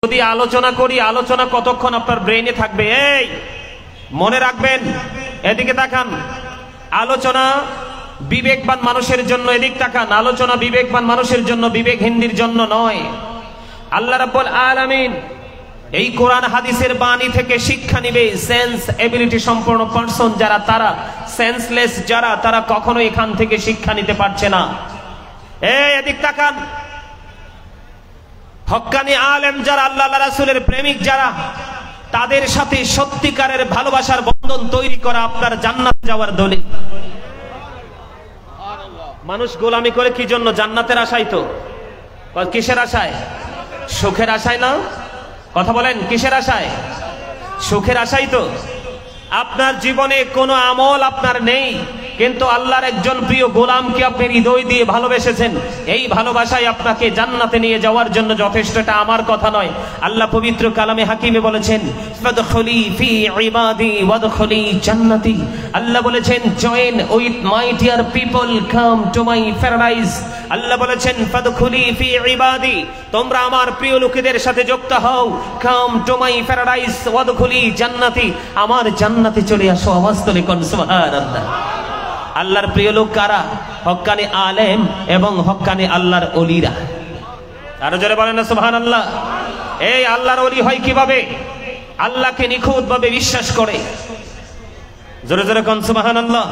যদি আলোচনা করি, আলোচনা কতক্ষণ আপনার ব্রেইনে থাকবে? এই মনে রাখবেন, এদিকে তাকান। আলোচনা বিবেকবান মানুষের জন্য, এদিক তাকান। আলোচনা বিবেকবান মানুষের জন্য, বিবেকহীনদের জন্য নয়। আল্লাহ রাব্বুল আলামিন এই কোরআন হাদিসের বাণী থেকে শিক্ষা নিবে সেন্স এবিলিটি সম্পন্ন পারসন যারা, তারা সেন্সলেস যারা, তারা কখনো এখান থেকে শিক্ষা নিতে পারছে না। এই এদিক তাকান। হক্কানি আলেম যারা, আল্লাহ রাসূলের প্রেমিক যারা, তাদের সাথে সত্যিকারের ভালোবাসার বন্ধন তৈরি করা আপনার জান্নাতে যাওয়ার দলিল। মানুষ গোলামি করে কি জন্য? জান্নাতের আশায়। তো কিসের আশায়? সুখের আশায় না? কথা বলেন, কিসের আশায়? সুখের আশায়। তো আপনার জীবনে কোনো আমল আপনার নেই, কিন্তু আল্লাহর একজন প্রিয় গোলামকে আপনি হৃদয় দিয়ে ভালোবেসেছেন। এই ভালোবাসায় আপনাকে জান্নাতে নিয়ে যাওয়ার জন্য যথেষ্ট। এটা আমার কথা নয়, আল্লাহ পবিত্র কালামে হাকিমে বলেছেন, ফাদখুলি ফি ইবাদি ওয়াদখুলি জান্নাতি। আল্লাহ বলেছেন, join with my dear people, come to my paradise. Allah বলেছেন, ফাদখুলি ফি ইবাদি, তোমরা আমার প্রিয় লোকেদের সাথে যুক্ত হও। কাম টু মাই প্যারাডাইস ওয়াদখুলি জান্নাতি, আমার জান্নাতে চলে আসো। আওয়াজ তুলে কোন সুবহানাল্লাহ। আল্লাহর প্রিয় লোক কারা? হক্কানি আলেম এবং হক্কানি আল্লাহর ওলিরা। আরো জোরে বলেন না সুবহানাল্লাহ। এই আল্লাহর ওলি হয় কিভাবে? আল্লাহকে নিখুঁত ভাবে বিশ্বাস করে। জোরে জোরে কোন সুবহানাল্লাহ।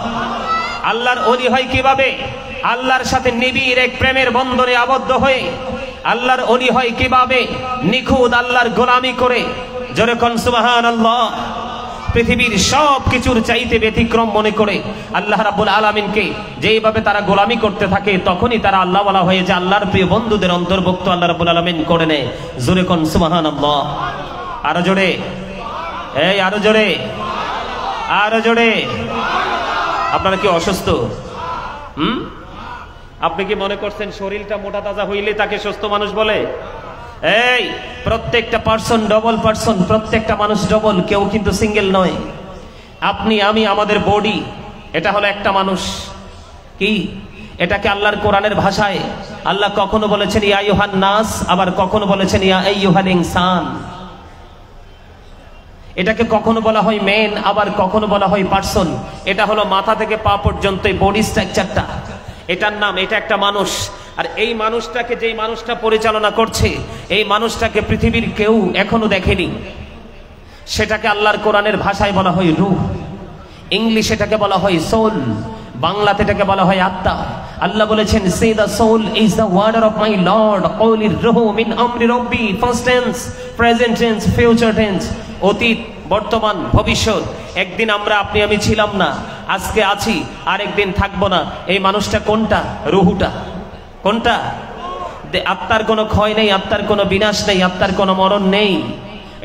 আল্লাহর ওলি হয় কিভাবে? আল্লাহর সাথে নিবিড় এক প্রেমের বন্ধনে আবদ্ধ হয়ে। আল্লাহর ওলি হয় কিভাবে? নিখুঁত আল্লাহর গোলামি করে। জোরে কোন সুবহানাল্লাহ। পৃথিবীর সব কিছুর চাইতে ব্যতিক্রম মনে করে আল্লাহ রাব্বুল আলামিনকে যেইভাবে তারা গোলামি করতে থাকে, তখনই তারা আল্লাহ ওয়ালা হয়ে যায়, আল্লাহর প্রিয় বন্ধুদের অন্তর্ভুক্ত আল্লাহ রাব্বুল আলামিন করে নেয়। জোরে কোন সুবহানাল্লাহ। আরো জোরে, এই আরো জোরে, আরো জোরে। আপনারা কি অসুস্থ? আপনি কি মনে করছেন শরীরটা মোটা তাজা হইলে তাকে সুস্থ মানুষ বলে? এই প্রত্যেকটা পার্সন ডবল পার্সন, প্রত্যেকটা মানুষ ডবল, কেউ কিন্তু সিঙ্গেল নয়। আপনি আমি, আমাদের বডি, এটা হলো একটা মানুষ। কি এটাকে আল্লাহর কোরআনের ভাষায় আল্লাহ কখনো বলেছেন ইয়া আইয়ুহান নাস, আবার কখনো বলেছেন ইয়া আইয়ুহাল ইনসান। এটাকে কখনো বলা হয় মেন, আবার কখনো বলা হয় পার্সন। এটা হলো মাথা থেকে পা পর্যন্ত এই বডি স্ট্রাকচারটা, এটার নাম, এটা একটা মানুষ। আর এই মানুষটাকে, যেই মানুষটা পরিচালনা করছে, এই মানুষটাকে পৃথিবীর কেউ এখনো দেখেনি। সেটাকে আল্লাহর কোরআনের ভাষায় বলা হয় রূহ, ইংলিশে এটাকে বলা হয় সোল, বাংলাতে এটাকে বলা হয় আত্মা। আল্লাহ বলেছেন, say the soul is the warder of my lord, কওলির রূহ মিন আমরি রব্বি, first tense, present tense, future tense, অতীত, বর্তমান, ভবিষ্যৎ। একদিন আমরা, আপনি আমি ছিলাম না, আজকে আছি, আর একদিন থাকবো না। এই মানুষটা কোনটা? রুহুটা। কোনটা? আত্মার কোনো ক্ষয় নেই, আত্মার কোনো বিনাশ নেই, আত্মার কোনো মরণ নেই।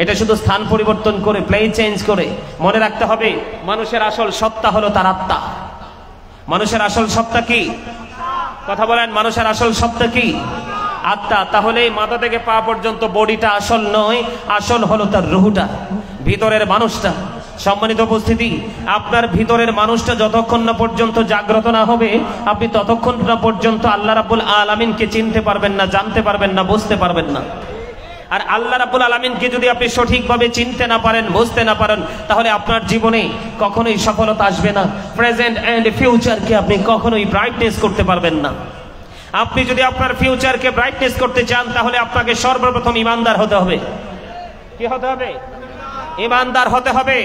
এটা শুধু স্থান পরিবর্তন করে, প্লেন চেঞ্জ করে। মনে রাখতে হবে, মানুষের আসল সত্তা হলো তার আত্মা। মানুষের আসল সত্তা কি? কথা বলেন, মানুষের আসল সত্তা কি? আত্মা। তাহলে মাথা থেকে পা পর্যন্ত বডিটা আসল নয়, আসল হলো তার রুহুটা, ভিতরের মানুষটা। সম্মানিত উপস্থিতি, আপনার ভিতরের মানুষটা যতক্ষণ না পর্যন্ত জাগ্রত না হবে, আপনি ততক্ষণ না পর্যন্ত আল্লাহ রাব্বুল আলামিনকে চিনতে পারবেন না, জানতে পারবেন না, বুঝতে পারবেন না। আর আল্লাহ রাব্বুল আলামিনকে যদি আপনি সঠিকভাবে চিনতে না পারেন, বুঝতে না পারেন, তাহলে আপনার জীবনে কখনোই সফলতা আসবে না। প্রেজেন্ট এন্ড ফিউচারকে আপনি কখনোই ব্রাইটনেস করতে পারবেন না। আপনি যদি আপনার ফিউচারকে ব্রাইটনেস করতে চান, তাহলে আপনাকে সর্বপ্রথম ইমানদার হতে হবে। কি হতে হবে? ইমানদার হতে হবে।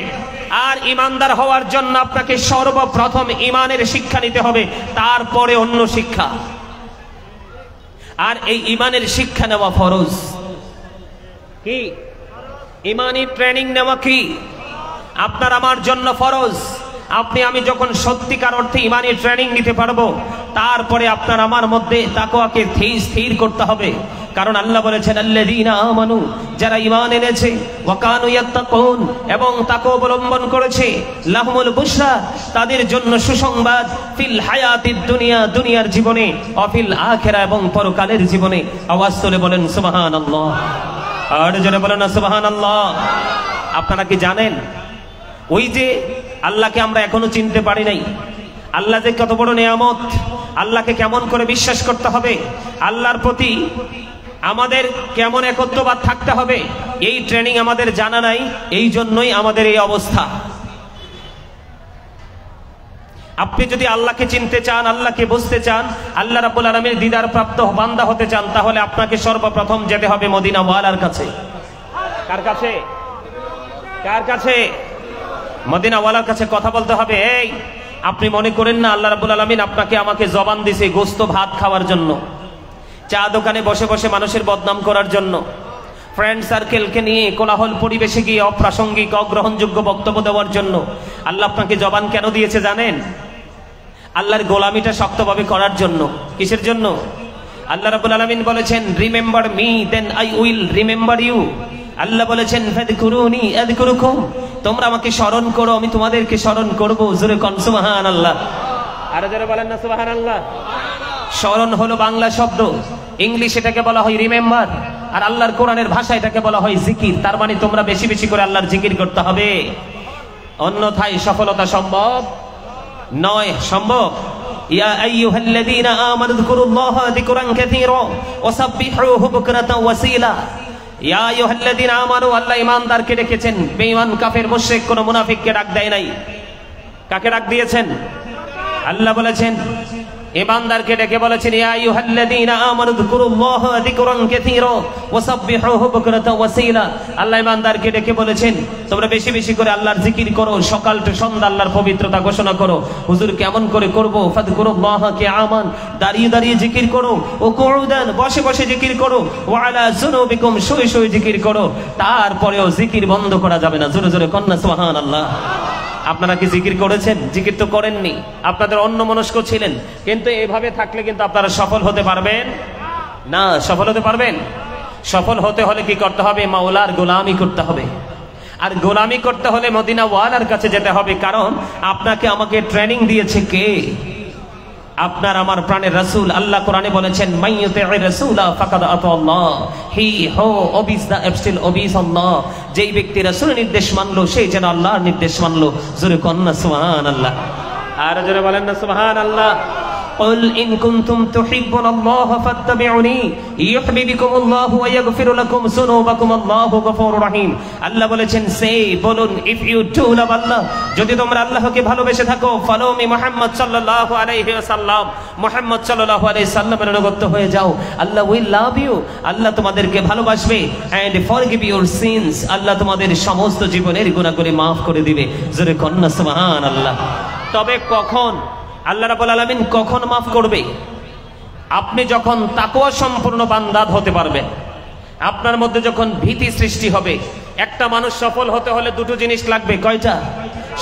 আর ইমানদার হওয়ার জন্য আপনাকে সর্বপ্রথম ইমানের শিক্ষা নিতে হবে, তারপরে অন্য শিক্ষা। আর এই ইমানের শিক্ষা নেওয়া ফরজ। কি? ইমানি ট্রেনিং নেওয়া কি আপনার আমার জন্য ফরজ। আপনি আমি যখন সত্যিকার অর্থে ইমানি ট্রেনিং নিতে পারবো, তারপরে আপনার আমার মধ্যে তাকওয়াকে স্থির করতে হবে। কারণ আল্লাহ বলেছেন, আল্লাযীনা আমানু, যারা ঈমান এনেছে, ওয়া কানু ইয়াত্তাকুন, এবং তাকওয়া অবলম্বন করেছে, লাহুমুল বুশরা, তাদের জন্য সুসংবাদ, ফিল হায়াতিদ দুনিয়া, দুনিয়ার জীবনে, ওয়া ফিল আখিরা, এবং পরকালের জীবনে। আওয়াজ তুলে বলেন সুবহানাল্লাহ। আর জোরে বলেন না সুবহানাল্লাহ। আপনারা কি জানেন, ওই যে আল্লাহকে আমরা এখনো চিনতে পারি নাই, আল্লাহ যে কত বড় নিয়ামত, আল্লাহকে কেমন করে বিশ্বাস করতে হবে, আল্লাহর প্রতি আমাদের কেমন একত্রবাদ থাকতে হবে এই ট্রেনিং আমাদের জানা নাই, এই জন্যই আমাদের এই অবস্থা। আপনি যদি আল্লাহকে চিনতে চান, আল্লাহকে বুঝতে চান, আল্লাহ রাব্বুল আলামিনের দিদার প্রাপ্ত বান্দা হতে চান, তাহলে আপনাকে সর্বপ্রথম যেতে হবে মদিনা ওয়ালার কাছে। কার কাছে? কার কাছে? মদিনা ওয়ালার কাছে কথা বলতে হবে। এই আপনি মনে করেন না আল্লাহ রাব্বুল আলামিন আপনাকে আমাকে জবান দিয়েছে গোস্ত ভাত খাওয়ার জন্য, চা দোকানে বসে বসে মানুষের বদনাম করার জন্য, ফ্রেন্ড সার্কেলকে নিয়ে কোলাহল পরিবেশে গিয়ে অপ্রাসঙ্গিক অগ্রহণযোগ্য বক্তব্য দেওয়ার জন্য আল্লাহ আপনাকে জবান কেন দিয়েছে জানেন? আল্লাহর গোলামিটা শক্তভাবে করার জন্য। কিসের জন্য? আল্লাহ রাব্বুল আলামিন বলেছেন, remember me then I will remember you. Allah বলেছেন, ফাযকুরুনি আযকুরুকুম, তোমরা আমাকে স্মরণ করো, আমি তোমাদেরকে স্মরণ করব। জোরে কোন সুবহানাল্লাহ। আর যারা বলেন না সুবহানাল্লাহ। স্মরণ হলো বাংলা শব্দ, ইংলিশ এটাকে বলা হয় রিমেম্বার, আর আল্লাহর কোরআনের ভাষা এটাকে বলা হয় জিকির। তার মানে তোমরা বেশি বেশি করে আল্লাহর জিকির করতে হবে, অন্যথায় সফলতা সম্ভব নয়। সম্ভব? ইয়া আইয়ুহাল্লাযীনা আমানু যকুরুল্লাহা যিকরান কাসীরা ওয়া সাব্বিহুহু বুকরাতাও ওয়া আসীলা। ইয়া আইয়ুহাল্লাযীনা আমানু, আল্লাহ ঈমানদারকে ডেকেছেন, বেঈমান কাফের মুশরিক কোন মুনাফিককে ডাক দেয় নাই। কাকে ডাক দিয়েছেন? আল্লাহ বলেছেন ঈমানদারকে ডেকে বলেছেন, ইয়া আইয়ুহাল্লাযীনা আমানু যকুরুল্লাহা যিকরান কাসীরা ওয়া সাব্বিহুহু বুকরাতাও ওয়া আসীলা। আল্লাহ ঈমানদারকে ডেকে বলেছেন তোমরা বেশি বেশি করে আল্লাহর জিকির করো, সকাল থেকে সন্ধ্যা আল্লাহর পবিত্রতা ঘোষণা করো। হুজুর কেমন করে করব? ফাযকুরুল্লাহা কিয়ামান, দাঁড়িয়ে দাঁড়িয়ে জিকির করো, ও কুউদান, বসে বসে জিকির করো, ওয়া আলা যুনুবিকুম, শুয়ে শুয়ে জিকির করো। তারপরেও জিকির বন্ধ করা যাবে না। জোরে জোরে কন্না সুবহানাল্লাহ। আপনারা কি জিকির করেছেন? জিকির তো করেননি, আপনাদের অন্যমনস্ক ছিলেন। কিন্তু এভাবে থাকলে কিন্তু আপনারা সফল হতে পারবেন না। সফল হতে পারবেন? সফল হতে হলে কি করতে হবে? মাওলার গোলামি করতে হবে। আর গোলামি করতে হলে মদিনা ওয়ালার কাছে যেতে হবে, কারণ আপনাকে আমাকে ট্রেনিং দিয়েছে কে? আপনার আমার প্রাণের রাসূল। আল্লাহ কোরআনে বলেছেন, মাইয়ুতি'র রাসূলা ফাকাদ আতাল্লাহ, হি হো ওবিস দা অ্যাবস্টিল ওবিস আল্লাহ। যেই ব্যক্তি রাসূলের নির্দেশ মানলো সেই যেন আল্লাহর নির্দেশ মানলো। জোরে কন্না সুবহানাল্লাহ। আর জোরে বলেন না সুবহানাল্লাহ। قل إن كنتم تحبون الله فاتبعوني يحببكم الله ويغفر لكم ذنوبكم الله غفور رحيم। আল্লাহ বলেছেন, সে বলুন, ইফ ইউ ডু লাভ আল্লাহ, যদি তোমরা আল্লাহকে ভালোবেসে থাকো, ফলো মি মুহাম্মদ সাল্লাল্লাহু আলাইহি ওয়াসাল্লাম, মুহাম্মদ সাল্লাল্লাহু আলাইহি সাল্লামের অনুগত হয়ে যাও, আল্লাহ উইল লাভ ইউ, আল্লাহ তোমাদেরকে ভালোবাসবে, এন্ড ফরগিভ ইউর সিনস, আল্লাহ তোমাদের সমস্ত জীবনের গুনাহ করে maaf করে দিবে। জোরে কন্না সুবহানাল্লাহ। তবে কখন আল্লাহ রাব্বুল আলামিন কখন মাফ করবে? আপনি যখন তাকওয়া সম্পূর্ণ বান্দা হতে পারবেন, আপনার মধ্যে যখন ভীতি সৃষ্টি হবে। একটা মানুষ সফল হতে হলে দুটো জিনিস লাগবে। কয়টা?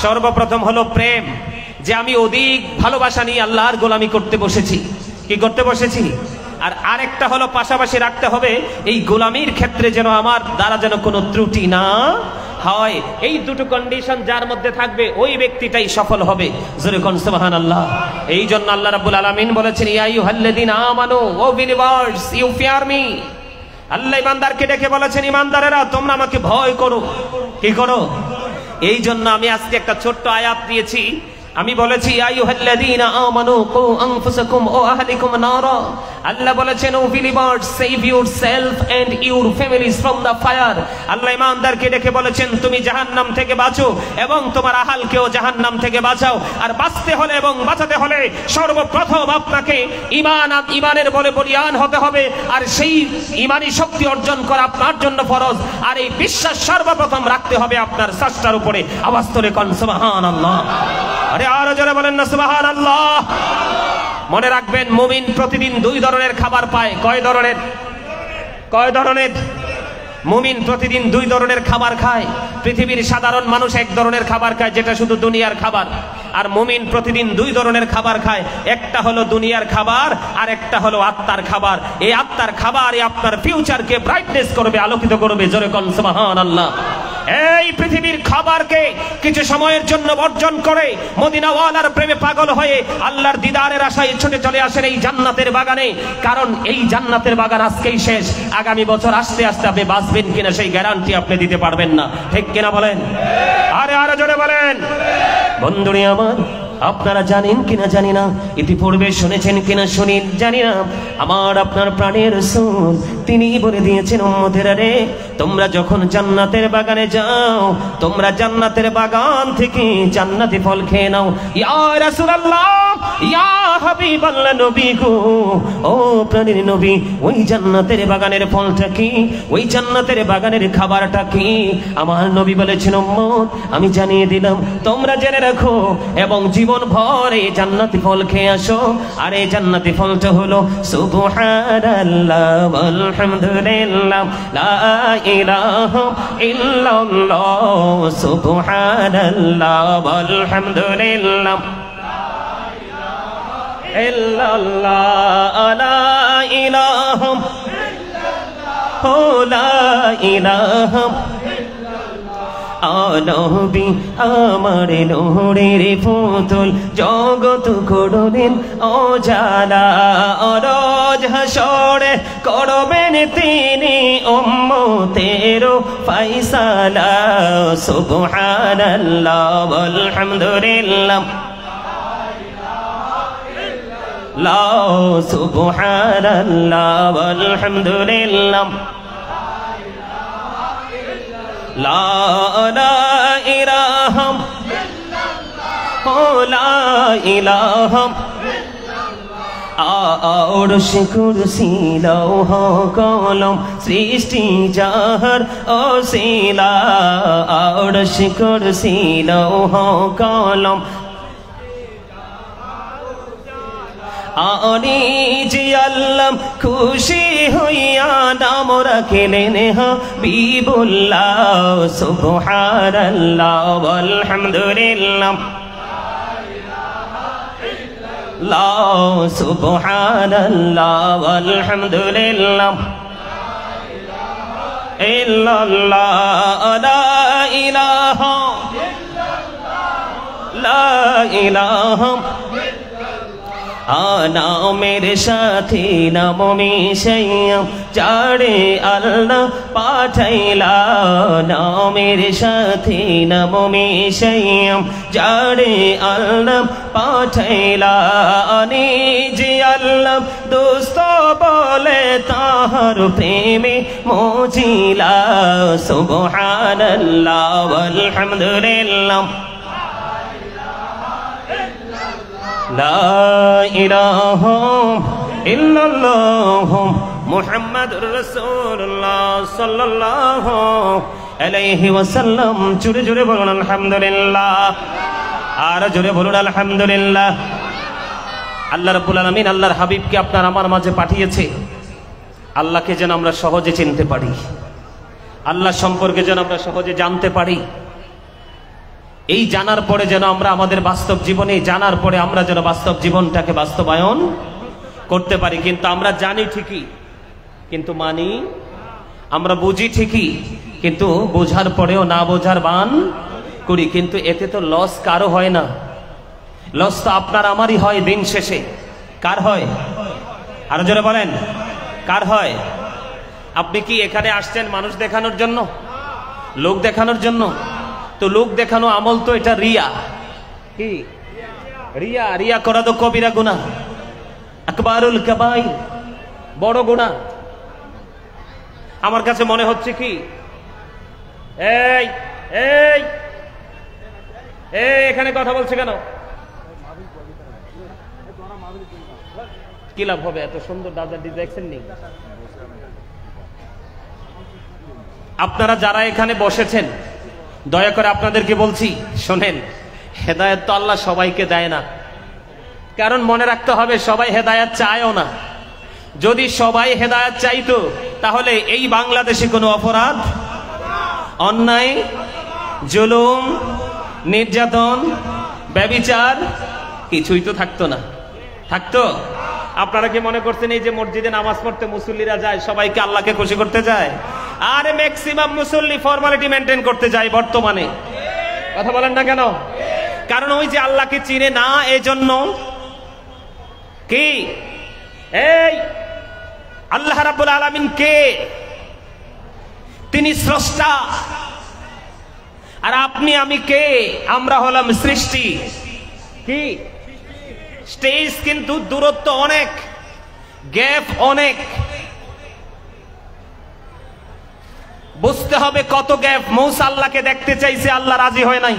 সর্বপ্রথম হলো প্রেম, যে আমি অধিক ভালোবাসা নিয়ে আল্লাহর গোলামি করতে বসেছি। কি করতে বসেছি? আর আরেকটা হলো পাশাপাশি রাখতে হবে এই গোলামির ক্ষেত্রে যেন আমার দ্বারা যেন কোনো ত্রুটি না হয়। এই দুটো কন্ডিশন যার মধ্যে থাকবে ওই ব্যক্তিটাই সফল হবে। জোরে কোন সুবহানাল্লাহ। এই জন্য আল্লাহ রাব্বুল আলামিন বলেছেন, ইয়া আইয়ুহাল্লাযীনা আমানু, O believers, you fear me. Allah ইমানদারকে ডেকে বলেছেন, ইমানদারেরা তোমরা আমাকে ভয় করো। কি করো? এই জন্য আমি আজকে একটা ছোট্ট আয়াত দিয়েছি। আমি বলেছি, ইয়া আইয়ুহাল্লাযীনা আমানু কু আনফুসাকুম ওয়া আহলিকুম নারা। আল্লাহ বলেছেন, O believers, save yourself and your families from the fire. Allah ঈমানদারকে ডেকে বলেছেন, তুমি জাহান্নাম থেকে বাঁচো এবং তোমার আহালকেও জাহান্নাম থেকে বাঁচাও। আর বাঁচতে হলে এবং বাঁচাতে হলে সর্বপ্রথম আপনাকে ঈমানের বলে বলিয়ান হতে হবে। আর সেই ঈমানি শক্তি অর্জন করা আপনার জন্য ফরজ। আর এই বিশ্বাস সর্বপ্রথম রাখতে হবে আপনার স্রষ্টার উপরে। আওয়াজ করে কোন সুবহানাল্লাহ। আরে আরো জোরে বলেন না সুবহানাল্লাহ। মনে রাখবেন, মুমিন প্রতিদিন দুই ধরনের খাবার পায়। কয় ধরনের? কয় ধরনের? মুমিন প্রতিদিন দুই ধরনের খাবার খায়। পৃথিবীর সাধারণ মানুষ এক ধরনের খাবার খায়, যেটা শুধু দুনিয়ার খাবার। আর মুমিন প্রতিদিন দুই ধরনের খাবার খায়। একটা হলো দুনিয়ার খাবার, আর একটা হলো আত্মার খাবার। এই আত্মার খাবার আপনার ফিউচারকে ব্রাইটনেস করবে, আলোকিত করবে। জোরে কোন সুবহানাল্লাহ। এই পৃথিবীর খাবারকে কিছু সময়ের জন্য বর্জন করে মদিনা ওয়ালার প্রেমে পাগল হয়ে আল্লাহর দিদারের আশায় ছুটে চলে আসেন এই জান্নাতের বাগানে। কারণ এই জান্নাতের বাগান আজকেই শেষ, আগামী বছর আস্তে আস্তে আপনি বাঁচবেন কিনা সেই গ্যারান্টি আপনি দিতে পারবেন না। ঠিক কিনা বলেন? আরে আরো জোরে বলেন। বন্ধুরে আমার, আপনারা জানেন কিনা জানি না, ইতিপূর্বে শুনেছেন কিনা শুনি জানি না, আমার আপনার প্রাণের রাসূল তিনি বলে দিয়েছেন, উম্মতেরা রে, তোমরা যখন জান্নাতের বাগানে যাও, তোমরা জান্নাতের বাগান থেকে জান্নাতি ফল খেয়ে নাও। ইয়া রাসূলুল্লাহ, ইয়া হাবিবাল্লাহ, নবী গো, ও প্রাণের নবী, ওই জান্নাতের বাগানের ফলটা কি, ওই জান্নাতের বাগানের খাবারটা কি? আমার নবী বলেছেন, উম্মত আমি জানিয়ে দিলাম, তোমরা জেনে রাখো এবং জীবন ভর এই জান্নাতি ফল খেয়ে আসো। আর এই জান্নাতি ফলটা হলো সুবহানাল্লাহ আলহামদুলিল্লাহ লা ইলাহা ইল্লাল্লাহ, সুবহানাল্লাহ আলহামদুলিল্লাহ ইল্লাল্লাহ লা ইলাহা ইল্লাল্লাহ লা ইলাহা নবী আমার নূরের পুতুল, জগৎ করলেন ও জালা, রোজ হাসরে করবেন তিনি উম্মতের ফায়সালা। সুবহানাল্লাহ আলহামদুলিল্লাহ লা সুবহানাল্লাহ আলহামদুলিল্লাহ লা ইলাহা ইল্লাল্লাহ লা ইলাহা আরশ কুরসি লৌহ কলম সৃষ্টি যাহার ওসিলা, আরশ কুরসি লৌহ কলম আনিজি আল্লাহ খুশি হইয়া নাম রাখিলেন হাবিবুল্লাহ। সুবহানাল্লাহ আলহামদুলিল্লাহ লা সুবহানাল্লাহ আলহামদুলিল্লাহ ইল্লাল্লাহ লা ইলাহা লা ইলাহা নামের সাথে নাম মিশাইয়া যারে আল্লাহ পাঠাইলা, নামের সাথে নাম মিশাইয়া যারে আল্লাহ পাঠাইলা, নিজে আল্লাহ দোস্ত বলে তাহার প্রেমে মজিলা। সুবহানাল্লাহ আলহামদুলিল্লাহ লা ইলাহা ইল্লাল্লাহ মুহাম্মাদুর রাসূলুল্লাহ সাল্লাল্লাহু আলাইহি ওয়াসাল্লাম। জোরে জোরে বলুন আলহামদুলিল্লাহ, আর জোরে বলুন আলহামদুলিল্লাহ। আল্লাহ রাব্বুল আলামিন আল্লাহর হাবিবকে আপনার আমার মাঝে পাঠিয়েছে আল্লাহকে যেন আমরা সহজে চিনতে পারি, আল্লাহ সম্পর্কে যেন আমরা সহজে জানতে পারি। এই জানার পরে যেন আমরা আমাদের বাস্তব জীবনে, জানার পরে আমরা যেন বাস্তব জীবনটাকে বাস্তবায়ন করতে পারি। কিন্তু আমরা জানি ঠিকই, কিন্তু মানি, আমরা বুঝি ঠিকই, কিন্তু বোঝার পরেও না বোঝার বান করি। কিন্তু এতে তো লস কারো হয় না, লস তো আপনার আমারই হয় দিন শেষে। কার হয়? আরো জোরে বলেন, কার হয়? আপনি কি এখানে আসছেন মানুষ দেখানোর জন্য, লোক দেখানোর জন্য? তো লোক দেখানো আমল তো এটা রিয়া। কি রিয়া? রিয়া করা তো কবিরা গুনাহ, আকবারুল কাবাইর, বড় গুনাহ। আমার কাছে মনে হচ্ছে কি, এই এই এখানে কথা বলছে কেন? কি লাভ হবে? এত সুন্দর দাদা দেখছেন নি? আপনারা যারা এখানে বসেছেন, দয়া করে আপনাদেরকে বলছি, শোনেন, হেদায়েত তো আল্লাহ সবাইকে দেয় না। কারণ মনে রাখতে হবে, সবাই হেদায়েত চায়ও না। যদি সবাই হেদায়েত চাইতো তাহলে এই বাংলাদেশে কোনো অপরাধ, অন্যায়, জুলুম, নির্যাতন, ব্যভিচার কিছুই তো থাকতো না। থাকতো? আপনারা কি মনে করছেন এই যে মসজিদে নামাজ পড়তে মুসল্লিরা যায় সবাইকে আল্লাহকে খুশি করতে যায়? আরে ম্যাক্সিমাম মুসল্লি ফর্মালিটি মেনটেন করতে যায় বর্তমানে। কথা বলেন না কেন? কারণ ওই যে আল্লাহকে চিনে না, এজন্য। কি এই আল্লাহ রাব্বুল আলামিন কে? তিনি স্রষ্টা। আর আপনি আমি কে? আমরা হলাম সৃষ্টি। কি কি স্টেজ, কিন্তু দূরত্ব অনেক, গ্যাপ অনেক। বুঝতে হবে কত গ্যাপ। মূসা আল্লাহকে দেখতে চাইছে, আল্লাহ রাজি হয় নাই।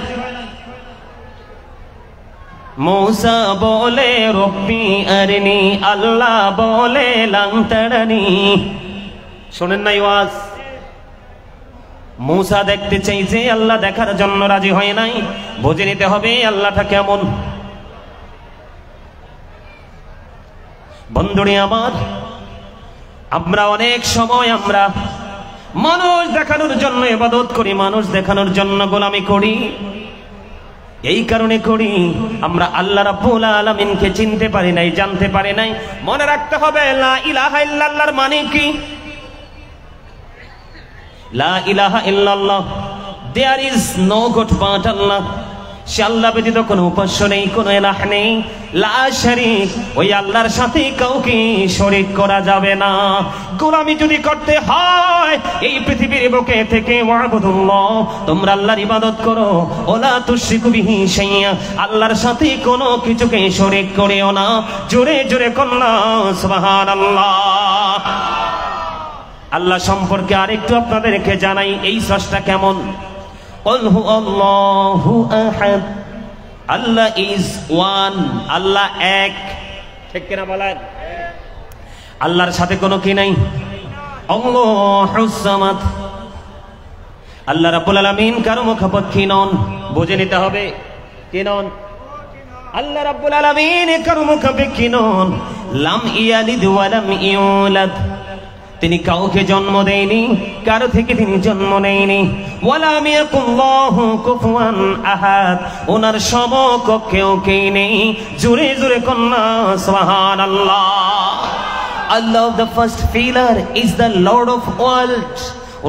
মূসা বলে রব্বি আরনি, আল্লাহ বলে লান তারানি। শোনেন নাই ওয়াজ? মূসা দেখতে চাইছে, আল্লাহ দেখার জন্য রাজি হয় নাই। বুঝে নিতে হবে আল্লাহটা কেমন। বন্ধুরে আমার, আমরা অনেক সময় আমরা মানুষ দেখানোর জন্য ইবাদত করি, মানুষ দেখানোর জন্য গোলামি করি। এই কারণে করি আমরা আল্লাহ রাব্বুল আলামিনকে চিনতে পারি নাই, জানতে পারি নাই। মনে রাখতে হবে লা ইলাহা ইল্লাল্লাহর মানে কি? লা ইলাহা ইল্লাল্লাহ, there is no god but Allah. সে আল্লাহ ব্যতীত কোনো উপাস্য নেই, কোনো ইলাহ নেই। লা শারীক, ওই আল্লাহর সাথে কাউকে শরীক করা যাবে না। গোলামি যদি করতে হয় এই পৃথিবীর বুকে থেকে, ওয়াবুদুল্লাহ, তোমরা আল্লাহর ইবাদত করো। ওলা তুশরিকু বিহি শাইআ, আল্লাহর সাথে কোনো কিছুকে শরীক করিও না। জোরে জোরে কন্না সুবহানাল্লাহ। আল্লাহ সম্পর্কে আরেকটু আপনাদেরকে জানাই, এই স্রষ্টা কেমন। কুল হুয়াল্লাহু আহাদ, আল্লাহ ইজ ওয়ান, আল্লাহ এক। ঠিক কিনা বলেন? আল্লাহর সাথে কোনো কি নাই। আল্লাহুস সামাদ, আল্লাহ রাব্বুল আলামিন কারো মুখাপেক্ষী নন। বুঝে নিতে হবে কি নন? আল্লাহ রাব্বুল আলামিন কারো মুখাপেক্ষী নন। লাম ইয়ালিদ ওয়া লাম ইউলাদ, তিনি কাউকে জন্ম দেয়নি, কারো থেকে তিনি জন্ম নেয়নি। ওয়ালাম ইয়াকুল্লাহু কুফুয়ান আহাদ, ওনার সমকক্ষ কেউ নেই। জোরে জোরে কন্না সুবহানাল্লাহ। Allah the first pillar is the Lord of world,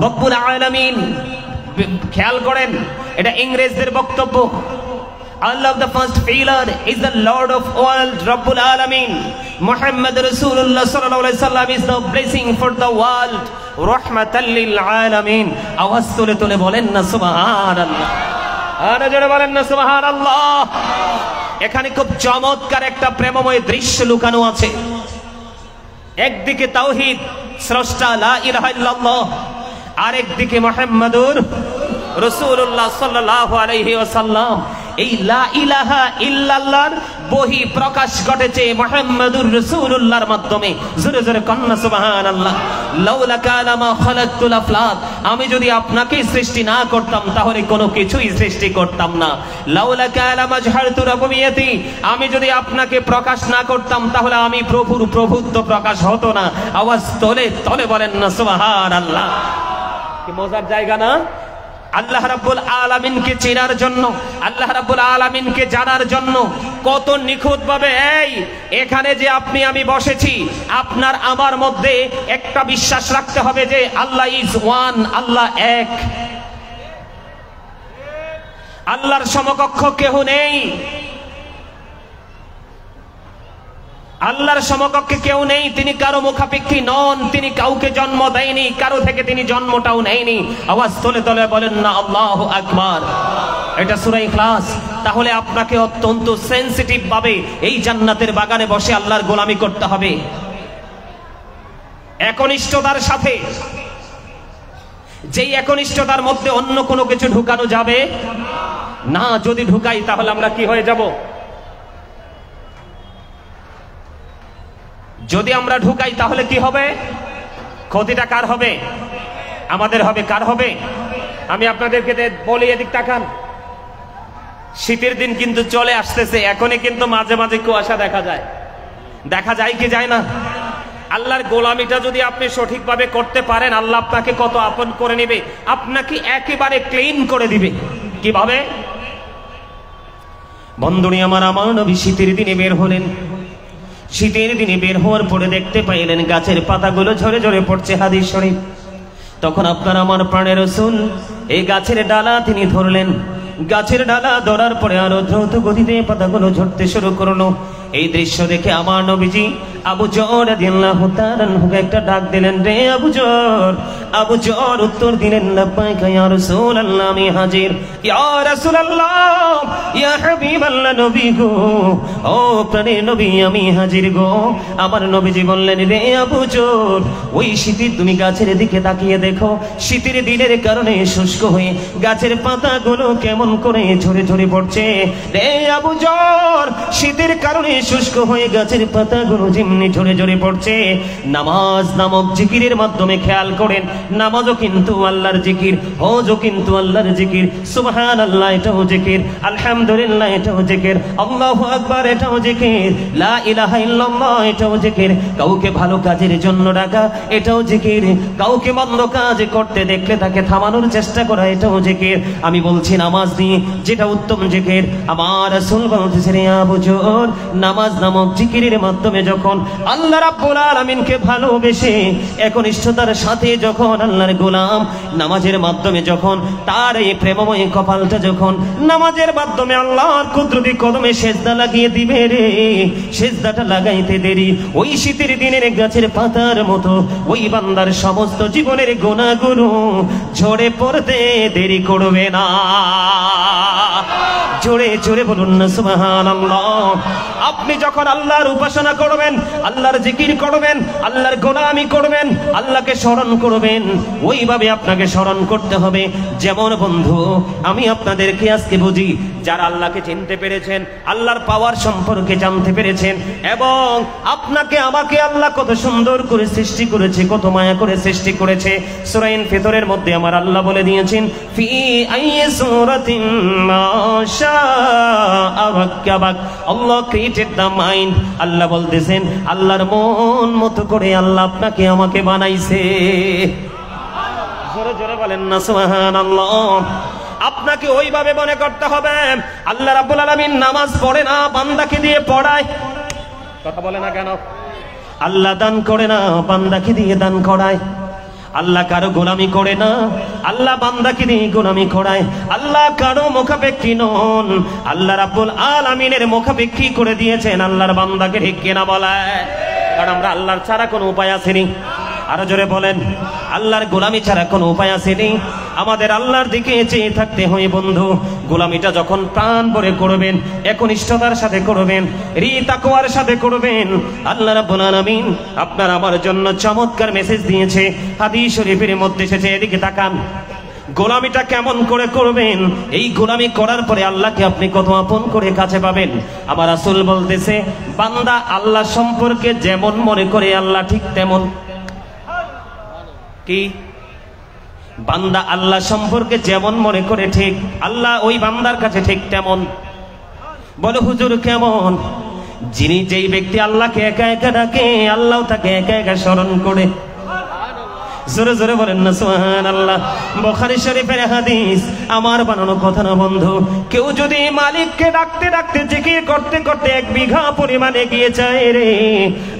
রব্বুল আলামিন। খেয়াল করেন, এটা ইংরেজদের বক্তব্য। Allah the first pillar is the Lord of world, Rabbul Alamin. Muhammad Rasulullah sallallahu alaihi wasallam is the blessing for the world, rahmatan lil alamin. আওয়াজ তুলে তুলে বলেন না সুবহানাল্লাহ। আর জোরে বলেন না সুবহানাল্লাহ। এখানে খুব চমৎকার একটা প্রেমময় দৃশ্য লুকানো আছে। একদিকে তাওহীদ, স্রষ্টা লা ইলাহা ইল্লাল্লাহ, আরেকদিকে মুহাম্মাদুর রাসূলুল্লাহ সাল্লাল্লাহু আলাইহি ওয়াসাল্লাম। এই লা ইলাহা ইল্লাল্লাহর বহি প্রকাশ ঘটেছে মুহাম্মাদুর রাসূলুল্লাহর মাধ্যমে। জোরে জোরে কন্না সুবহানাল্লাহ। লাউলা কানা মা খালাকতুল আফলাক, আমি যদি আপনাকে সৃষ্টি না করতাম তাহলে কোনো কিছুই সৃষ্টি করতাম না। লাউলা কানা মাজহারতু রাববিয়াতি, আমি যদি আপনাকে প্রকাশ না করতাম তাহলে আমি প্রভুর প্রভুত্ব প্রকাশ হতো না। আওয়াজ তোলে তোলে বলেন না সুবহানাল্লাহ। কি মজার জায়গা না? আল্লাহ রাব্বুল আলামিনকে চেনার জন্য, আল্লাহ রাব্বুল আলামিনকে জানার জন্য কত নিখুঁত ভাবে এখানে যে আপনি আমি বসেছি, আপনার আমার মধ্যে একটা বিশ্বাস রাখতে হবে যে আল্লাহ ইজ ওয়ান, আল্লাহ এক। আল্লাহর সমকক্ষ কেউ নেই, আল্লাহর সমকক্ষে কেউ নেই। তিনি কারো মুখাপেক্ষী নন, তিনি কাউকে জন্ম দেয়নি, কারো থেকে তিনি জন্মটাও নেয়নি। আওয়াজ তোলে তোলে বলেন না আল্লাহু আকবার। এটা সূরা ইখলাস। তাহলে আপনাকে অত্যন্ত সেনসিটিভ ভাবে এই জান্নাতের বাগানে বসে আল্লাহর গোলামি করতে হবে, একনিষ্ঠতার সাথে। যেই একনিষ্ঠতার মধ্যে অন্য কোনো কিছু ঢুকানো যাবে না। যদি ঢুকাই তাহলে আমরা কি হয়ে যাব? যদি আমরা ঢুকাই তাহলে কি হবে? ক্ষতিটা কার হবে? আমাদের হবে। কার হবে? আমি আপনাদেরকে বলি, এদিক তাকান। শীতের দিন কিন্তু চলে আসতেছে, এখনই কিন্তু মাঝে মাঝে কুয়াশা দেখা যায়। দেখা যায় কি যায় না? আল্লাহর গোলামিটা যদি আপনি সঠিকভাবে করতে পারেন, আল্লাহ আপনাকে কত আপন করে নেবে, আপনাকে একেবারে ক্লিন করে দিবে। কিভাবে? বন্ধুনি আমার, আমার নবী শীতের দিনে বের হলেন। শীতের দিনে বের হওয়ার পরে দেখতে পাইলেন গাছের পাতাগুলো ঝরে ঝরে পড়ছে, হাদিস শরীফ। তখন আপনার আমার প্রাণের রাসূল এই গাছের ডালা তিনি ধরলেন। গাছের ডালা ধরার পরে আরো দ্রুত গতিতে পাতাগুলো ঝরতে শুরু করলো। এই দৃশ্য দেখে আমার নবীজি আবু যর রাদিয়াল্লাহু তাআলা একটা ডাক দিলেন, রে আবু যর। আবু যর উত্তর দিলেন, লাব্বাইকা ইয়া রাসূলুল্লাহ, আমি হাজির। ইয়া রাসূলুল্লাহ, ইয়া হাবিবাল্লাহ, নবী গো, ও প্রাণের নবী, আমি হাজির গো। আমার নবীজি বললেন, রে আবু যর, ওই শীতের তুমি গাছের দিকে তাকিয়ে দেখো, শীতের দিনের কারণে শুষ্ক হয়ে গাছের পাতাগুলো কেমন করে ঝরে ঝরে পড়ছে। রে আবু যর, শীতের কারণে শুষ্ক হয়ে গাছের পাতাগুলো যেমনি ঝরে ঝরে পড়ছে, নামাজ নামক জিকিরের মাধ্যমে খেয়াল করেন, নামাজও কিন্তু আল্লাহর জিকির, হজও কিন্তু আল্লাহর জিকির, সুবহানাল্লাহ এটাও জিকির, আলহামদুলিল্লাহ এটাও জিকির, আল্লাহু আকবার এটাও জিকির, লা ইলাহা ইল্লাল্লাহ এটাও জিকির, কাউকে ভালো কাজের জন্য ডাকা এটাও জিকির, কাউকে মন্দ কাজ করতে দেখলে তাকে থামানোর চেষ্টা করা এটাও জিকির। আমি বলছি নামাজ নিয়ে যেটা উত্তম জিকির। আমার রাসূল বলতেছেন, আবু যর, নামাজ নামক জিকিরের মাধ্যমে যখন আল্লাহ রাব্বুল আলামিনকে ভালোবেসে একনিষ্ঠতার সাথে যখন আল্লাহর গোলাম নামাজের মাধ্যমে যখন তার এই প্রেমময় কপালটা যখন নামাজের মাধ্যমে আল্লাহর কুদরতি কদমে সেজদা লাগিয়ে দিবে রে, সেজদাটা লাগাইতে দেরি ওই শীতের দিনের গাছের পাতার মতো ওই বান্দার সমস্ত জীবনের গুনাহগুলো ঝরে পড়তে দেরি করবে না। জোরে জোরে বলুন না সুবহানাল্লাহ। আপনি যখন আল্লাহর উপাসনা করবেন, আল্লাহর জিকির করবেন, আল্লাহর গোলামি করবেন, আল্লাহকে স্মরণ করবেন, ওইভাবে আপনাকে স্মরণ করতে হবে। যেমন বন্ধু, আমি আপনাদেরকে আজকে বুঝি, যারা আল্লাহকে চিনতে পেরেছেন, আল্লাহর পাওয়ার সম্পর্কে জানতে পেরেছেন, এবং আপনাকে আমাকে আল্লাহ কত সুন্দর করে সৃষ্টি করেছে, কত মায়া করে সৃষ্টি করেছে। সূরা ইনফিতরের মধ্যে আমার আল্লাহ বলে দিয়েছেন, ফি আইয়ি সূরাতিন মা শাআ রাক্কাবাক। আল্লাহ ক্রিয়েটেড দ্য মাইন্ড। আল্লাহ বলতেছেন, আল্লাহর মন মতো করে আল্লাহ আপনাকে আমাকে বানাইছে। জোরে জোরে বলেন না সুবহানাল্লাহ। আপনাকে ওইভাবে মনে করতে হবে। আল্লাহ রাব্বুল আলামিন নামাজ পড়ে না, বান্দাকে দিয়ে পড়ায়। কথা বলে না কেন? আল্লাহ দান করে না, বান্দাকে দিয়ে দান করায়। আল্লাহ কারো গোলামি করে না, আল্লাহ বান্দাকে দিয়ে গোলামি করায়। আল্লাহ কারো মুখাপেক্ষী নন, আল্লাহ রাব্বুল আলামিনের মুখাপেক্ষী করে দিয়েছেন আল্লাহর বান্দাকে, ঠিক কিনা বলায়? কারণ আমরা আল্লাহর ছাড়া কোনো উপায় আসেনি। আরো জোরে বলেন, আল্লাহর গোলামি ছাড়া কোনো উপায় আসেনি। আমাদের আল্লাহর দিকে চেয়ে থাকতে হয় বন্ধু। গোলামিটা যখন প্রাণ ভরে করবেন, একনিষ্ঠতার সাথে করবেন, তাকওয়ার সাথে করবেন, আল্লাহ রাব্বুল আলামিন আপনার আমার জন্য চমৎকার মেসেজ দিয়েছে, হাদিস শরীফের মধ্যে এসেছে। এদিকে তাকান, গোলামিটা কেমন করে করবেন, এই গোলামি করার পরে আল্লাহকে আপনি কত আপন করে কাছে পাবেন। আমার রাসূল বলতেছে, বান্দা আল্লাহ সম্পর্কে যেমন মনে করে আল্লাহ ঠিক তেমন। কি? বান্দা আল্লাহ সম্পর্কে যেমন মনে করে ঠিক আল্লাহ ওই বান্দার কাছে ঠিক তেমন। বলো হুজুর কেমন? যিনি যেই ব্যক্তি আল্লাহকে একা একা ডাকে, আল্লাহ তাকে একা একা স্মরণ করে। জোরে জোরে বলেন না সুবহানাল্লাহ। বুখারী শরীফের হাদিস, আমার বানানো কথা না বন্ধু। কেউ যদি মালিককে ডাকতে ডাকতে জিকির করতে করতে 1 বিঘা পরিমাণে এগিয়ে যায় রে,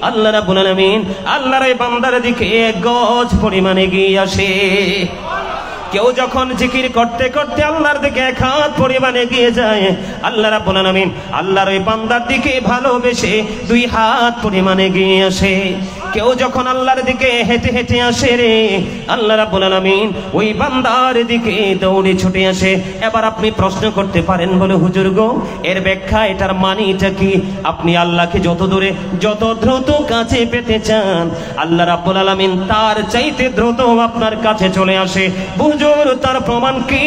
আল্লাহ রাব্বুল আলামিন আল্লাহর এই বান্দার দিকে 1 গজ পরিমাণে এগিয়ে আসে। কেউ যখন জিকির করতে করতে আল্লাহর দিকে 1 হাত পরিমাণে এগিয়ে যায়, আল্লাহ রাব্বুল আলামিন আল্লাহর ওই বান্দার দিকে ভালোবেসে 2 হাত পরিমাণে এগিয়ে আসে। কেউ যখন আল্লাহর দিকে হেঁটে হেঁটে আসে রে, আল্লাহ রাব্বুল আলামিন ওই বান্দার দিকে দৌড়ে ছুটে আসে। এবার আপনি প্রশ্ন করতে পারেন, বলে হুজুর গো, এর ব্যাখ্যা, এটার মানেটা কি? আপনি আল্লাহকে যত দূরে যত দ্রুত কাছে পেতে চান, আল্লাহ রাব্বুল আলামিন তার চাইতে দ্রুত আপনার কাছে চলে আসে। হুজুর, তার প্রমাণ কি?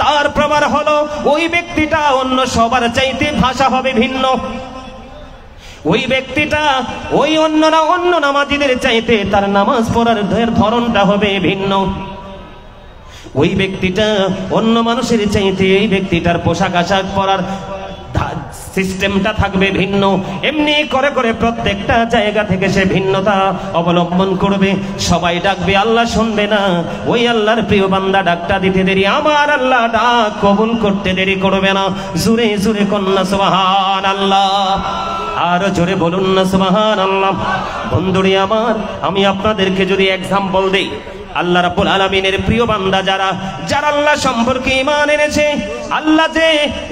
তার প্রমাণ হলো ওই ব্যক্তিটা অন্য সবার চাইতে ভাষা হবে ভিন্ন। ওই ব্যক্তিটা ওই অন্য নামাজীদের চাইতে তার নামাজ পড়ার ধরনটা হবে ভিন্ন। ওই ব্যক্তিটা অন্য মানুষের চাইতে এই ব্যক্তিটার পোশাক আশাক পরার সিস্টেমটা থাকবে ভিন্ন। এমনি করে করে প্রত্যেকটা জায়গা থেকে সে ভিন্নতা অবলম্বন করবে। সবাই ডাকবে, আল্লাহ শুনবে না। ওই আল্লাহর প্রিয় বান্দা ডাকটা দিতে দেরি, আমার আল্লাহ ডাক কবুল করতে দেরি করবে না। জোরে জোরে কন্যা সুবহানাল্লাহ। আর জোরে বলুন না সুবহানাল্লাহ। বন্ধুরে আমার, আমি আপনাদেরকে যদি এক্সাম্পল দেই, আল্লাহ রাব্বুল আলামিনের প্রিয় বান্দা যারা যারা আল্লাহ সম্পর্কে ঈমান এনেছে, আল্লাহ যে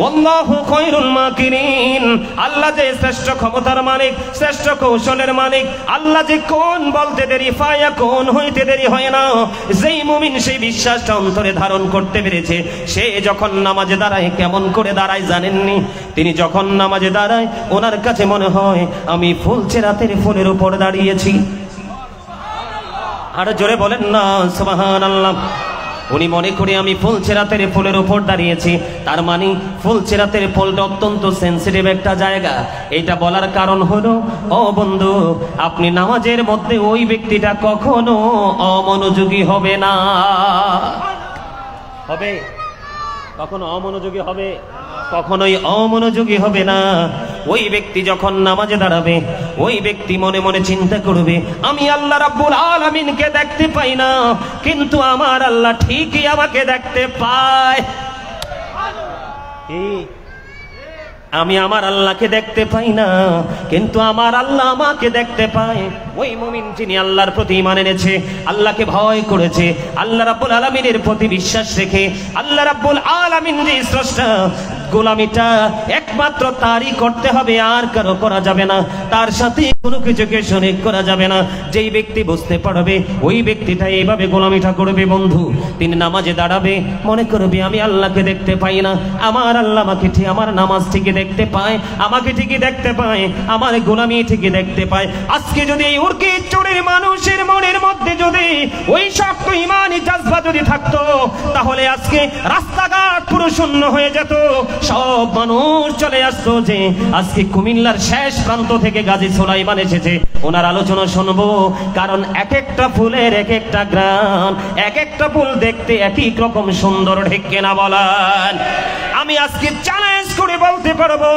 আল্লাহু খায়রুল মাকিরিন, আল্লাহ যে শ্রেষ্ঠ ক্ষমতার মালিক, শ্রেষ্ঠ কৌশলের মালিক, আল্লাহ যে কোন বলতে দেরি ফায়া কোন হইতে দেরি হয় না, যেই মুমিন সেই বিশ্বাসটা অন্তরে ধারণ করতে পেরেছে, সে যখন নামাজে দাঁড়ায় কেমন করে দাঁড়ায় জানেননি? তিনি যখন নামাজে দাঁড়ায় ওনার কাছে মনে হয় আমি ফুলছে রাতের ফুলের উপর দাঁড়িয়েছি। আর জোরে বলেন না সুবহানাল্লাহ। উনি মনে করে আমি ফুলছেরাতের ফুলের উপর দাঁড়িয়েছি, তার মানে ফুলছেরাতের ফুলটা অত্যন্ত সেন্সিটিভ একটা জায়গা। এটা বলার কারণ হলো, ও বন্ধু, আপনি নামাজের মধ্যে ওই ব্যক্তিটা কখনো অমনোযোগী হবে না। হবে? কখনো অমনোযোগী হবে? কখনোই অমনোযোগী হবে না। ওই ব্যক্তি যখন নামাজে দাঁড়াবে, ওই ব্যক্তি মনে মনে চিন্তা করবে, আমি আল্লাহ রাব্বুল আলামিনকে দেখতে পাই না, কিন্তু আমার আল্লাহ ঠিকই আমাকে দেখতে পায়। আমি আমার আল্লাহকে দেখতে পাই না, কিন্তু আমার আল্লাহ আমাকে দেখতে পায়। ওই মুমিন যিনি আল্লাহর প্রতি ঈমান এনেছে, আল্লাহকে ভয় করেছে, আল্লাহ রাব্বুল আলামিনের প্রতি বিশ্বাস রেখে, আল্লাহ রাব্বুল আলামিন যে স্রষ্টা, গোলামিটা একমাত্র তারই করতে হবে, আর কারো করা যাবে না, তার সাথে কোনো কিছুকে শরীক করা যাবে না। যেই ব্যক্তি বুঝতে পারবে, ওই ব্যক্তিটা এইভাবে গোলামিটা করবে বন্ধু। তিনি নামাজে দাঁড়াবে, মনে করবে আমি আল্লাহকে দেখতে পাই না, আমার আল্লাহ আমাকে ঠিক, আমার নামাজ ঠিকই দেখতে পায়, আমাকে ঠিকই দেখতে পায়, আমার গোলামি ঠিকই দেখতে পায়। আজকে যদি এই উর্কি চোরের মানুষের মনের মধ্যে যদি ওই শক্ত ঈমানি জজবা যদি থাকতো, তাহলে আজকে রাস্তাঘাট পুরো শূন্য হয়ে যেত, সব মানুষ চলে আসতো যে আজকে কুমিল্লার শেষ প্রান্ত থেকে গাজী সুলাইমান এসেছে, ওনার আলোচনা শুনবো। কারণ এক একটা ফুলের এক একটা গ্রাম, এক একটা ফুল দেখতে একই রকম সুন্দর, ঠিক কিনা বলেন? আমি আজকে চ্যালেঞ্জ করে বলতে পারবো,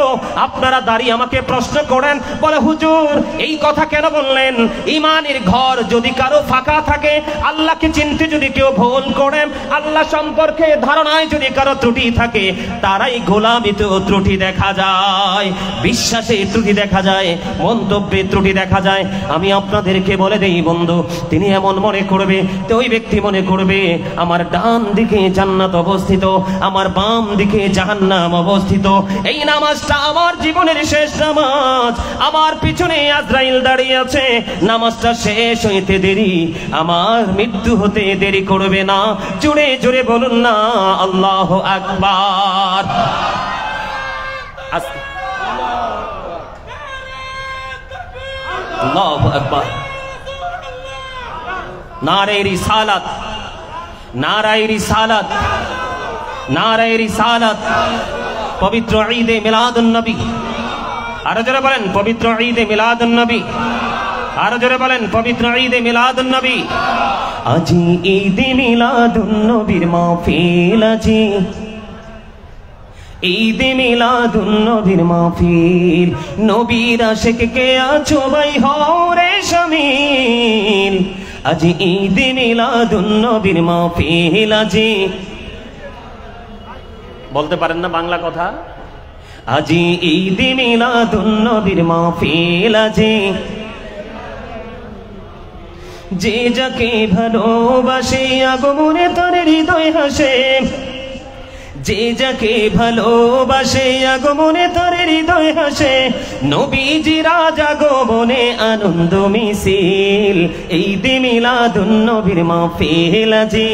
আপনারা দাঁড়িয়ে আমাকে প্রশ্ন করেন, বলে হুজুর এই কথা কেন বললেন? ঈমানের ঘর যদি কারো ফাঁকা থাকে, আল্লাহকে চিনতে যদি কেউ ভুল করেন, আল্লাহ সম্পর্কে ধারণায় যদি কারো ত্রুটি থাকে, তারাই গোলামিতেও ত্রুটি দেখা যায়, বিশ্বাসে ত্রুটি দেখা যায়, মন্তব্যে ত্রুটি দেখা যায়। আমি আপনাদেরকে বলে দেই বন্ধু, তিনি এমন মনে করবে, তো ওই ব্যক্তি মনে করবে আমার ডান দিকে জান্নাত অবস্থিত, আমার বাম দিকে জাহান্নাম অবস্থিত, এই নামাজটা আমার জীবনের শেষ নামাজ, আমার পিছনে আজরাইল দাঁড়িয়ে আছে, নামাজটা শেষ হইতে দেরি, আমার মৃত্যু হতে দেরি করবে না। জোরে জোরে বলুন না আল্লাহু আকবার। আল্লাহু আকবার। নারে রিসালাত, নারায়ে রিসালাত, নারায়ে রিসালাত। পবিত্র ঈদে মিলাদুন নবী, আরো জোরে বলেন পবিত্র ঈদে মিলাদুন নবী, আরো জোরে বলেন পবিত্র ঈদে মিলাদুন নবী। আজি ঈদে মিলাদুন নবীর মাহফিল, আজি ঈদে মিলাদুন নবীর মাহফিল, নবীর আশিক কে আছো ভাই হও রে শামিল, আজি ঈদে মিলাদুন নবীর মাহফিল, আজি বলতে পারেন না বাংলা কথা? আজি ঈদে মিলাদুন নবীর মাহফিল, আজি যে যাকে ভালোবাসে আগমনে তার হৃদয় হাসে, যে যাকে ভালোবাসে আগমনে তার হৃদয় হাসে, নবীজির আগমনে আনন্দ মিছিল, ঈদে মিলাদুন নবীর মাহফিল, আজি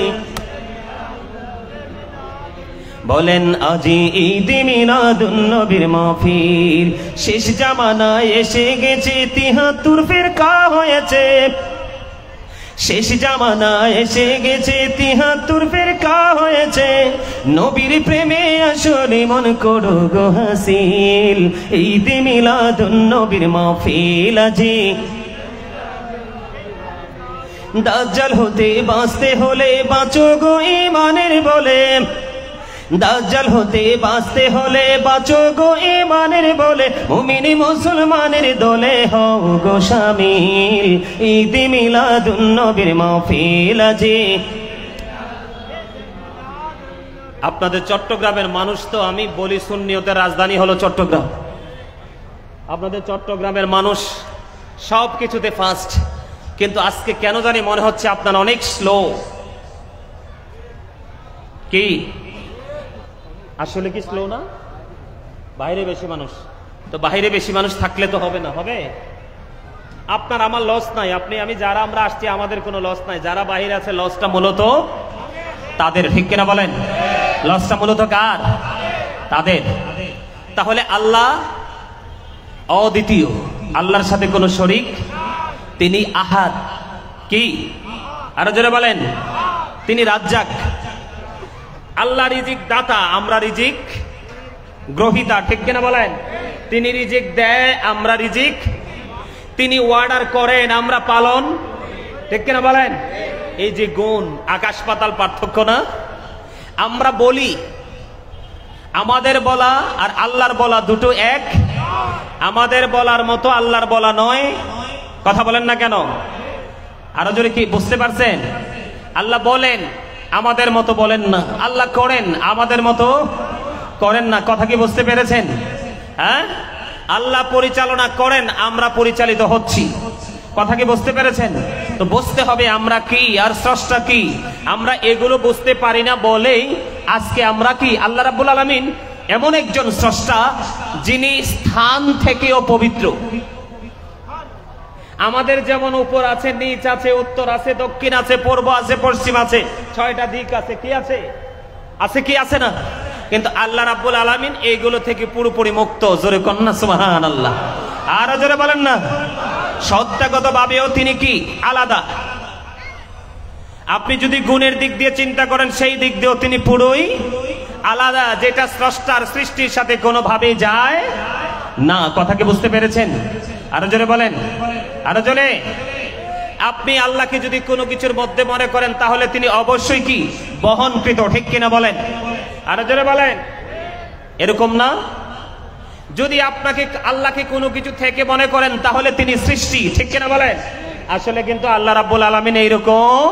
বলেন আজি ঈদে মিলাদুন নবীর মাহফিল। শেষ জামানায় এসে গেছে ৭৩ ফিরকা হয়েছে, শেষ জামানায় এসে গেছে ৭৩ ফিরকা হয়েছে, নবীর প্রেমে আসলে মন করো গো হাসিল, ঈদে মিলাদুন নবীর মাহফিল, আজি দাজ্জাল হতে বাঁচতে হলে বাঁচো গো ঈমানের বলে, দাজ্জাল হতে বাঁচতে হলে বাঁচো গো ঈমানের বলে, মুমিন মুসলমানের দলে হও গো শামিল, ঈদে মিলাদুন নবীর মাহফিল, আজি আপনাদের চট্টগ্রামের মানুষ তো আমি বলি সুন্নিয়তের রাজধানী হলো চট্টগ্রাম। আপনাদের চট্টগ্রামের মানুষ সব কিছুতে ফার্স্ট, কিন্তু আজকে কেন জানি মনে হচ্ছে আপনারা অনেক স্লো। কি আসলে কি স্লো না? বাইরে বেশি মানুষ, তো বাইরে বেশি মানুষ থাকলে তো হবে না, হবে? আপনার আমার লস নাই, আপনি আমি যারা আমরা আসছি আমাদের কোনো লস নাই, যারা বাইরে আছে লসটা মূলত তাদের, ঠিক কিনা বলেন? লসটা মূলত কার? তাদের। তাহলে আল্লাহ অদ্বিতীয়, আল্লাহর সাথে কোনো শরীক, তিনি আহাদ। কি আরো জোরে বলেন? তিনি রাজ্জাক। আল্লাহ রিজিক দাতা, আমরা রিজিক গ্রহীতা, ঠিক কিনা বলেন? তিনি রিজিক দেয়, আমরা রিজিক। তিনি অর্ডার করেন, আমরা পালন, ঠিক কিনা বলেন? এই যে গুণ, আকাশ পাতাল পার্থক্য না? আমরা বলি, আমাদের বলা আর আল্লাহর বলা দুটো এক। আমাদের বলার মতো আল্লাহর বলা নয়। কথা বলেন না কেন? আরো জোরে কি বুঝতে পারছেন? আল্লাহ বলেন, আমাদের মতো বলেন না। আল্লাহ করেন, আমাদের মতো করেন না। কথা কি বুঝতে পেরেছেন? হ্যাঁ, আল্লাহ পরিচালনা করেন, আমরা পরিচালিত হচ্ছি। কথা কি বুঝতে পেরেছেন? তো বুঝতে হবে আমরা কি আর স্রষ্টা কি। আমরা এগুলো বুঝতে পারি না বলেই আজকে আমরা কি, আল্লাহ রাব্বুল আলামিন এমন একজন স্রষ্টা যিনি স্থান থেকেও পবিত্র। আমাদের যেমন উপর আছে, নিচ আছে, উত্তর আছে, দক্ষিণ আছে, পূর্ব আছে, পশ্চিম আছে, 6টা দিক আছে। কি আছে? আছে কি আছে না? কিন্তু আল্লাহ রাব্বুল আলামিন এইগুলো থেকে পুরোপুরি মুক্ত। জোরে কন্যা সুবহানাল্লাহ। আর জোরে বলেন না? সত্তাগত ভাবেও তিনি কি আলাদা। আপনি যদি গুণের দিক দিয়ে চিন্তা করেন, সেই দিক দিয়েও তিনি পুরোই আলাদা, যেটা স্রষ্টার সৃষ্টির সাথে কোনোভাবেই যায় না। কথা কি বুঝতে পেরেছেন? আরো জোরে বলেন, আরো জোরে। আপনি আল্লাহকে যদি কোনো কিছুর মধ্যে মনে করেন, তাহলে তিনি অবশ্যই কি বহনকৃত, ঠিক কিনা বলেন? আরো জোরে বলেন। এরকম না? যদি আপনাকে আল্লাহকে কোনো কিছু থেকে মনে করেন, তাহলে তিনি সৃষ্টি, ঠিক কিনা বলেন? আসলে কিন্তু আল্লাহ রাব্বুল আলামিন এইরকম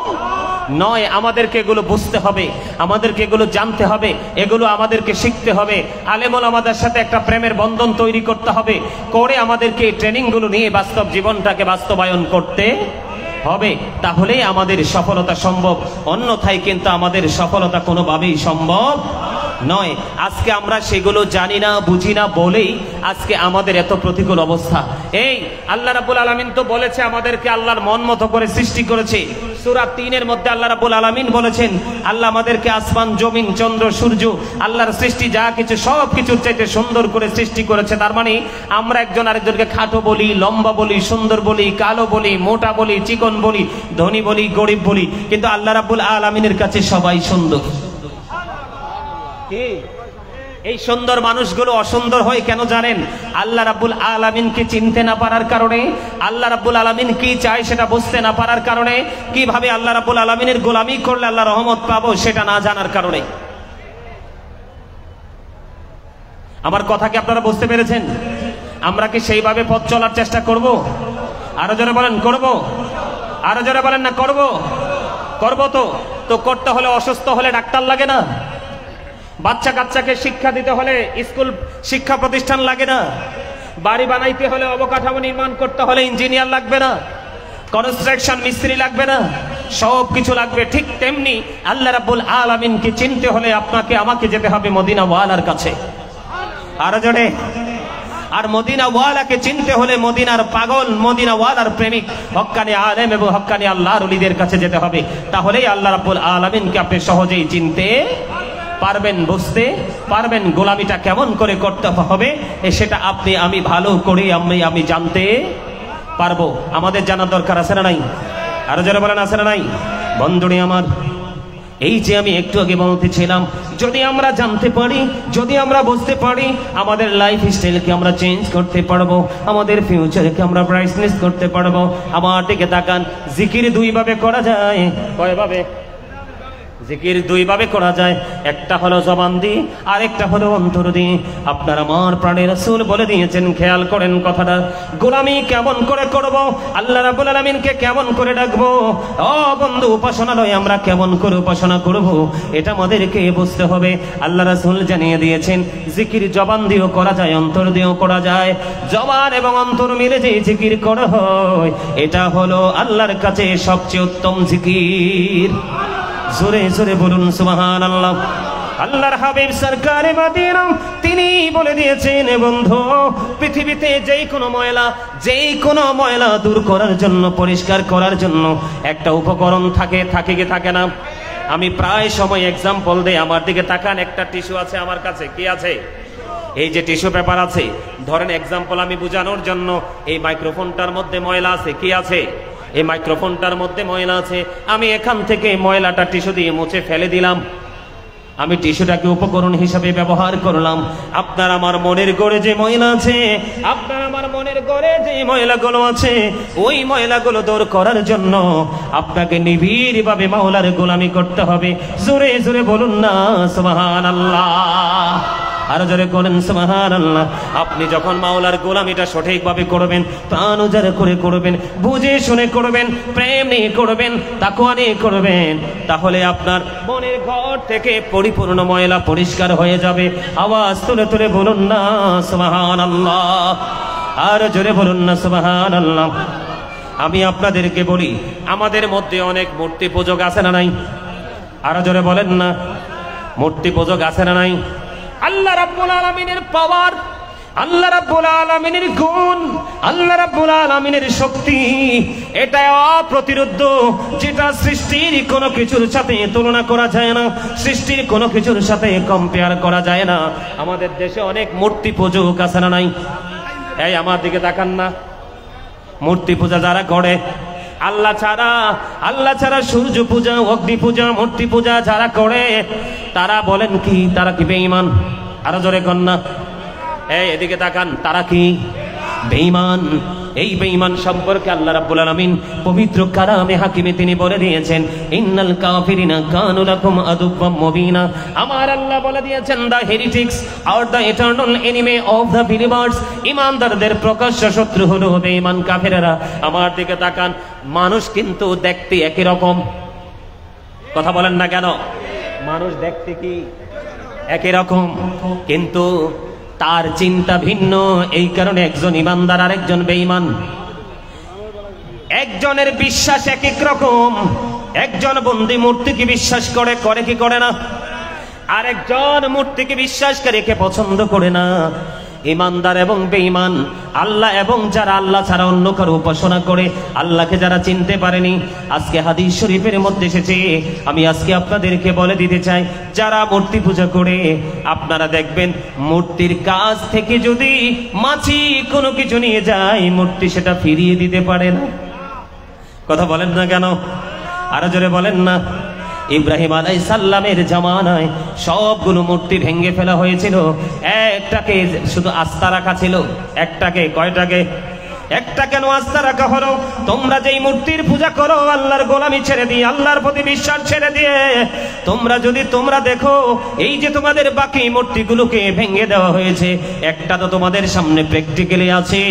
নয়। আমাদেরকে এগুলো বুঝতে হবে, আমাদেরকে এগুলো জানতে হবে, এগুলো আমাদেরকে শিখতে হবে। আলেমুল আমাদের সাথে একটা প্রেমের বন্ধন তৈরি করতে হবে, করে আমাদেরকে এই ট্রেনিংগুলো নিয়ে বাস্তব জীবনটাকে বাস্তবায়ন করতে হবে। তাহলেই আমাদের সফলতা সম্ভব, অন্যথায় কিন্তু আমাদের সফলতা কোনোভাবেই সম্ভব নয়। আজকে আমরা সেগুলো জানি না, বুঝি না বলেই আজকে আমাদের এত প্রতিকূল অবস্থা। এই আল্লাহ রাব্বুল আলামিন তো বলেছে আমাদেরকে আল্লাহর মন মতো করে সৃষ্টি করেছে। সূরা 3-এর মধ্যে আল্লাহ রাব্বুল আলামিন বলেছেন, আল্লাহ আমাদেরকে আসমান, জমিন, চন্দ্র, সূর্য, আল্লাহর সৃষ্টি যা কিছু সব কিছুর চাইতে সুন্দর করে সৃষ্টি করেছে। তার মানে আমরা একজন আরেকজনকে খাটো বলি, লম্বা বলি, সুন্দর বলি, কালো বলি, মোটা বলি, চিকন বলি, ধনী বলি, গরিব বলি, কিন্তু আল্লাহ রাব্বুল আলামিনের কাছে সবাই সুন্দর। এই সুন্দর মানুষগুলো অসুন্দর হয় কেন জানেন? আল্লাহ রাব্বুল আলামিনকে চিনতে না পারার কারণে, আল্লাহ রাব্বুল আলামিন কি চায় সেটা বুঝতে না পারার কারণে, কিভাবে আল্লাহ রাব্বুল আলামিনের গোলামি করলে আল্লাহ রহমত পাবো সেটা না জানার কারণে। আমার কথা কি আপনারা বুঝতে পেরেছেন? আমরা কি সেইভাবে পথ চলার চেষ্টা করব? আরো জোরে বলেন, করব? আরো জোরে বলেন না, করব? করব। তো করতে হলে, অসুস্থ হলে ডাক্তার লাগে না? বাচ্চা কাচ্চাকে শিক্ষা দিতে হলে স্কুল শিক্ষা প্রতিষ্ঠান লাগে না? বাড়ি বানাইতে হলে, অবকাঠামো নির্মাণ করতে হলে ইঞ্জিনিয়ার লাগবে না? কনস্ট্রাকশন মিস্ত্রি লাগবে না? সব কিছু লাগবে। ঠিক তেমনি আল্লাহ রাব্বুল আলামিনকে চিনতে হলে আপনাকে আমাকে যেতে হবে মদিনা ওয়ালার কাছে। আরো জোরে। আর মদিনা ওয়ালাকে চিনতে হলে মদিনার পাগল, মদিনা ওয়ালার প্রেমিক, হক্কানি আলেম এবং হক্কানি আল্লাহর ওলিদের কাছে যেতে হবে। তাহলেই আল্লাহ রাব্বুল আলামিনকে আপনি সহজেই চিনতে পারবেন, বুঝতে পারবেন। গোলামিটা কেমন করে করতে হবে সেটা আপনি আমি ভালো করে আমি জানতে পারবো। আমাদের জানার দরকার আছে না নাই? আরো যারা বলেন আছে না নাই? বন্ধুরে আমার, এই যে আমি একটু আগে বলতেছিলাম, যদি আমরা জানতে পারি, যদি আমরা বুঝতে পারি, আমাদের লাইফ স্টাইলকে আমরা চেঞ্জ করতে পারবো, আমাদের ফিউচারকে আমরা ব্রাইটনেস করতে পারবো। আমার দিকে তাকান, জিকির 2 ভাবে করা যায়। কয়ভাবে? জিকির দুই ভাবে করা যায়, একটা হলো জবান দিয়ে, আরেকটা হলো অন্তর দিয়ে। আপনার আমার প্রাণের রাসূল বলে দিয়েছেন, খেয়াল করেন কথাটা, গোলামি কেমন করে করব, আল্লাহ রাব্বুল আলামিনকে কেমন করে ডাকবো, ও বন্ধু উপাসনালয় আমরা কেমন করে উপাসনা করব, এটা আমাদেরকে বুঝতে হবে। আল্লাহ রাসূল জানিয়ে দিয়েছেন, জিকির জবান দিয়েও করা যায়, অন্তর দিয়েও করা যায়। জবান এবং অন্তর মিলে যে জিকির করা হয়, এটা হলো আল্লাহর কাছে সবচেয়ে উত্তম জিকির। জোরে জোরে বলুন সুবহানাল্লাহ। আল্লাহর হাবিব সরকারে মদিনা তিনি বলে দিয়েছেন, বন্ধু পৃথিবীতে যেই কোনো ময়লা দূর করার জন্য, পরিষ্কার করার জন্য একটা উপকরণ থাকে কি থাকে না? আমি প্রায় সময় এক্সাম্পল দেই, আমার দিকে তাকান, একটা টিস্যু আছে আমার কাছে, কি আছে? এই যে টিস্যু পেপার আছে, ধরেন এক্সাম্পল আমি বোঝানোর জন্য, এই মাইক্রোফোনটার মধ্যে ময়লা আছে, কি আছে? এই মাইক্রোফোনটার মধ্যে ময়লা আছে, আমি এখান থেকে ময়লাটা টিস্যু দিয়ে মুছে ফেলে দিলাম, আমি টিস্যুটাকে উপকরণ হিসাবে ব্যবহার করলাম। আপনার আমার মনের গড়ে যে ময়লা আছে, আপনার আমার মনের গড়ে যে ময়লাগুলো আছে, ওই ময়লাগুলো দূর করার জন্য আপনাকে নিবিড়ভাবে মাওলার গোলামি করতে হবে। জোরে জোরে বলুন না সুবহানাল্লাহ, আর জোরে করেন সুবহানাল্লাহ। আপনি যখন মাওলার গোলামিটা সঠিকভাবে করবেন, প্রাণ উজাড় করে করবেন, বুঝে শুনে করবেন, প্রেম নিয়ে করবেন, তাকওয়া নিয়ে করবেন, তাহলে আপনার মনের ঘর থেকে পরিপূর্ণ ময়লা পরিষ্কার হয়ে যাবে। আওয়াজ তুলে তুলে বলুন না সুবহানাল্লাহ, আর জোরে বলুন না সুবহানাল্লাহ। আমি আপনাদেরকে বলি, আমাদের মধ্যে অনেক মূর্তি পূজক আছে না নাই? আর জোরে বলেন না, মূর্তি পূজক আছে না নাই? আল্লাহ রাব্বুল আলামিনের পাওয়ার, আল্লাহ রাব্বুল আলামিনের গুণ, আল্লাহ রাব্বুল আলামিনের শক্তি, এটা অপ্রতিরোধ্য, যেটা সৃষ্টির কোনো কিছুর সাথে তুলনা করা যায় না, সৃষ্টির কোনো কিছুর সাথে কম্পেয়ার করা যায় না। আমাদের দেশে অনেক মূর্তি পূজক আছে না নাই? এই আমার দিকে তাকান না, মূর্তি পূজা যারা করে, আল্লাহ ছাড়া সূর্য পূজা, অগ্নি পূজা, মূর্তি পূজা যারা করে, তারা বলেন কি, তারা কি বেঈমান? আরো জোরে কন্যা, এই এদিকে তাকান, তারা কি বেঈমান? এই বেঈমান সম্পর্কে আল্লাহ রাব্বুল আলামিন পবিত্র কালামে হাকিমে তিনি বলে দিয়েছেন, ইন্নাল কাফিরিনা কানু লাকুম আদুওয়াম মুবিনা। আমার আল্লাহ বলে দিয়েছেন, the heretics are the eternal enemy of the believers, ঈমানদারদের প্রকাশ্য শত্রু হলো বেঈমান কাফেররা। আমার দিকে তাকান, মানুষ কিন্তু দেখতে একই রকম, কথা বলেন না কেন? মানুষ দেখতে কি একই রকম, কিন্তু তার চিন্তা ভিন্ন। এই কারণে একজন ইমানদার আর একজন বেঈমান, একজনের বিশ্বাস এক এক রকম। একজন বন্দী মূর্তিকে বিশ্বাস করে কি করে না, আর একজন মূর্তিকে বিশ্বাসকারীকে পছন্দ করে না। ইমানদার এবং বেঈমান, আল্লাহ এবং যারা আল্লাহ ছাড়া অন্য কারো উপাসনা করে, আল্লাহকে যারা চিনতে পারেনি। আজকে হাদিস শরীফের মধ্যে এসেছে, আমি আজকে আপনাদেরকে বলে দিতে চাই, যারা মূর্তি পূজা করে, আপনারা দেখবেন মূর্তির কাছ থেকে যদি মাছি কোনো কিছু নিয়ে যায়, মূর্তি সেটা ফিরিয়ে দিতে পারে না। কথা বলেন না কেন? আরো জোরে বলেন না। ইব্রাহিম আলাইহিস সালামের জামানায় সবগুলো মূর্তি ভেঙে ফেলা হয়েছিল, একটাকে শুধু আস্থা রাখা ছিল। একটাকে, কয়টাকে? একটা কেন আস্থা রাখা হলো? তোমরা যেই মূর্তির পূজা করো, আল্লাহর গোলামি ছেড়ে দিয়ে, আল্লাহর প্রতি বিশ্বাস ছেড়ে দিয়ে, তোমরা দেখো এই যে তোমাদের বাকি মূর্তিগুলোকে ভেঙে দেওয়া হয়েছে, একটা তো তোমাদের সামনে প্র্যাকটিক্যালি আছে,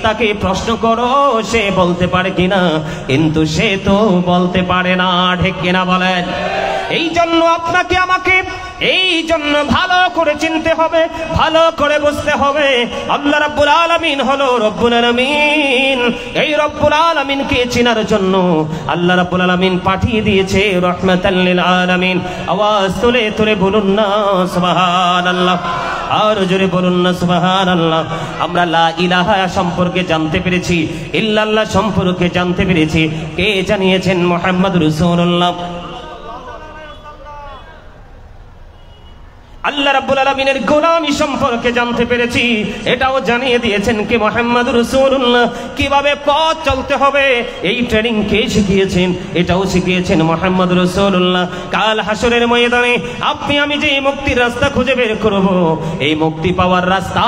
তাকে প্রশ্ন করো সে বলতে পারে কিনা, কিন্তু সে তো বলতে পারে না, ঠিক কিনা বলেন? এই জন্য আপনাকে আমাকে এই জন্য ভালো করে চিনতে হবে, ভালো করে বুঝতে হবে, আল্লাহ রাব্বুল আলামিন হলো রব্বুল আলামিন। এই রব্বুল আলামিনকে চেনার জন্য আল্লাহ রাব্বুল আলামিন পাঠিয়ে দিয়েছে রাহমাতাল লিল আলামিন। আওয়াজ তুলে তুলে বলুন না সুবহানাল্লাহ, আর জোরে বলুন না সুবহানাল্লাহ। আমরা লা ইলাহা সম্পর্কে জানতে পেরেছি, ইল্লাল্লাহ সম্পর্কে জানতে পেরেছি। কে জানিয়েছেন? মুহাম্মদ রাসূলুল্লাহ। আল্লাহ রাব্বুল আলামিনের গোলামি সম্পর্কে জানতে পেরেছি। এটাও জানিয়ে দিয়েছেন কি মুহাম্মদুর রাসূলুল্লাহ কিভাবে পথ চলতে হবে, এই ট্রেনিং কে শিখিয়েছেন? এটাও শিখিয়েছেন মুহাম্মদুর রাসূলুল্লাহ। কাল হাসরের ময়দানে আপনি আমি যে মুক্তির রাস্তা খুঁজে বের করব, এই মুক্তি পাওয়ার রাস্তা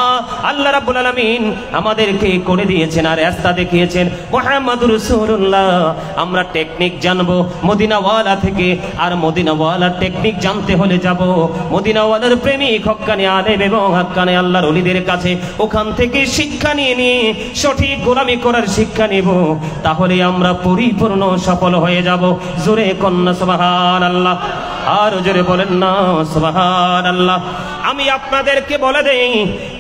আল্লাহ রাব্বুল আলামিন আমাদেরকে করে দিয়েছেন আর রাস্তা দেখিয়েছেন মুহাম্মদুর রাসূলুল্লাহ। আমরা টেকনিক জানবো মদিনাওয়ালা থেকে, আর মদিনাওয়ালার টেকনিক জানতে হলে যাব মদিনাওয়ালা প্রেমিক হক্কানি আলেম এবং হক্কানি আল্লাহর ওলিদের কাছে। ওখান থেকে শিক্ষা নিয়ে সঠিক গোলামি করার শিক্ষা নিব, তাহলে আমরা পরিপূর্ণ সফল হয়ে যাব। জোরে কন্যা সুবহানাল্লাহ, আর জোরে বলেন না সুবহানাল্লাহ। আমি আপনাদেরকে বলে দেই,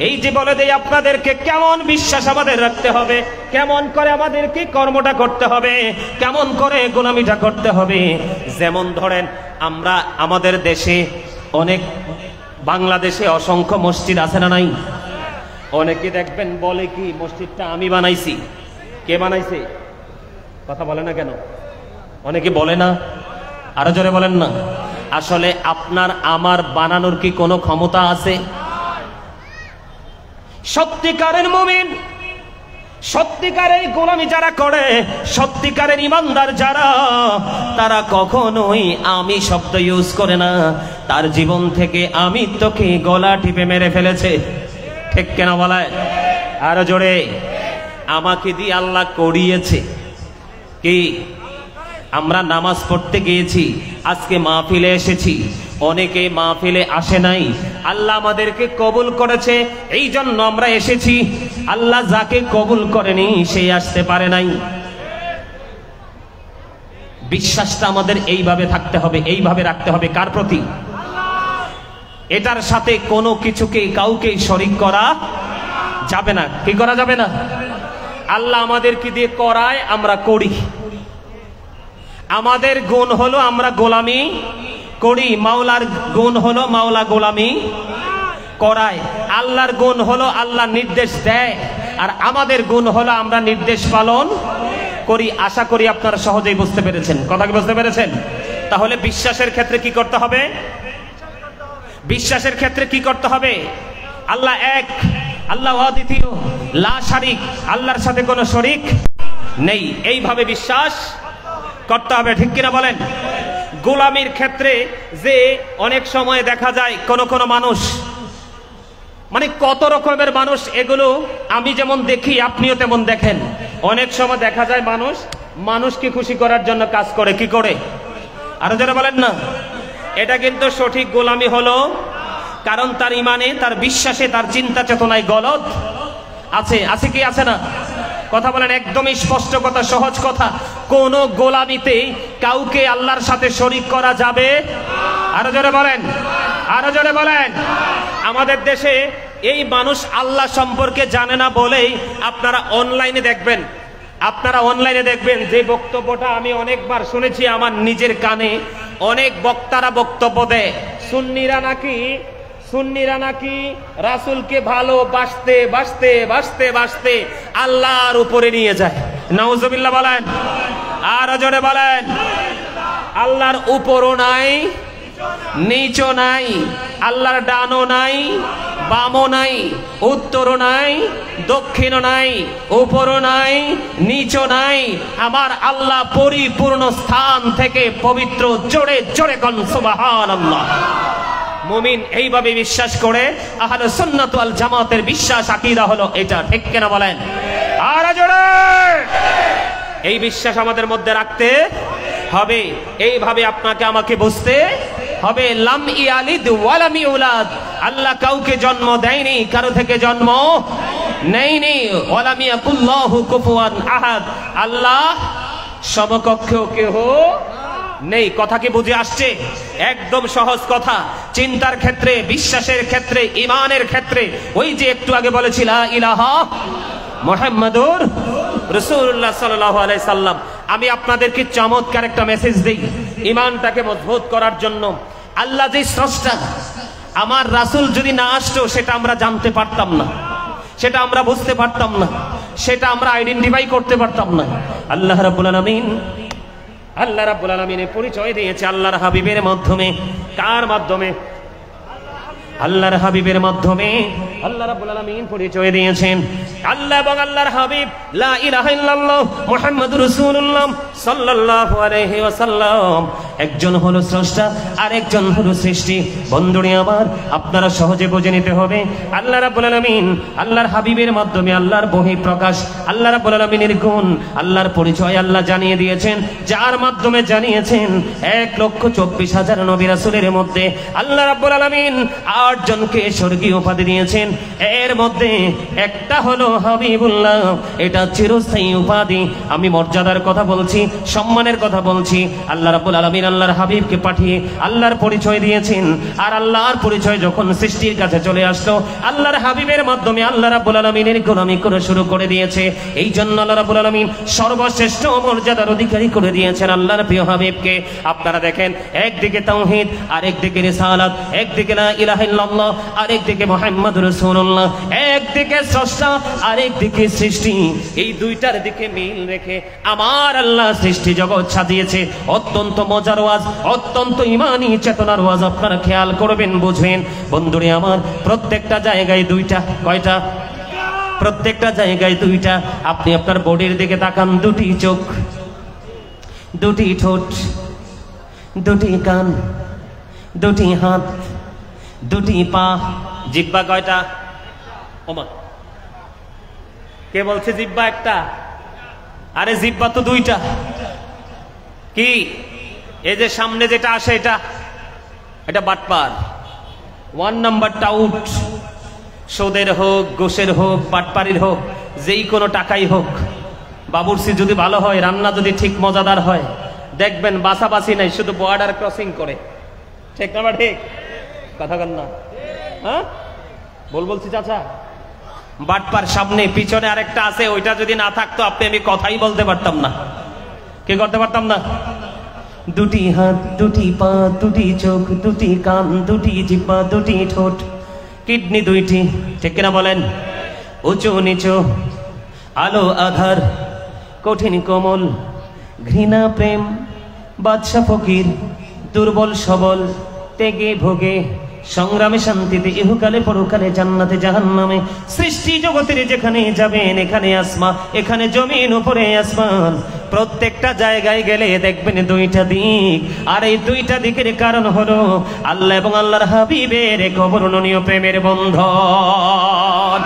এই যে বলে দেই আপনাদেরকে কেমন বিশ্বাস আমাদের রাখতে হবে, কেমন করে আমাদেরকে কর্মটা করতে হবে, কেমন করে গোলামিটা করতে হবে। যেমন ধরেন আমরা আমাদের দেশে অনেক, বাংলাদেশে অসংখ্য মসজিদ আছে না নাই? অনেকে দেখবেন বলে কি মসজিদটা আমি বানাইছি। কে বানাইছে? কথা বলে না কেন? অনেকে বলে না, আরো জোরে বলেন না। আসলে আপনার আমার বানানোর কি কোনো ক্ষমতা আছে? সত্যিকারের মুমিন, সত্যিকারের গোলামি যারা করে, সত্যিকারের ইমানদার যারা, তারা কখনোই আমি শব্দ ইউজ করে না। তার জীবন থেকে আমি তোকে গলা টিপে মেরে ফেলেছে। ঠিক কেন বলায়? আরো জোরে। আমাকে দিয়ে আল্লাহ করিয়েছে কি? আমরা নামাজ পড়তে গিয়েছি, আজকে মাহফিলে এসেছি, অনেকে মাহফিলে আসে নাই, আল্লাহ আমাদেরকে কবুল করেছে, এই জন্য আমরা এসেছি। আল্লাহ যাকে কবুল করেনি সে আসতে পারে নাই। বিশ্বাসটা আমাদের এইভাবে থাকতে হবে, এইভাবে রাখতে হবে। কার প্রতি? এটার সাথে কোনো কিছুকে কাউকে শরীক করা যাবে না। কি করা যাবে না? আল্লাহ আমাদেরকে দিয়ে করায়, আমরা করি। আমাদের গুণ হলো আমরা গোলামি করি, মাওলার গুণ হলো মাওলা গোলামি করায়। আল্লাহর গুণ হলো আল্লাহ নির্দেশ দেয়, আর আমাদের গুণ হলো আমরা নির্দেশ পালন করি। আশা করি আপনারা সহজেই বুঝতে পেরেছেন। কথা কি বুঝতে পেরেছেন? তাহলে বিশ্বাসের ক্ষেত্রে কি করতে হবে? বিশ্বাসের ক্ষেত্রে কি করতে হবে? আল্লাহ এক, আল্লাহ অদ্বিতীয়, লা শারিক, আল্লাহর সাথে কোনো শরিক নেই, এইভাবে বিশ্বাস করতে হবে। ঠিক কিনা বলেন? গোলামির ক্ষেত্রে যে অনেক সময় দেখা যায় কোন কোন মানুষ, মানে কত রকমের মানুষ, এগুলো আমি যেমন দেখি আপনিও তেমন দেখেন। অনেক সময় দেখা যায় মানুষ মানুষকে খুশি করার জন্য কাজ করে। কি করে? আরো যারা বলেন না, এটা কিন্তু সঠিক গোলামি হলো, কারণ তার ইমানে, তার বিশ্বাসে, তার চিন্তা চেতনায় গলদ আছে। আছে কি আছে না? কথা বলেন, একদমই স্পষ্ট কথা, সহজ কথা। কোন গোলামিতে কাউকে আল্লাহর সাথে শরীক করা যাবে? আরো জোরে বলেন, আরো জোরে বলেন। আমাদের দেশে এই মানুষ আল্লাহ সম্পর্কে জানে না বলেই আপনারা অনলাইনে দেখবেন, যে বক্তব্যটা আমি অনেকবার শুনেছি আমার নিজের কানে। অনেক বক্তারা বক্তব্য দেয় সুন্নিরা নাকি রাসূলকে ভালোবাসতে বাসতে বাসতে বাসতে আল্লাহর উপরে নিয়ে যায়। নাউজুবিল্লাহ বলেন, আর জোরে বলেন। আল্লাহর উপরও নাই, নিচও নাই, আল্লাহর ডানও নাই, বামও নাই, উত্তরও নাই, দক্ষিণও নাই, উপরও নাই, নিচও নাই। আমার আল্লাহ পরিপূর্ণ স্থান থেকে পবিত্র। জোরে জোরে কোন সুবহানাল্লাহ। মুমিন এইভাবে বিশ্বাস করে। আহলে সুন্নাত ওয়াল জামাতের বিশ্বাস, আকীদা হলো এটা। ঠিক কিনা বলেন? আর জোরে। এই বিশ্বাস আমাদের মধ্যে রাখতে হবে। এইভাবে আপনাকে আমাকে বুঝতে হবে। লাম ইয়ালিদ ওয়ালাম ইউলাদ, আল্লাহ কাউকে জন্ম দেয়নি, কারো থেকে জন্ম নেয়নি। ওয়ালাম ইয়াকুল্লাহু কুফুয়ান আহাদ, আল্লাহ সমকক্ষ কেহ নেই। কথা কি বুঝে আসছে? একদম সহজ কথা। চিন্তার ক্ষেত্রে, বিশ্বাসের ক্ষেত্রে, ইমানের ক্ষেত্রে, ওই যে একটু আগে বলেছি লা ইলাহা মুহাম্মাদুর রাসূলুল্লাহ সাল্লাল্লাহু আলাইহি সাল্লাম। আমি আপনাদেরকে চমৎকার একটা মেসেজ দেই ইমানটাকে মজবুত করার জন্য। আল্লাহ যে স্রষ্টা, আমার রাসূল যদি না আসতো সেটা আমরা জানতে পারতাম না, সেটা আমরা বুঝতে পারতাম না, সেটা আমরা আইডেন্টিফাই করতে পারতাম না। আল্লাহ রাব্বুল আলামিনের পরিচয় দিয়েছে আল্লাহর হাবিবের মাধ্যমে। কার মাধ্যমে? আল্লাহর হাবিবের মাধ্যমে আল্লাহ রাব্বুল আলামিন পরিচয় দিয়েছেন। আল্লাহ এবং আল্লাহর হাবিব লা ইলাহা ইল্লাল্লাহ মুহাম্মাদুর রাসূলুল্লাহ সাল্লাল্লাহু আলাইহি ওয়াসাল্লাম একজন হলো স্রষ্টা আর একজন হলো সৃষ্টি। বন্ধুরা আমার, আপনারা সহজে বুঝে নিতে হবে আল্লাহ রাব্বুল আলামিন আল্লাহর হাবিবের মাধ্যমে আল্লাহর বহিঃপ্রকাশ, আল্লাহ রাব্বুল আলামিনের গুণ, আল্লাহর পরিচয় আল্লাহ জানিয়ে দিয়েছেন, যার মাধ্যমে জানিয়েছেন 1,24,000 নবী রাসূলের মধ্যে আল্লাহ রাব্বুল আলামিন 8 জনকে স্বর্গীয় উপাধি দিয়েছেন। এর মধ্যে একটা হলো হাবিবুল্লাহ, এটা চিরস্থায়ী উপাধি। আমি মর্যাদার কথা বলছি, সম্মানের কথা বলছি। আল্লাহ রাব্বুল আলামিন আল্লাহর হাবিবকে পাঠিয়ে আল্লাহর পরিচয় দিয়েছেন। আর আল্লাহর পরিচয় যখন সৃষ্টির কাছে চলে আসলো, আল্লাহর হাবিবের মাধ্যমে আল্লাহ রাব্বুল আলামিনের গোলামি করে শুরু করে দিয়েছে। এই জন্য আল্লাহ রাব্বুল আলামিন সর্বশ্রেষ্ঠ মর্যাদার অধিকারী করে দিয়েছেন আল্লাহর প্রিয় হাবিবকে। আপনারা দেখেন, একদিকে তাওহীদ, আরেকদিকে রিসালাত, একদিকে লা ইলাহা ইল্লাল্লাহ, আরেকদিকে মুহাম্মাদুর রাসূলুল্লাহ, একদিকে স্রষ্টা, আরেকদিকে সৃষ্টি। এই দুইটার দিকে মিল রেখে আমার আল্লাহ সৃষ্টি জগৎ সাজিয়েছে। অত্যন্ত মজার ওয়াজ, অত্যন্ত ঈমানি চেতনার ওয়াজ। আপনারা খেয়াল করবেন, বুঝবেন। বন্ধুরে আমার, প্রত্যেকটা জায়গায় দুইটা, কয়টা? প্রত্যেকটা জায়গায় দুইটা। আপনি আপনার বডির দিকে তাকান, দুটি চোখ, দুটি ঠোঁট, দুটি কান, দুটি হাত, দুটি পা। জিহ্বা কয়টা? ওমা, কে বলছে জিহ্বা একটা? আরে জিহ্বা তো দুইটা। কি? এই যে সামনে যেটা আসে এটা বাটপার, 1 নাম্বার টাউট। সুদের হোক, ঘুষের হোক, বাটপারির হোক, যেই কোনো টাকাই হোক, বাবুর্চি যদি ভালো হয়, রান্না যদি ঠিক মজাদার হয়, দেখবেন বাছাবাছি নাই, শুধু বর্ডার ক্রসিং করে। ঠিক না? ঠিক কথা বল না? হ্যাঁ, বলছি চাচা। বাটপার সামনে, পিছনে আরেকটা আছে, ওইটা যদি না থাকতো আপনি আমি কথাই বলতে পারতাম না। কি করতে পারতাম না? দুটি হাত, দুটি পা, দুটি চোখ, দুটি কান, দুটি জিহ্বা, দুটি ঠোঁট, কিডনি দুইটি। ঠিক কিনা বলেন? উঁচু নিচু, আলো আধার, কঠিন কোমল, ঘৃণা প্রেম, বাদশা ফকির, দুর্বল সবল, ত্যাগে ভোগে, সংগ্রামে শান্তিতে, ইহকালে পরকালে, জান্নাতে জাহান্নামে। সৃষ্টি জগতের যেখানে যাবেন, এখানে আসমা, এখানে জমিন, উপরে আসমান। প্রত্যেকটা জায়গায় গেলে দেখবেন দুইটা দিক। আর এই দুইটা দিকের কারণ হলো আল্লাহ এবং আল্লাহর হাবিবের এক অবর্ণনীয় প্রেমের বন্ধন।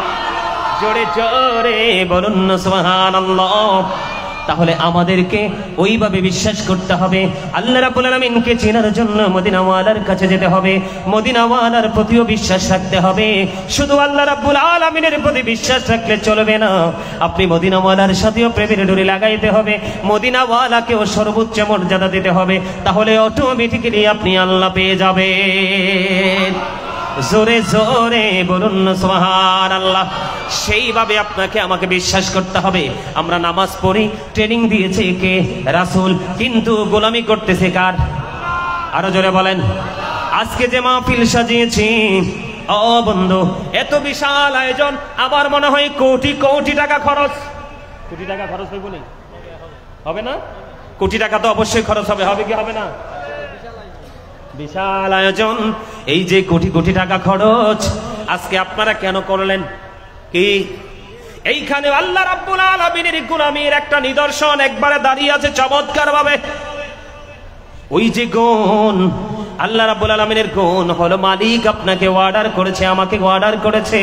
জোরে জোরে বলুন সুবহানাল্লাহ। তাহলে আমাদেরকে ওইভাবে বিশ্বাস করতে হবে। আল্লাহ রাব্বুল আলামিনকে চেনার জন্য মদিনাওয়ালার কাছে যেতে হবে, মদিনাওয়ালার প্রতিও বিশ্বাস রাখতে হবে। শুধু আল্লাহ রাব্বুল আলামিনের প্রতি বিশ্বাস রাখলে চলবে না, আপনি মদিনাওয়ালার সাথেও প্রেমের ডোরি লাগাইতে হবে, মদিনাওয়ালাকেও সর্বোচ্চ মর্যাদা দিতে হবে। তাহলে অটোমেটিক্যালি আপনি আল্লাহ পেয়ে যাবেন। জোরে জোরে বলুন সুবহানাল্লাহ। সেইভাবে আপনাকে আমাকে বিশ্বাস করতে হবে। আমরা নামাজ পড়ি, ট্রেনিং দিয়েছে কে? রাসূল। কিন্তু গোলামি করতেছে কার? আরো জোরে বলেন। আজকে যে মাহফিল সাজিয়েছি, ও বন্ধু, এত বিশাল আয়োজন, আমার মনে হয় কোটি কোটি টাকা খরচ। কোটি টাকা খরচ হবে না? কোটি টাকা তো অবশ্যই খরচ হবে। হবে কি হবে না? বিশাল আয়োজন, এই যে কোটি কোটি টাকা খরচ, আজকে আপনারা কেন করলেন? কি এইখানে আল্লাহ রাব্বুল আলামিনের গোলামীর একটা নিদর্শন একবারে দাঁড়িয়ে আছে চমৎকার ভাবে। ওই যে গুণ, আল্লাহ রাব্বুল আলামিনের গুণ হলো মালিক আপনাকে অর্ডার করেছে, আমাকে অর্ডার করেছে।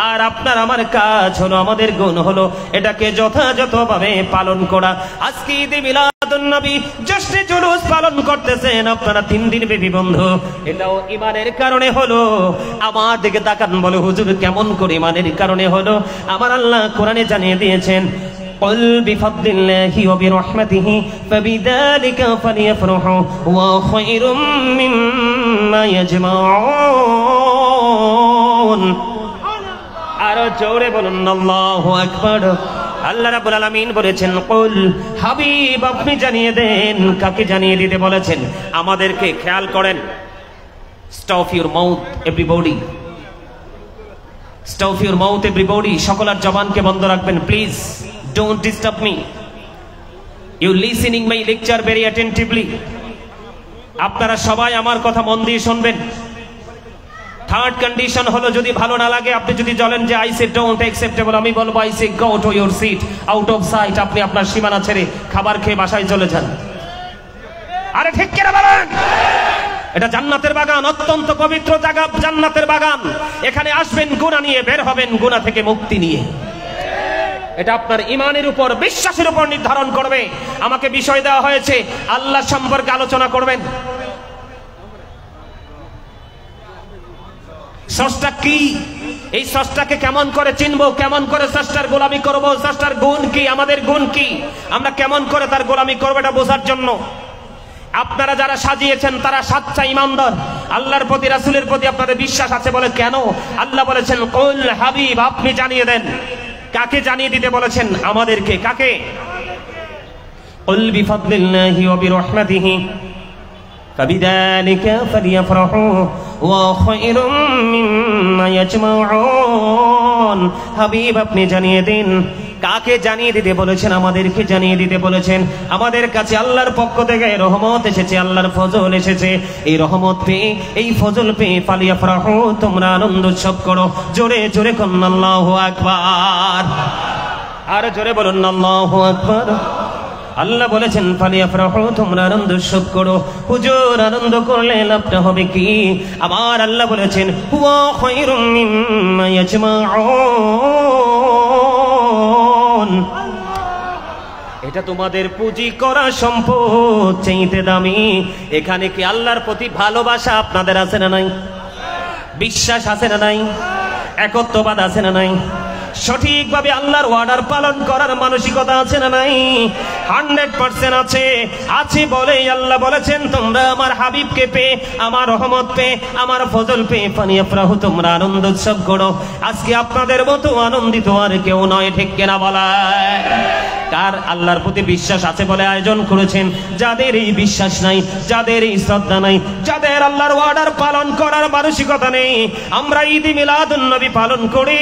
আর আপনার আমার কাজ হলো, আমাদের গুণ হলো এটাকে যথাযথভাবে পালন করা। আজকে ঈদে মিলাদুন নবী, জশ্নে জুলুস পালন করতেছেন আপনারা 3 দিন ব্যাপী বন্ধু। এটাও ঈমানের কারণে হলো। আমার দিকে তাকান, বলে হুজুর কেমন করে? ঈমানের কারণে হলো। আমার আল্লাহ কোরআনে জানিয়ে দিয়েছেন, قل بفضل الله وبرحمته فبذلك فليفرحوا وخير مما يجمعون। আরো জোরে বলুন আল্লাহু আকবার। আল্লাহ রাব্বুল আলামিন বলেছেন, কুল, হাবিব আপনি জানিয়ে দেন। কাকে জানিয়ে দিতে বলেছেন? আমাদেরকে। খেয়াল করেন, stop your mouth everybody, stop your mouth everybody. সকলের জবানকে বন্ধ রাখবেন please. Don't disturb me. You listening my lecture very attentively. আপনারা সবাই আমার কথা মন দিয়ে শুনবেন। থার্ড কন্ডিশন হলো যদি ভালো না লাগে, আপনি যদি বলেন যে আই সে ডোন্ট অ্যাকসেপ্টেবল, আমি বলবো I say go to your seat out of sight, আপনি আপনার সীমানা ছেড়ে খাবার খেয়ে বাসায় চলে যান। আরে ঠিক কিনা বলেন? এটা জান্নাতের বাগান, অত্যন্ত পবিত্র জায়গা, জান্নাতের বাগান। এখানে আসবেন গুনাহ নিয়ে, বের হবেন গুনাহ থেকে মুক্তি নিয়ে। এটা আপনার ইমানের উপর, বিশ্বাসের উপর নির্ধারণ করবে। আমাকে বিষয় দেওয়া হয়েছে আল্লাহ সম্পর্কে আলোচনা করবেন। স্রষ্টা কি, এই স্রষ্টাকে কেমন করে চিনবো, কেমন করে স্রষ্টার গোলামি করব, স্রষ্টার গুণ কি, আমাদের গুণ কি, আমরা কেমন করে তার গোলামি করবো, এটা বোঝার জন্য আপনারা যারা সাজিয়েছেন তারা সচ্চা ইমানদার, আল্লাহর প্রতি রাসূলের প্রতি আপনাদের বিশ্বাস আছে বলে। কেন? আল্লাহ বলেছেন কুল হাবিব, আপনি জানিয়ে দেন। কাকে জানিয়ে দিতে বলেছেন? আমাদেরকে। কাকে? কুল বিফাদলিল্লাহি ওয়া বিরহমাতিহি ফাবিযালিকা ফালিয়াফরাহু ওয়া খায়রুম মিম্মা ইয়াজমাউন। হাবিব আপনি জানিয়ে দিন। কাকে জানিয়ে দিতে বলেছেন? আমাদেরকে জানিয়ে দিতে বলেছেন। আমাদের কাছে আল্লাহর পক্ষ থেকে রহমত এসেছে, আল্লাহর ফজল এসেছে। এই রহমত পেয়ে, এই ফজল পেয়ে ফালিয়াফরাহু, তোমরা আনন্দ উৎসব করো। জোরে জোরে বলুন আল্লাহু আকবার। আর জোরে বলুন আল্লাহু আকবার। আল্লাহ বলেছেন ফালিয়াফরাহু, তোমরা আনন্দ উৎসব করো। হুজুর আনন্দ করলে লাভটা হবে কি? আবার আল্লাহ বলেছেন ওয়া খায়রুম মিম্মা ইয়াজমাউন, এটা তোমাদের পুঁজি করা সম্পদ চাইতে দামি। এখানে কি আল্লাহর প্রতি ভালোবাসা আপনাদের আছে না নাই? বিশ্বাস আছে না নাই? একত্ববাদ আছে না নাই? সঠিকভাবে আল্লাহর ওয়ার্ডার পালন করার মানসিকতা আছে না নাই? 100% আছে। আছে বলেই আল্লাহ বলেছেন তোমরা আমার হাবিবকে পেয়ে, আমার রহমত পেয়ে, আমার ফজল পেয়ে ফালিয়াফরাহু, তোমরা আনন্দ উৎসব করো। আজকে আপনাদের মতো আনন্দিত আর কেউ নয়, ঠিক কিনা বলায়? কার আল্লাহর প্রতি বিশ্বাস আছে বলে আয়োজন করেছেন। যাদের এই বিশ্বাস নাই, যাদের এই শ্রদ্ধা নাই, যাদের আল্লাহর ওয়ার্ডার পালন করার মানসিকতা নেই, আমরা ঈদ মিলাদুন নবী পালন করি।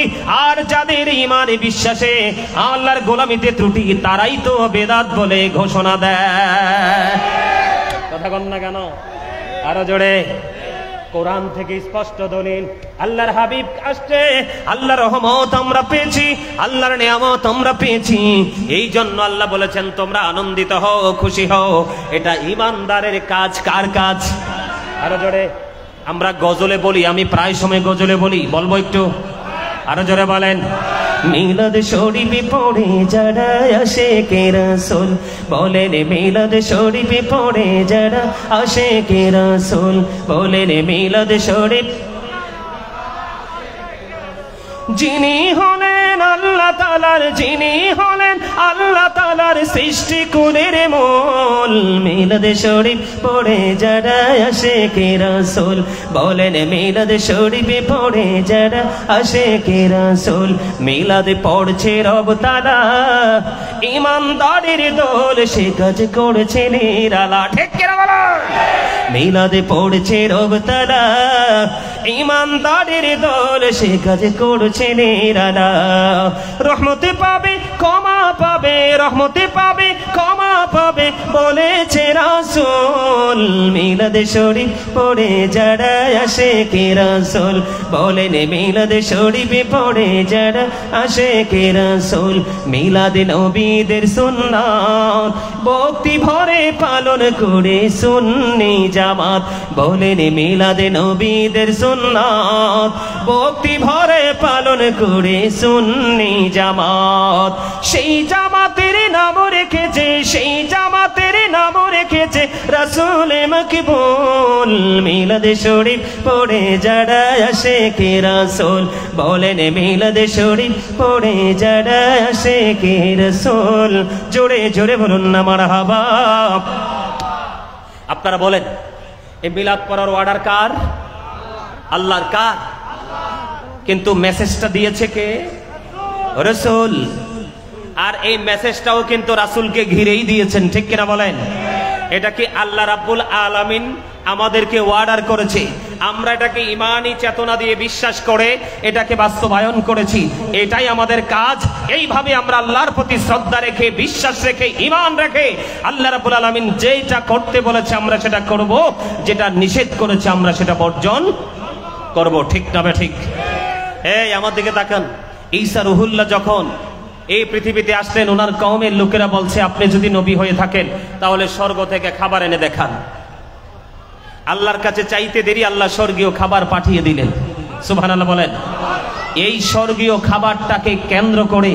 আর যাদের ইমানে বিশ্বাসে, আল্লাহর গোলামিতে ত্রুটি, তারাই তো বেদাত বলে ঘোষণা দেয়। কথা বল না কেন? আরো জোরে। কোরআন থেকে স্পষ্ট দলিল, আল্লাহর হাবিব আসছে, আল্লাহর রহমত আমরা পেয়েছি, আল্লাহর নিয়ামত আমরা পেয়েছি। এই জন্য আল্লাহ বলেছেন তোমরা আনন্দিত হও, খুশি হও। এটা ইমানদারের কাজ। কার কাজ? আরো জোরে। আমরা গজলে বলি, আমি প্রায় সময় গজলে বলি, বলবো একটু? আরো জোরে বলেন। মিলাদ শরীফে পড়ে যারা আশিকে রাসূল, বলেন মিলাদ শরীফে পড়ে যারা আশিকে রাসূল, বলেন মিলাদ শরীফ। যিনি হলেন আল্লাহ তাআলার, যিনি হলেন আল্লাহ তাআলার সৃষ্টি কুলের মূল, মিলাদ শরীফ পড়ে যারা আশিকে রাসূল, বলেন মিলাদ শরীফে পড়ে যারা আশিকে রাসূল। মিলাদ পড়ছে রব তাআলা, ইমানদারের দল সে কাজ করছে নিরালা, ঠিক কিনা বলেন? মিলাদ পড়ছে রব তাআলা, ইমানদারের দল সে কাজ করছে নিরালা। রহমতে পাবে, ক্ষমা পাবে, রহমতে পাবে, ক্ষমা পাবে বলেছে রাসূল। মিলাদ শরীফ পড়ে যারা আশিকে রাসূল, বলেন মিলাদ শরীফে পড়ে যারা আশিকে রাসূল। মিলাদ নবীদের সুন্নাত ভক্তি ভরে পালন করে সুন্নি জামাত, বলেন মিলাদ নবীদের সুন্নাত ভক্তি ভরে পালন করে সুন্নি জামাত। সেই জামাতের নাম রেখেছে, সেই জামাতের নাম রেখেছে রাসূল মকবুল। মিলাদ শরীফ পড়ে যারা আশিকে রাসূল, বলেন মিলাদ শরীফ পড়ে যারা আশিকে রাসূল। জোরে জোরে বলুন না মারহাবা। আপনারা বলেন এই মিলাদ পড়ার অর্ডার কার? আল্লাহর। কার? কিন্তু মেসেজটা দিয়েছে কে? রাসূল। আর এই মেসেজটাও কিন্তু রাসূলকে ঘিরেই দিয়েছেন, ঠিক কিনা বলেন? এটা কি আল্লাহ রাব্বুল আলামিন আমাদেরকে অর্ডার করেছে, আমরা এটাকে ঈমানি চেতনা দিয়ে বিশ্বাস করে এটাকে বাস্তবায়ন করেছি। এটাই আমাদের কাজ। এইভাবে আমরা আল্লাহর প্রতি শ্রদ্ধা রেখে, বিশ্বাস রেখে, ঈমান রেখে আল্লাহ রাব্বুল আলামিন যেটা করতে বলেছে আমরা সেটা করব, যেটা নিষেধ করেছে আমরা সেটা বর্জন করব, ঠিক না ঠিক? এই আমার দিকে তাকান, ঈসা রুহুল্লাহ যখন এই পৃথিবীতে আসলেন, ওনার কওমের লোকেরা বলছে আপনি যদি নবী হয়ে থাকেন তাহলে স্বর্গ থেকে খাবার এনে দেখান। আল্লাহর কাছে চাইতে দেরি আল্লাহ স্বর্গীয় খাবার পাঠিয়ে দিলেন। সুবহানাল্লাহ বলেন। এই স্বর্গীয় খাবারটাকে কেন্দ্র করে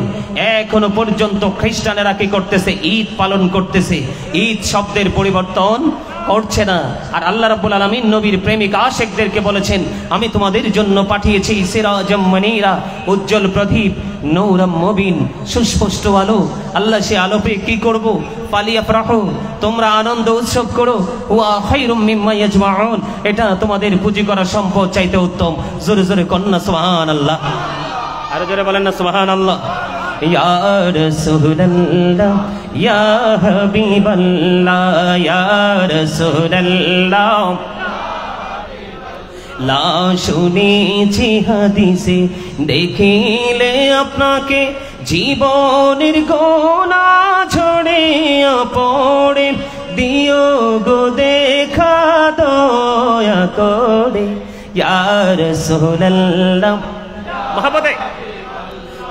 এখনো পর্যন্ত খ্রিস্টানেরা কি করতেছে? ঈদ পালন করতেছে। ঈদ শব্দের পরিবর্তন করছে না। আর আল্লাহ রাব্বুল আলামিন নবীর প্রেমিক আশিকদেরকে বলেছেন, আমি তোমাদের জন্য পাঠিয়েছি সিরাজাম মুনীরা, উজ্জ্বল প্রদীপ, নূরাম মুবিন, সুস্পষ্ট আলো। আল্লাহ সে আলো পেয়ে কি করব? ফালিয়াফরাহু, তোমরা আনন্দ উৎসব করো। ওয়া খায়রুম মিম্মা ইয়াজমাউন, এটা তোমাদের পুঁজি করা সম্পদ চাইতে উত্তম। জোরে জোরে কন্না সুবহানাল্লাহ, আর জোরে বলেন না সুবহানাল্লাহ। ইয়া রাসূলুল্লাহ ইয়া হাবিবাল্লাহ ইয়া রাসূলুল্লাহ, লা শুনেছি হাদিসে দেখিলে আপনাকে, জীবনের গোনা ঝরিয়া পড়ে দিও গো দেখা দয়া করে। ইয়া রাসূলুল্লাহ মুহাম্মদে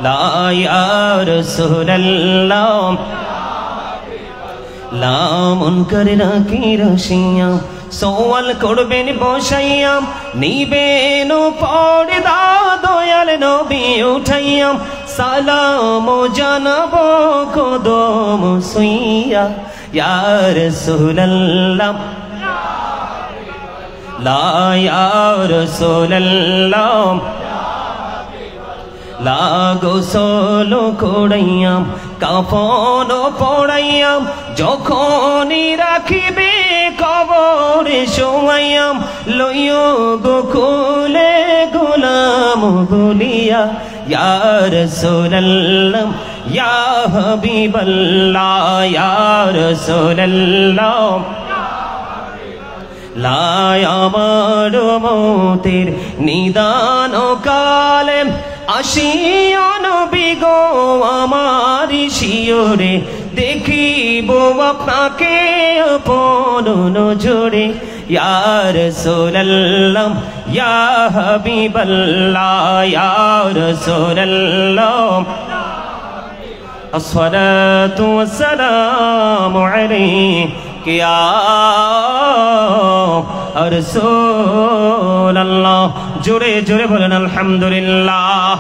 লা ইয়া রাসূলুল্লাহ, লা মুনকার নাকির শিয়া, সওয়াল করবেন বসাইয়াম, নিবেন পর্দা দয়াল নবী উঠাইয়াম, সালাম জানাবো কদম সুইয়া। ইয়া রাসূলুল্লাহ লা ইয়া রাসূলুল্লাহ, লা গোসল করাইয়াম, কাফন পড়াইয়াম, যখনই রাখিবে কবরে শোয়াইয়াম, লইও গো কোলে গোলাম বলিয়া। ইয়া রাসূলুল্লাহ ইয়া হাবিবাল্লাহ ইয়া রাসূলুল্লাহ, লা আমার মতের নিদান কালে আসিও নবী গো আমার শিয়রে, দেখিব আপনাকে আপন নজরে। ইয়া রাসূলুল্লাহ ইয়া হাবিবাল্লাহ ইয়া রাসূলুল্লাহ, আসসালাতু ওয়াসসালামু আলাইকা ইয়া রাসূলুল্লাহ। জোরে জোরে বলেন আলহামদুলিল্লাহ।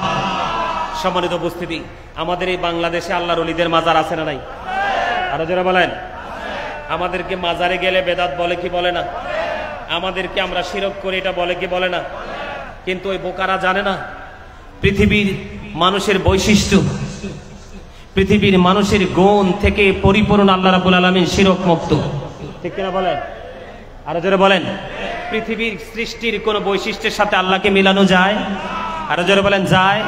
সম্মানিত উপস্থিতি, আমাদের এই বাংলাদেশে আল্লাহর ওলিদের মাজার আছে না নাই? আরো জোরে বলেন। আমাদেরকে মাজারে গেলে বেদাত বলে কি বলে না? আমাদেরকে আমরা শিরক করি এটা বলে কি বলে না? কিন্তু ওই বোকারা জানে না পৃথিবীর মানুষের বৈশিষ্ট্য, পৃথিবীর মানুষের গুণ থেকে পরিপূর্ণ আল্লাহ রাব্বুল আলামিন শিরক মুক্ত। ঠিক কিনা বলেন? আরো জোরে বলেন। পৃথিবীর সৃষ্টির কোন বৈশিষ্ট্যের সাথে আল্লাহকে মিলানো যায়? আরো জোরে বলেন যায়?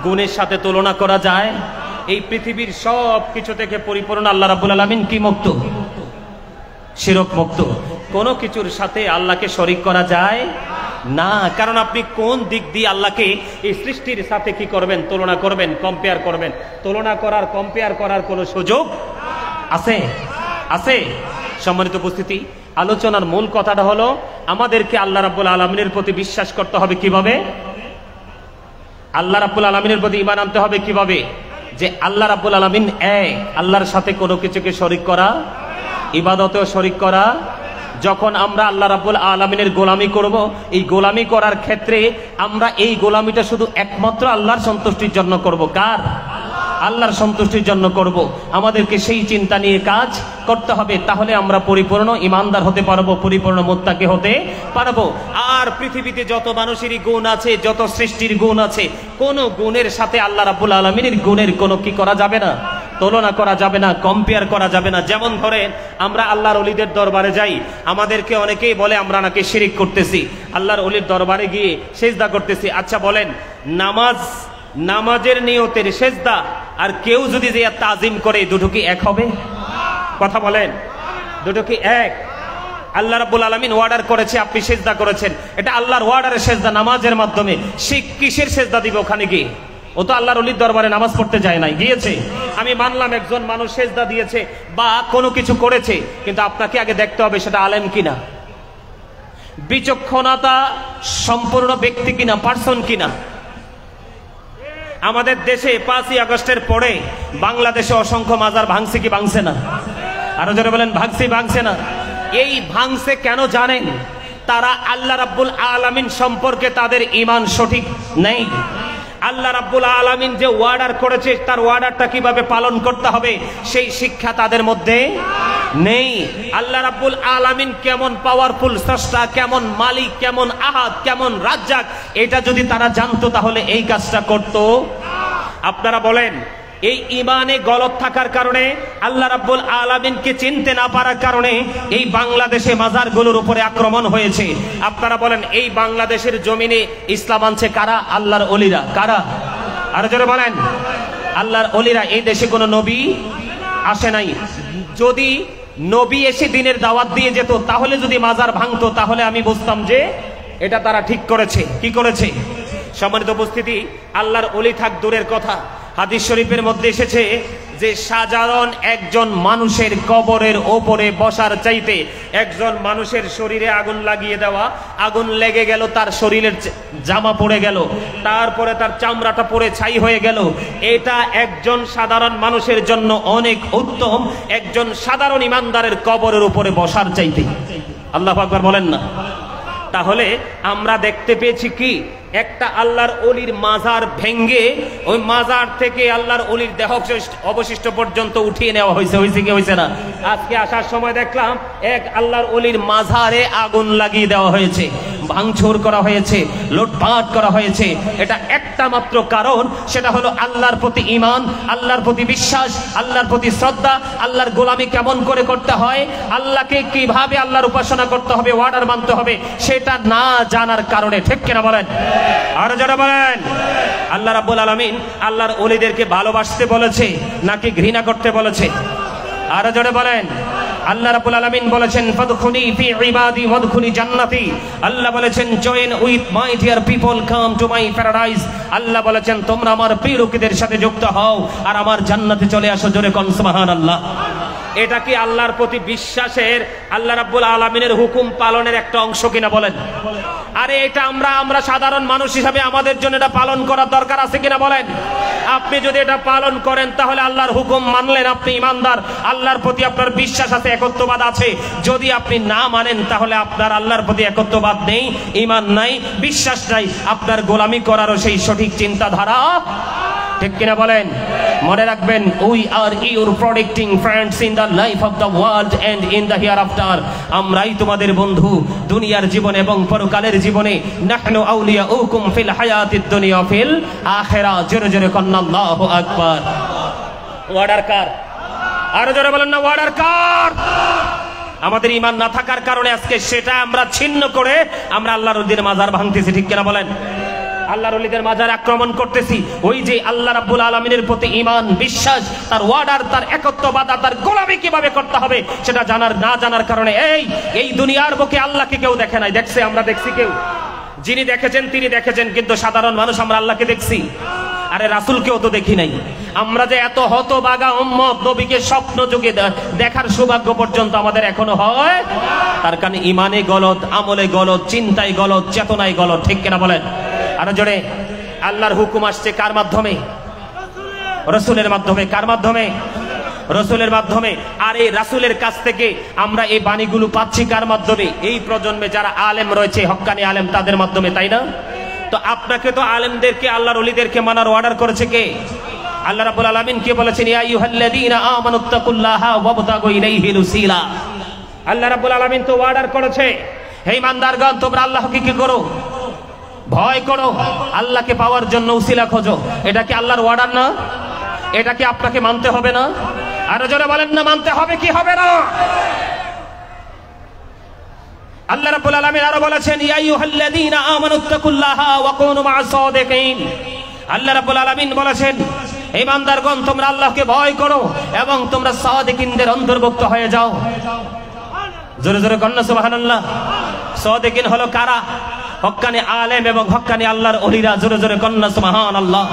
গুণের সাথে তুলনা করা যায়? এই পৃথিবীর সব কিছু থেকে পরিপূর্ণ আল্লাহ রাব্বুল আলামিন কি মুক্ত? শিরক মুক্ত। কোনো কিছুর সাথে আল্লাহকে শরীক করা যায় না। কারণ আপনি কোন দিক দিয়ে আল্লাহকে এই সৃষ্টির সাথে কি করবেন? তুলনা করবেন, কম্পেয়ার করবেন। তুলনা করার, কম্পেয়ার করার কোনো সুযোগ আছে? আছে? সম্মানিত উপস্থিতি, আলোচনার মূল কথাটা হলো আমাদেরকে আল্লাহ রাব্বুল আলামিনের প্রতি বিশ্বাস করতে হবে কিভাবে? আল্লাহ রাব্বুল আলামিনের প্রতি ঈমান আনতে হবে কিভাবে? যে আল্লাহ রাব্বুল আলামিন এক, আল্লাহর সাথে কোনো কিছুকে শরীক করা, ইবাদতেও শরীক করা। যখন আমরা আল্লাহ রাব্বুল আলামিনের গোলামি করব, এই গোলামি করার ক্ষেত্রে আমরা এই গোলামিটা শুধু একমাত্র আল্লাহর সন্তুষ্টির জন্য করব। কার? আল্লাহর সন্তুষ্টির জন্য করব। আমাদেরকে সেই চিন্তা নিয়ে কাজ করতে হবে, তাহলে আমরা পরিপূর্ণ ইমানদার হতে পারবো, পরিপূর্ণ মুত্তাকি হতে পারবো। আর পৃথিবীতে যত মানুষেরই গুণ আছে, যত সৃষ্টির গুণ আছে, কোন গুণের সাথে আল্লাহ রাব্বুল আলামিনের গুণের কোনো কি করা যাবে না? তুলনা করা যাবে না, কম্পেয়ার করা যাবে না। যেমন ধরেন আমরা আল্লাহর ওলিদের দরবারে যাই, আমাদেরকে অনেকেই বলে আমরা নাকি শিরিক করতেছি, আল্লাহর ওলির দরবারে গিয়ে সেজদা করতেছি। আচ্ছা বলেন, নামাজের নিয়তের সেজদা আর কেউ যদি যে তাজিম করে, দুটো কি এক হবে? কথা বলেন, দুটো কি এক? আল্লাহ রাব্বুল আলামিন অর্ডার করেছে, আপনি সেজদা করেছেন, এটা আল্লাহর অর্ডারের সেজদা নামাজের মাধ্যমে। সে কিসের সেজদা দিবে ওখানে গিয়ে? ও তো আল্লাহর ওলির দরবারে নামাজ পড়তে যায় নাই, গিয়েছে। আমি মানলাম একজন মানুষ সেজদা দিয়েছে বা কোনো কিছু করেছে, কিন্তু আপনাকে আগে দেখতে হবে সেটা আলেম কিনা। বিচক্ষণতা সম্পূর্ণ ব্যক্তি কিনা, পার্সন কিনা। আমাদের দেশে 5ই আগস্টের পরে বাংলাদেশে অসংখ্য মাজার ভাঙছে কি ভাঙছে না? আরো জোরে বলেন, ভাঙছে ভাঙছে না? এই ভাঙছে কেন জানেন? তারা আল্লাহ রাব্বুল আলামিন সম্পর্কে তাদের ঈমান সঠিক নেই। আল্লাহ রাব্বুল আলামিন যে ওয়ার্ডার করেছে তার ওয়ার্ডারটা কিভাবে পালন করতে হবে সেই শিক্ষা তাদের মধ্যে নেই। আল্লাহ রাব্বুল আলামিন কেমন পাওয়ারফুল স্রষ্টা, কেমন মালিক, কেমন আহাদ, কেমন রাজ্জাক, এটা যদি তারা জানতো তাহলে এই কাজটা করত। আপনারা বলেন, এই ঈমানে গলত থাকার কারণে, আল্লাহ রাব্বুল আলামিনকে চিনতে না পারার কারণে এই বাংলাদেশে মাজারগুলোর উপরে আক্রমণ হয়েছে। আপনারা বলেন, এই বাংলাদেশের জমিনে ইসলাম আনছে কারা? আল্লাহর ওলিরা। কারা? আর জোরে বলেন, আল্লাহর ওলিরা। এই দেশে কোনো নবী আসে নাই। যদি নবী এসে দিনের দাওয়াত দিয়ে যেত, তাহলে যদি মাজার ভাঙতো, তাহলে আমি বুঝতাম যে এটা তারা ঠিক করেছে। কি করেছে? সম্মানিত উপস্থিতি, আল্লাহর ওলি থাক দূরের কথা, হাদিস শরীফের মধ্যে এসেছে যে সাধারণ একজন মানুষের কবরের ওপরে বসার চাইতে একজন মানুষের শরীরে আগুন লাগিয়ে দেওয়া, আগুন লেগে গেল, তার শরীরের জামা পড়ে গেল, তারপরে তার চামড়াটা পড়ে ছাই হয়ে গেল, এটা একজন সাধারণ মানুষের জন্য অনেক উত্তম একজন সাধারণ ইমানদারের কবরের উপরে বসার চাইতে। আল্লাহু আকবার বলেন না? তাহলে আমরা দেখতে পেয়েছি কি, একটা আল্লাহর ওলির মাজার ভেঙ্গে ওই মাজার থেকে আল্লাহর ওলির দেহ অবশিষ্ট পর্যন্ত উঠিয়ে নেওয়া হয়েছে। হয়েছে কি হয়েছে না? আজকে আসার সময় দেখলাম এক আল্লাহর ওলির মাজারে আগুন লাগিয়ে দেওয়া হয়েছে, ভাঙচুর করা হয়েছে, লুটপাট করা হয়েছে। এটা একটা মাত্র কারণ, সেটা হলো আল্লাহর প্রতি ঈমান, আল্লাহর প্রতি বিশ্বাস, আল্লাহর প্রতি শ্রদ্ধা, আল্লাহর গোলামি কেমন করে করতে হয়, আল্লাহকে কিভাবে আল্লাহর উপাসনা করতে হবে, ওয়ার্ডার মানতে হবে, সেটা না জানার কারণে। ঠিক কিনা বলেন? আর যারা বলেন, আল্লাহ রাব্বুল আলামিন আল্লাহর ওলিদেরকে ভালোবাসতে বলেছে নাকি ঘৃণা করতে বলেছে? আর যারা বলেন, আল্লাহ রাব্বুল আলামিন বলেছেন ফাদখুলি ফি ইবাদি ওয়াদখুলি জান্নাতি। আল্লাহ বলেছেন join with my dear people, come to my paradise. Allah বলেছেন তোমরা আমার প্রিয় লোকেদের সাথে যুক্ত হও আর আমার জান্নাতে চলে আসো। জোরে কোন সুবহানাল্লাহ। এটা কি আল্লাহর প্রতি বিশ্বাসের, আল্লাহ রাব্বুল আলামিনের হুকুম পালনের একটা অংশ কিনা বলেন? আরে এটা আমরা সাধারণ মানুষ হিসাবে আমাদের জন্য এটা পালন করার দরকার আছে কিনা বলেন? আপনি যদি এটা পালন করেন তাহলে আল্লাহর হুকুম মানলেন, আপনি ইমানদার, আল্লাহর প্রতি আপনার বিশ্বাস আছে, একত্ববাদ আছে। যদি আপনি না মানেন তাহলে আপনার আল্লাহর প্রতি একত্ববাদ নেই, ঈমান নাই, বিশ্বাস নাই, আপনার গোলামি করারও সেই সঠিক চিন্তাধারা ঠিক কিনা বলেন? মনে রাখবেন, we are your protecting friends in the life of the world and in the hereafter. আমরাই তোমাদের বন্ধু দুনিয়ার জীবনে এবং পরকালের জীবনে। নাহনু আউলিয়াউকুম ফিল হায়াতিদ দুনিয়া ফিল আখিরা। জোরে জোরে কন্না আল্লাহু আকবার। ওয়ার্ডার কার? আরো জোরে বলেন না, ওয়ার্ডার কার? আমাদের ঈমান না থাকার কারণে আজকে সেটা আমরা ছিন্ন করে আমরা আল্লাহর ওলিদের মাজার ভাঙতেছি। ঠিক কিনা বলেন? আল্লাহর ওলিদের মাজার আক্রমণ করতেছি। ওই যে আল্লাহ রাব্বুল আলামিনের প্রতি ঈমান, বিশ্বাস, তার ওয়ার্ডার, তার একত্ববাদ, তার গোলামি কিভাবে করতে হবে সেটা না জানার কারণে এই দুনিয়ার বুকে আল্লাহকে কেউ দেখে নাই। দেখছে? আমরা দেখছি? কেউ? যিনি দেখেছেন তিনি দেখেছেন, কিন্তু সাধারণ মানুষ আমরা আল্লাহকে দেখছি? আরে রাসূলকেও তো দেখি নাই। আমরা যে এত হতভাগা উম্মত, নবীকে স্বপ্ন যুগে দেখার সৌভাগ্য পর্যন্ত আমাদের এখনো হয়, তার কারণে ঈমানে গলত, আমলে গলত, চিন্তায় গলত, চেতনায় গলত। ঠিক কিনা বলেন? আরো জোরে। আল্লাহর হুকুম আসছে কার মাধ্যমে? রাসূলের মাধ্যমে। কার মাধ্যমে? রাসূলের মাধ্যমে। আর এই রাসূলের কাছ থেকে আমরা এই বাণীগুলো পাচ্ছি কার মাধ্যমে? এই প্রজন্মে যারা আলেম রয়েছে, হক্কানি আলেম, তাদের মাধ্যমে, তাই না? তো আপনাকে তো আলেমদেরকে, আল্লাহর ওলিদেরকে মানার অর্ডার করেছে কে? আল্লাহ রাব্বুল আলামিন কে বলেছেন? ইয়া আইয়ুহাল্লাযীনা আমানুত্তাকুল্লাহা ওয়াবতাগু ইলাইহিল ওসিলা। আল্লাহ রাব্বুল আলামিন তো অর্ডার করেছে, হে ইমানদারগণ তোমরা আল্লাহকে কি করো? ভয় করো, আল্লাহকে পাওয়ার জন্য উসিলা খোঁজো। এটা কি আল্লাহর অর্ডার না? এটা কি আপনাকে মানতে হবে না? আরো জোরে বলেন না, মানতে হবে কি হবে না? আল্লাহ রাব্বুল আলামিন আরো বলেছেন ইয়া আইয়ুহাল্লাযীনা আমানুত্তাকুল্লাহা ওয়া কুনু মা'আস সাদিকিন। আল্লাহ রাব্বুল আলামিন বলেছেন, হে ইমানদারগণ তোমরা আল্লাহকে ভয় করো এবং তোমরা সাদিকিনদের অন্তর্ভুক্ত হয়ে যাও। জোরে জোরে কন্না সুবহানাল্লাহ। সাদিকিন হলো কারা? হক্কানি আলেম এবং হক্কানি আল্লাহর ওলিরা। জোরে জোরে কন্না সুবহানাল্লাহ।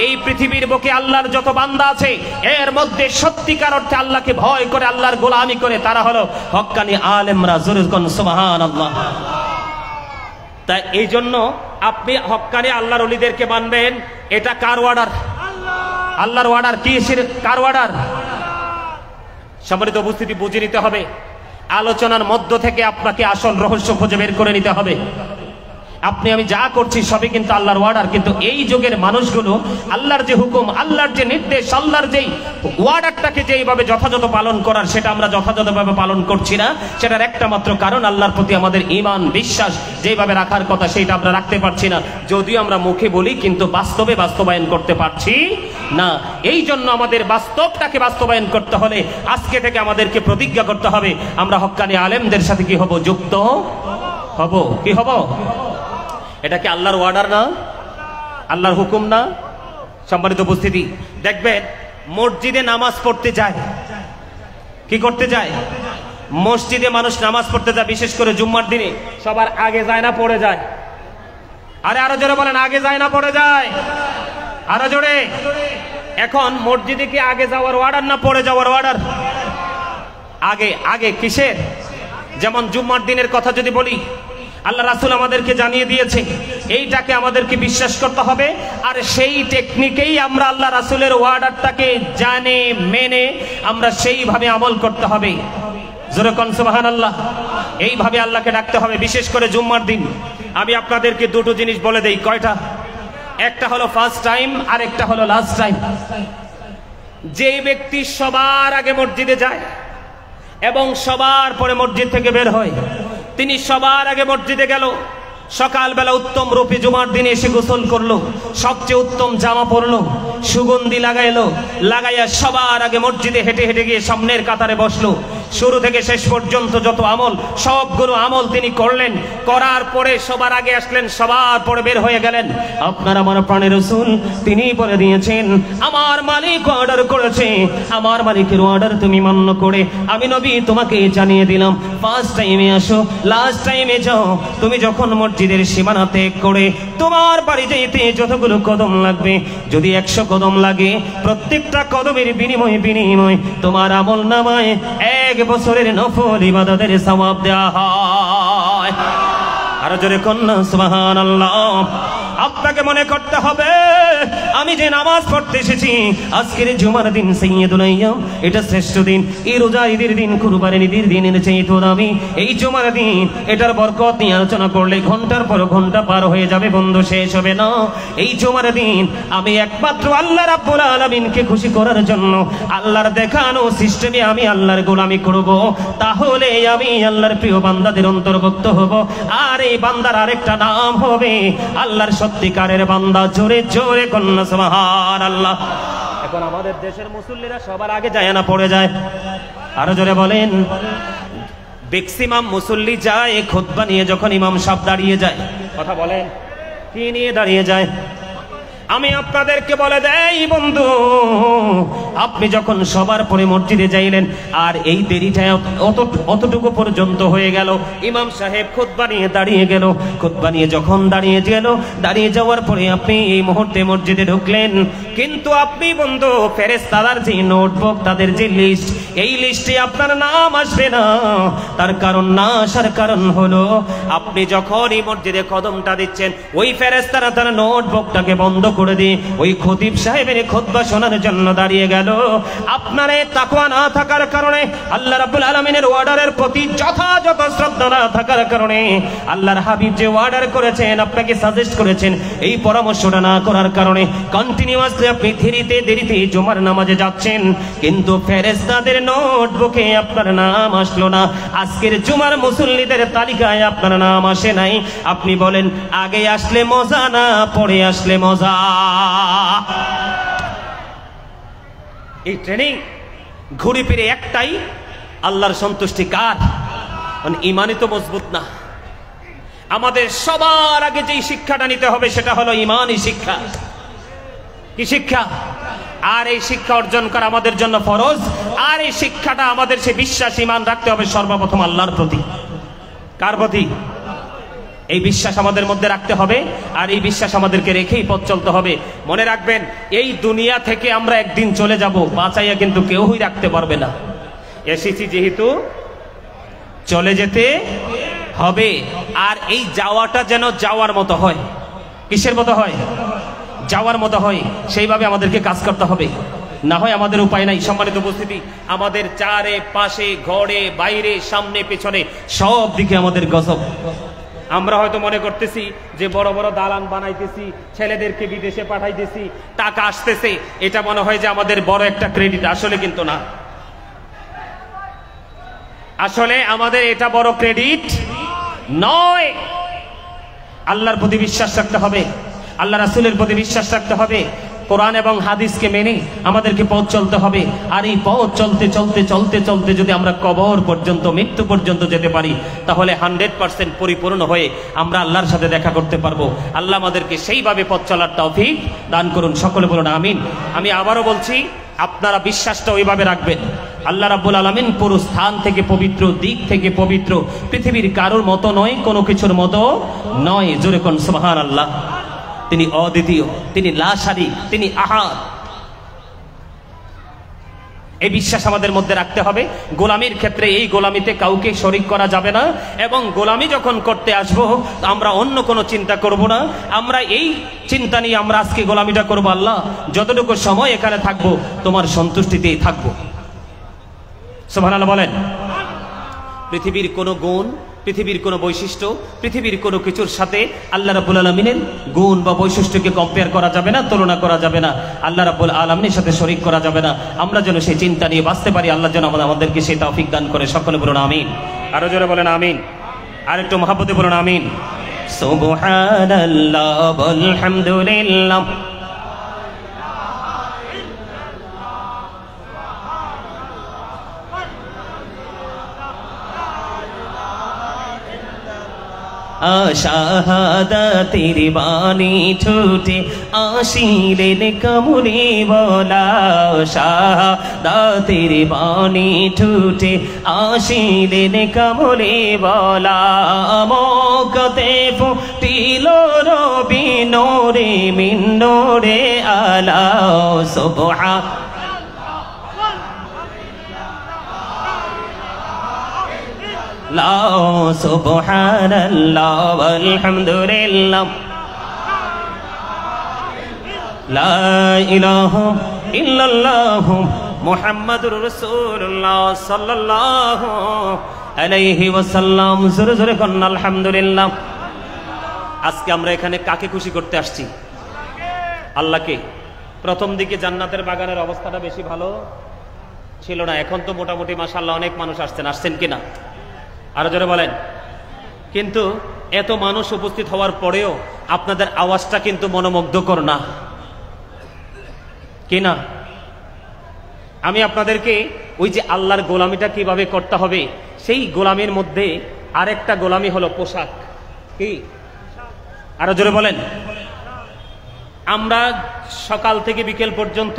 এই পৃথিবীর বুকে আল্লাহর যত বান্দা আছে, এর মধ্যে সত্যিকার অর্থে আল্লাহকে ভয় করে, আল্লাহর গোলামি করে, তারা হলো হক্কানি আলেমরা। জোরে কন্না সুবহানাল্লাহ। তাই এই জন্য আপনি হক্কানি আল্লাহর ওলিদেরকে মানবেন, এটা কার অর্ডার? আল্লাহর অর্ডার। কি কার অর্ডার? সম্মানিত উপস্থিতি, বুঝে নিতে হবে। আলোচনার মধ্য থেকে আপনাকে আসল রহস্য খুঁজে বের করে নিতে হবে। আপনি আমি যা করছি সবই কিন্তু আল্লাহর অর্ডার, কিন্তু এই যুগের মানুষগুলো আল্লাহর যে হুকুম, আল্লাহর যে নির্দেশ, আল্লাহর যেই অর্ডারটাকে যেইভাবে যথাযথ পালন করার, সেটা আমরা যথাযথভাবে পালন করছি না। সেটার একটা মাত্র কারণ, আল্লাহর প্রতি আমাদের ঈমান বিশ্বাস যেইভাবে রাখার কথা সেইটা আমরা রাখতে পারছি না। যদিও আমরা মুখে বলি, কিন্তু বাস্তবে বাস্তবায়ন করতে পারছি না। এই জন্য আমাদের বাস্তবটাকে বাস্তবায়ন করতে হলে আজকে থেকে আমাদেরকে প্রতিজ্ঞা করতে হবে, আমরা হক্কানি আলেমদের সাথে কি হব? যুক্ত হব। কি হব? এটা কি আল্লাহর অর্ডার না? আল্লাহর হুকুম না? সম্মানিত উপস্থিতি, দেখবেন মসজিদে নামাজ পড়তে যায়, কি করতে যায়? মসজিদে মানুষ নামাজ পড়তে যায়, বিশেষ করে জুম্মার দিনে সবার আগে যায় না পড়ে যায়? আরো জোরে বলেন, আগে যায় না পড়ে যায়? আরো জোরে। এখন মসজিদে কি আগে যাওয়ার অর্ডার না পড়ে যাওয়ার অর্ডার? আগে। আগে কিসের? যেমন জুম্মার দিনের কথা যদি বলি, আল্লাহ রাসূল আমাদেরকে জানিয়ে দিয়েছে, এইটাকে আমাদেরকে বিশ্বাস করতে হবে। আর সেই টেকনিকেই আমরা আল্লাহ রাসূলের অর্ডারটাকে জানে মেনে আমরা সেইভাবে আমল করতে হবে। জোরে কোন সুবহানাল্লাহ। এইভাবে আল্লাহকে ডাকতে হবে, বিশেষ করে জুম্মার দিন। আমি আপনাদেরকে দুটো জিনিস বলে দেই। কয়টা? একটা হলো ফার্স্ট টাইম, আর একটা হলো লাস্ট টাইম। যে ব্যক্তি সবার আগে মসজিদে যায় এবং সবার পরে মসজিদ থেকে বের হয়, তিনি সবার আগে মসজিদে গেল, সকালবেলা উত্তম রূপে জুমার দিনে এসে গোসল করলো, সবচেয়ে উত্তম জামা পরলো, সুগন্ধি লাগাইলো, লাগাইয়া সবার আগে মসজিদে হেঁটে হেঁটে গিয়ে সামনের কাতারে বসলো। শুরু থেকে শেষ পর্যন্ত যত আমল, সবগুলো আমল তিনি করলেন। করার পরে সবার আগে আসলেন, সবার পরে বের হয়ে গেলেন। আপনার আমার প্রাণের রাসূল তিনি বলে দিয়েছেন, আমার মালিক অর্ডার করেছে, আমার মালিকের অর্ডার তুমি মান্য করে আমি নবী তোমাকে জানিয়ে দিলাম, ফার্স্ট টাইমে আসো, লাস্ট টাইমে যাও। তুমি যখন মসজিদের সীমানা ত্যাগ করে তোমার বাড়ি যেতে যতগুলো কদম লাগবে, যদি 100 কদম লাগে, প্রত্যেকটা কদমের বিনিময় তোমার আমল নামায় 1 বছরের নফল ইবাদতের সওয়াব দেওয়া হয়। আর জোরে কন্যা সুবহানাল্লাহ। আপনাকে মনে করতে হবে, আমি যে নামাজ পড়তে এসেছি আজকের জুমার দিন সাইয়্যিদুল আইয়াম, এটা শ্রেষ্ঠ দিন। এই রোজা ঈদের দিন, কুরবানির ঈদের দিনের চাইতে দামি এই জুমার দিন। এটার বরকত নিয়ে আলোচনা করলে ঘন্টার পর ঘন্টা পার হয়ে যাবে, বন্ধু, শেষ হবে না। এই জুমার দিন আমি একমাত্র আল্লাহ রাব্বুল আলামিনকে খুশি করার জন্য আল্লাহর দেখানো সিস্টেমে আমি আল্লাহর গোলামি করব, তাহলে আমি আল্লাহর প্রিয় বান্দাদের অন্তর্ভুক্ত হব। আর এই বান্দার আরেকটা নাম হবে আল্লাহর সত্যিকারের বান্দা। জোরে জোরে কন্যা সুবহানাল্লাহ। এখন আমাদের দেশের মুসল্লিরা সবার আগে যায় না পড়ে যায়? আরো জোরে বলেন। ম্যাক্সিমাম মুসল্লি যায় খুতবা নিয়ে, যখন ইমাম সাহেব দাঁড়িয়ে যায়। কথা বলেন, কি নিয়ে দাঁড়িয়ে যায়? আমি আপনাদেরকে বলে দেই বন্ধু, আপনি যখন সবার পরে মসজিদে যাইলেন আর এই দেরিটা অতটুকু পর্যন্ত হয়ে গেল, ইমাম সাহেব খুতবা নিয়ে দাঁড়িয়ে গেল। খুতবা নিয়ে যখন দাঁড়িয়ে গেল, দাঁড়িয়ে যাওয়ার পরে আপনি এই মুহূর্তে মসজিদে ঢুকলেন, কিন্তু আপনি বন্ধু ফেরেশতাদের যে নোটবুক, তাদের যে লিস্ট, এই লিস্টে আপনার নাম আসবে না। তার কারণ না আসার কারণ হলো, আপনি যখন এই মসজিদে কদমটা দিচ্ছেন, ওই ফেরেশতারা তার নোটবুকটাকে বন্ধ করে দিয়ে ওই খতিব সাহেবের খুতবা শোনার জন্য দাঁড়িয়ে গেল। আপনার তাকওয়া না থাকার কারণে, আল্লাহ রাব্বুল আলামিনের অর্ডারের প্রতি যথাযথ শ্রদ্ধা না থাকার কারণে, আল্লাহর হাবিব যে অর্ডার করেছেন, আপনাকে সাজেস্ট করেছেন, এই পরামর্শটা না করার কারণে কন্টিনিউয়াসলি আপনি দেরিতে জুমার নামাজে যাচ্ছেন, কিন্তু ফেরেশতাদের নোটবুকে আপনার নাম আসলো না। আজকের জুমার মুসল্লিদের তালিকায় আপনার নাম আসে নাই। আপনি বলেন, আগে আসলে মজা না পরে আসলে মজা? এই ট্রেনিং ঘুরে ফিরে একটাই, আল্লাহর সন্তুষ্টি কার? ইমানই তো মজবুত না। আমাদের সবার আগে যেই শিক্ষাটা নিতে হবে সেটা হলো ইমানই শিক্ষা। কি শিক্ষা? আর এই শিক্ষা অর্জন করা আমাদের জন্য ফরজ। আর এই শিক্ষাটা আমাদের সে বিশ্বাস, ইমান রাখতে হবে সর্বপ্রথম আল্লাহর প্রতি। কার প্রতি? এই বিশ্বাস আমাদের মধ্যে রাখতে হবে, আর এই বিশ্বাস আমাদেরকে রেখেই পথ চলতে হবে। মনে রাখবেন, এই দুনিয়া থেকে আমরা একদিন চলে যাব, বাঁচাইয়া কিন্তু কেউই রাখতে পারবে না। এসেছি যেহেতু চলে যেতে হবে। আর এই যাওয়াটা যেন যাওয়ার মতো হয়। কিসের মতো হয়? যাওয়ার মতো হয়। সেইভাবে আমাদেরকে কাজ করতে হবে, না হয় আমাদের উপায় নাই। সম্মানিত উপস্থিতি, আমাদের চারে পাশে, ঘরে বাইরে, সামনে পেছনে সব দিকে আমাদের গজব। আমরা হয়তো মনে করতেছি যে বড় বড় দালান বানাইতেছি, ছেলেদেরকে বিদেশে পাঠাইতেছি, টাকা আসতেছে, এটা মনে হয় যে আমাদের বড় একটা ক্রেডিট। আসলে কিন্তু না, আসলে আমাদের এটা বড় ক্রেডিট নয়। আল্লাহর প্রতি বিশ্বাস রাখতে হবে, আল্লাহ রাসূলের প্রতি বিশ্বাস রাখতে হবে, কোরআন এবং হাদিসকে মেনে আমাদেরকে পথ চলতে হবে। আর এই পথ চলতে চলতে চলতে চলতে যদি আমরা কবর পর্যন্ত, মৃত্যু পর্যন্ত যেতে পারি, তাহলে 100% পরিপূর্ণ হয়ে আমরা আল্লাহর সাথে দেখা করতে পারবো। আল্লাহ আমাদেরকে সেইভাবে পথ চলার তৌফিক দান করুন। সকলে বলুন আমিন। আমি আবারও বলছি, আপনারা বিশ্বাসটা ওইভাবে রাখবেন। আল্লাহ রাব্বুল আলামিন পুরো স্থান থেকে পবিত্র, দিক থেকে পবিত্র, পৃথিবীর কারোর মতো নয়, কোনো কিছুর মতো নয়। জোরে কোন সুবহানাল্লাহ। তিনি অদ্বিতীয়, তিনি লা শারীক, তিনি আহাদ। এই বিশ্বাস আমাদের মধ্যে রাখতে হবে। গোলামির ক্ষেত্রে এই গোলামিতে কাউকে শরীক করা যাবে না, এবং গোলামি যখন করতে আসবো আমরা অন্য কোনো চিন্তা করব না। আমরা এই চিন্তা নিয়ে আমরা আজকে গোলামিটা করব, আল্লাহ যতটুকু সময় এখানে থাকবো তোমার সন্তুষ্টিতেই থাকবো। সুবহানাল্লাহ বলেন। পৃথিবীর কোনো গুণ, পৃথিবীর কোনো বৈশিষ্ট্য, পৃথিবীর কোনো কিছুর সাথে আল্লাহ রাব্বুল আলামিনের গুণ বা বৈশিষ্ট্যকে কম্পেয়ার করা যাবে না, তুলনা করা যাবে না। আল্লাহ রাব্বুল আলামিনের সাথে শরীক করা যাবে না। আমরা যেন সেই চিন্তা নিয়ে বাঁচতে পারি, আল্লাহ যেন আমাদেরকে সেই তৌফিক দান করে। সকলে বলুন আমিন। আরো জোরে বলেন আমিন। আর একটু মহব্বতে বলুন আমিন। সুবহানাল্লাহ ওয়ালহামদুলিল্লাহ। শাহাদাতের বাণী ছুটে আসিলেন কামড়ে বলা, শাহাদাতের বাণী ছুটে আসিলেন কামড়ে বলা। মকতে ফুটিল রবি নোরে মিন নোরে আলা। সুবহান সুবহানাল্লাহ ওয়ালহামদুলিল্লাহ লা ইলাহা ইল্লাল্লাহ মুহাম্মাদুর রাসূলুল্লাহ সাল্লাল্লাহু আলাইহি ওয়াসাল্লাম। জোরে জোরে বলুন আলহামদুলিল্লাহ। আজকে আমরা এখানে কাকে খুশি করতে আসছি? আল্লাহকে। প্রথম দিকে জান্নাতের বাগানের অবস্থাটা বেশি ভালো ছিল না, এখন তো মোটামুটি মাশাআল্লাহ অনেক মানুষ আসছেন কিনা? আরো জোরে বলেন। কিন্তু এত মানুষ উপস্থিত হওয়ার পরেও আপনাদের আওয়াজটা কিন্তু মনোমুগ্ধকর না, কি না? আমি আপনাদেরকে ওই যে আল্লাহর গোলামিটা কিভাবে করতে হবে, সেই গোলামির মধ্যে আরেকটা গোলামি হলো পোশাক। কি? আরো জোরে বলেন। আমরা সকাল থেকে বিকেল পর্যন্ত,